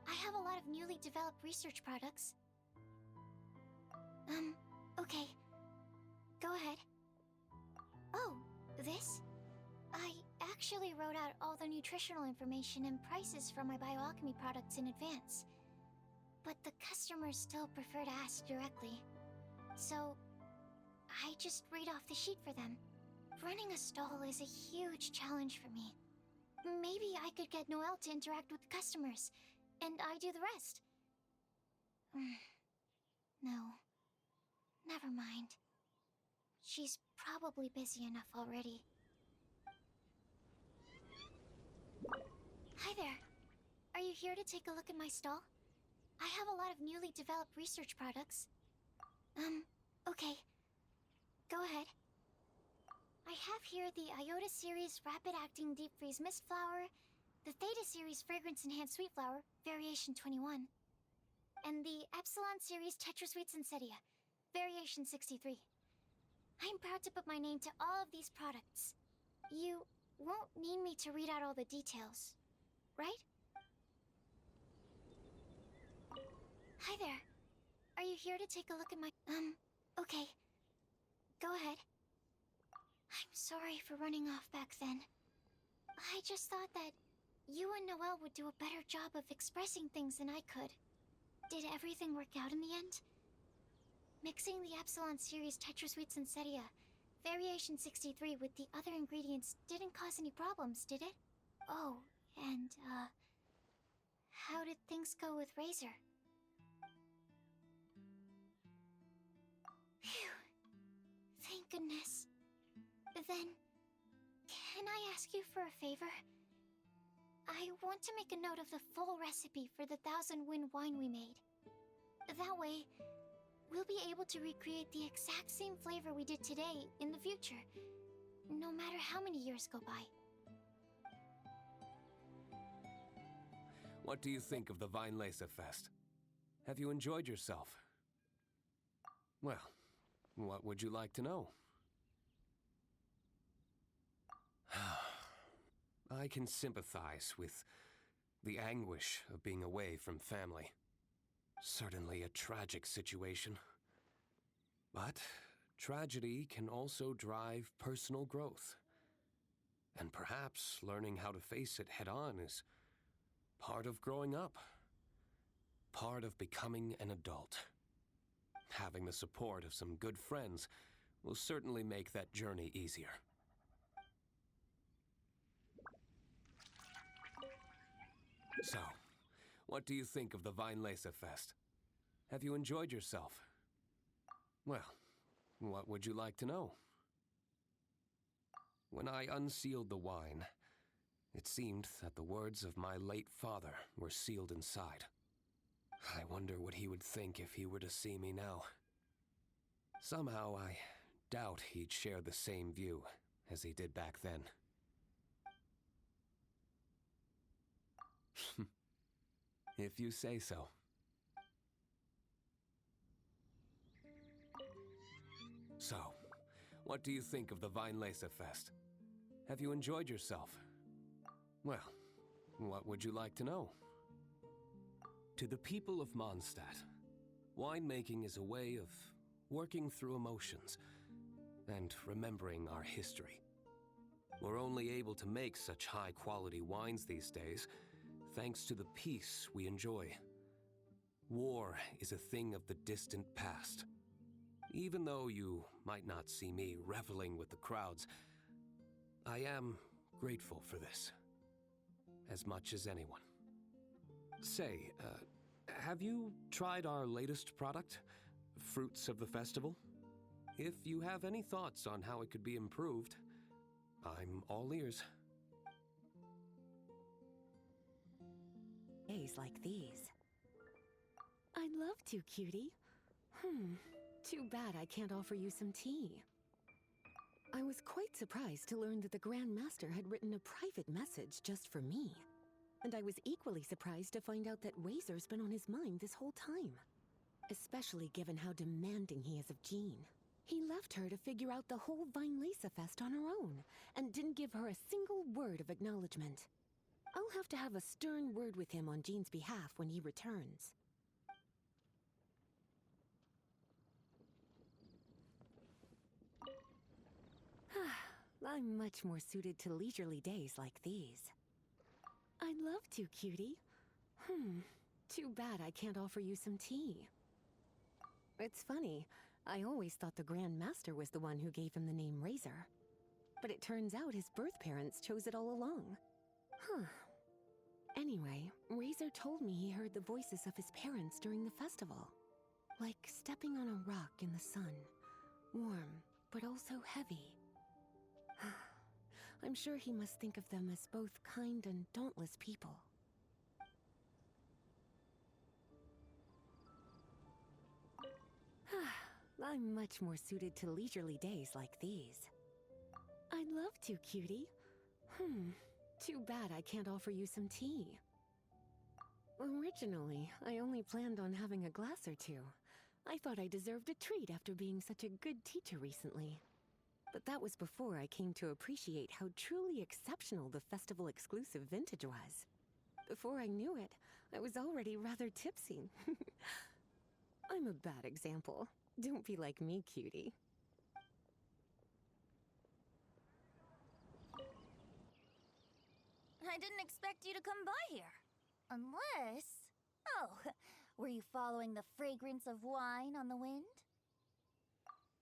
S12: I have a lot of newly developed research products. Okay. Go ahead. Oh, this? I actually wrote out all the nutritional information and prices for my bioalchemy products in advance. But the customers still prefer to ask directly. So, I just read off the sheet for them. Running a stall is a huge challenge for me. Maybe I could get Noelle to interact with the customers, and I do the rest. No. Never mind. She's probably busy enough already. Hi there. Are you here to take a look at my stall? I have a lot of newly developed research products. Okay. Go ahead. I have here the Iota Series Rapid Acting Deep Freeze Mist Flower, the Theta Series Fragrance Enhanced Sweet Flower, Variation 21, and the Epsilon Series Tetrasweet Sensetia, Variation 63. I'm proud to put my name to all of these products. You won't need me to read out all the details, right? Hi there. Are you here to take a look at my... okay. Go ahead. I'm sorry for running off back then. I just thought that you and Noelle would do a better job of expressing things than I could. Did everything work out in the end? Mixing the Epsilon series Tetrasweets and Setia, Variation 63 with the other ingredients didn't cause any problems, did it? Oh, and, how did things go with Razor? Phew. Thank goodness. Then, can I ask you for a favor? I want to make a note of the full recipe for the 1000 wine we made. That way, we'll be able to recreate the exact same flavor we did today in the future, no matter how many years go by.
S16: What do you think of the Weinlese Fest? Have you enjoyed yourself? Well, what would you like to know? I can sympathize with the anguish of being away from family. Certainly a tragic situation. But tragedy can also drive personal growth. And perhaps learning how to face it head-on is part of growing up. Part of becoming an adult. Having the support of some good friends will certainly make that journey easier. So, what do you think of the Weinlese Fest? Have you enjoyed yourself? Well, what would you like to know? When I unsealed the wine, it seemed that the words of my late father were sealed inside. I wonder what he would think if he were to see me now. Somehow I doubt he'd share the same view as he did back then. If you say so. So, what do you think of the Weinlese Fest? Have you enjoyed yourself? Well, what would you like to know? To the people of Mondstadt, winemaking is a way of working through emotions and remembering our history. We're only able to make such high-quality wines these days thanks to the peace we enjoy. War is a thing of the distant past. Even though you might not see me reveling with the crowds, I am grateful for this, as much as anyone. Say, have you tried our latest product, Fruits of the Festival? If you have any thoughts on how it could be improved, I'm all ears.
S5: Days like these. I'd love to, cutie. Too bad I can't offer you some tea. I was quite surprised to learn that the Grand Master had written a private message just for me. And I was equally surprised to find out that Razor's been on his mind this whole time. Especially given how demanding he is of Jean. He left her to figure out the whole Weinlese Fest on her own, and didn't give her a single word of acknowledgement. I'll have to have a stern word with him on Jean's behalf when he returns. I'm much more suited to leisurely days like these. I'd love to, cutie. Too bad I can't offer you some tea. It's funny, I always thought the Grand Master was the one who gave him the name Razor. But it turns out his birth parents chose it all along. Anyway, Razor told me he heard the voices of his parents during the festival. Like stepping on a rock in the sun. Warm, but also heavy. I'm sure he must think of them as both kind and dauntless people. I'm much more suited to leisurely days like these. I'd love to, cutie. Too bad I can't offer you some tea. Originally, I only planned on having a glass or two. I thought I deserved a treat after being such a good teacher recently. But that was before I came to appreciate how truly exceptional the festival exclusive vintage was. Before I knew it, I was already rather tipsy. I'm a bad example. Don't be like me, cutie.
S10: I I didn't expect you to come by here. Unless... Oh, were you following the fragrance of wine on the wind?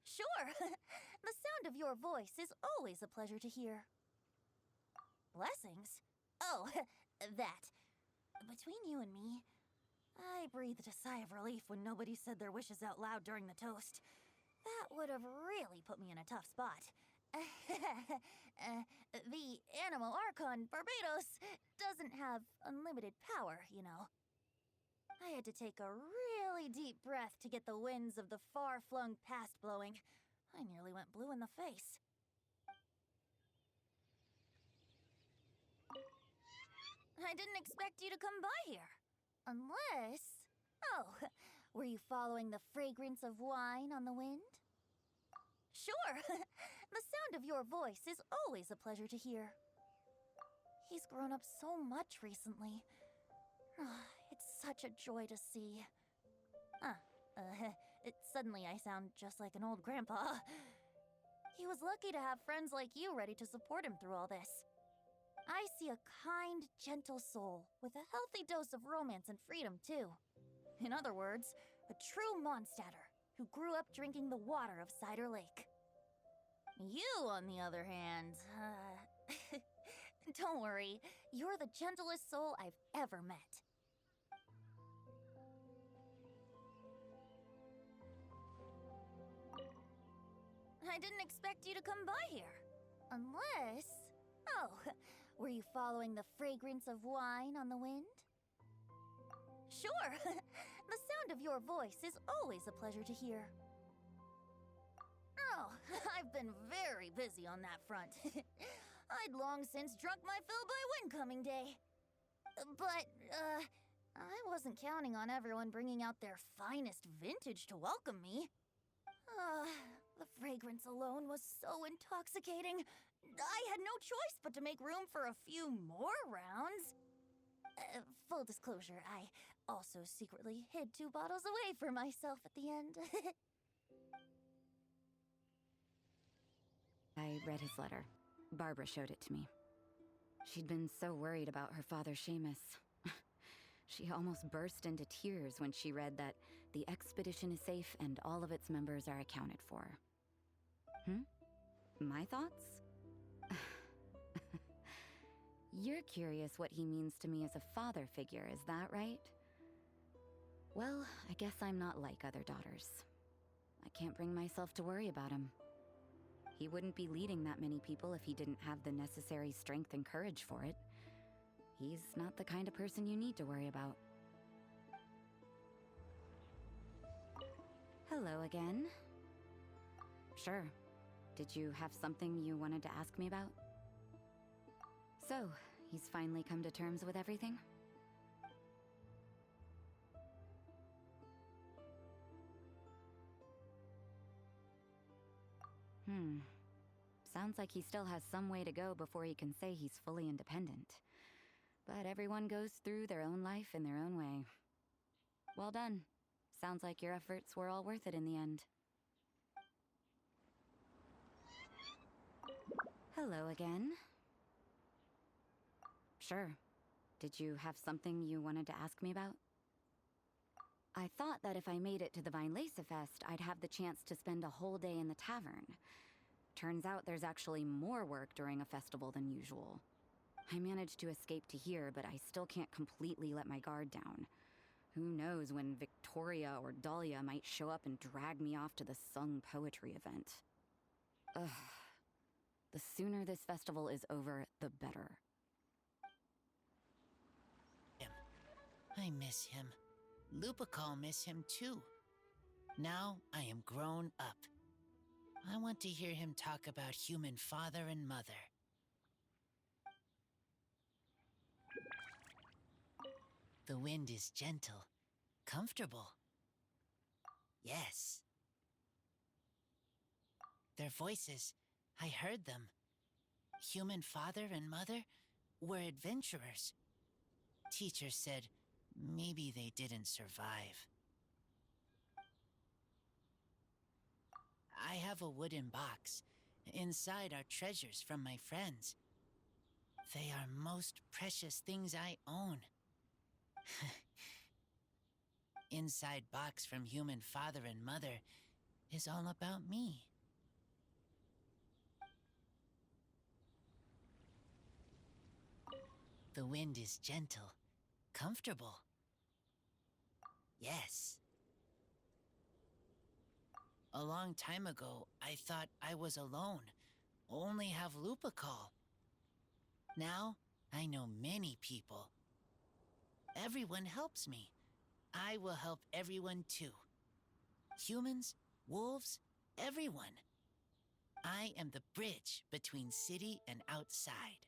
S10: Sure. The sound of your voice is always a pleasure to hear. Blessings? Oh, that. Between you and me, I breathed a sigh of relief when nobody said their wishes out loud during the toast. That would have really put me in a tough spot. The animal Archon, Barbados, doesn't have unlimited power, you know. I had to take a really deep breath to get the winds of the far-flung past blowing. I nearly went blue in the face. I didn't expect you to come by here. Unless... Oh, were you following the fragrance of wine on the wind? Sure. The sound of your voice is always a pleasure to hear. He's grown up so much recently. It's such a joy to see. Suddenly I sound just like an old grandpa. He was lucky to have friends like you ready to support him through all this. I see a kind, gentle soul with a healthy dose of romance and freedom, too. In other words, a true Mondstadter who grew up drinking the water of Cider Lake. You, on the other hand, don't worry, you're the gentlest soul I've ever met. I didn't expect you to come by here. Unless... Oh, were you following the fragrance of wine on the wind? Sure. The sound of your voice is always a pleasure to hear. Oh, I've been very busy on that front. I'd long since drunk my fill by Windcoming Day. But, I wasn't counting on everyone bringing out their finest vintage to welcome me. The fragrance alone was so intoxicating. I had no choice but to make room for a few more rounds. Full disclosure, I also secretly hid 2 bottles away for myself at the end.
S6: I read his letter. Barbara showed it to me. She'd been so worried about her father, Seamus. She almost burst into tears when she read that the expedition is safe and all of its members are accounted for. My thoughts? You're curious what he means to me as a father figure, is that right? Well, I guess I'm not like other daughters. I can't bring myself to worry about him. He wouldn't be leading that many people if he didn't have the necessary strength and courage for it. He's not the kind of person you need to worry about. Hello again. Sure. Did you have something you wanted to ask me about? So, he's finally come to terms with everything? Sounds like he still has some way to go before he can say he's fully independent. But everyone goes through their own life in their own way. Well done. Sounds like your efforts were all worth it in the end. Hello again. Sure. Did you have something you wanted to ask me about? I thought that if I made it to the Vinelesa Fest, I'd have the chance to spend a whole day in the tavern. Turns out there's actually more work during a festival than usual. I managed to escape to here, but I still can't completely let my guard down. Who knows when Victoria or Dahlia might show up and drag me off to the sung poetry event. Ugh. The sooner this festival is over, the better.
S8: I miss him. Lupacol miss him too. Now I am grown up. I want to hear him talk about human father and mother. The wind is gentle, comfortable. Yes. Their voices, I heard them. Human father and mother were adventurers. Teacher said maybe they didn't survive. I have a wooden box. Inside are treasures from my friends. They are most precious things I own. Inside box from human father and mother is all about me. The wind is gentle, comfortable. Yes. A long time ago, I thought I was alone, only have Lupacall. Now, I know many people. Everyone helps me. I will help everyone too. Humans, wolves, everyone. I am the bridge between city and outside.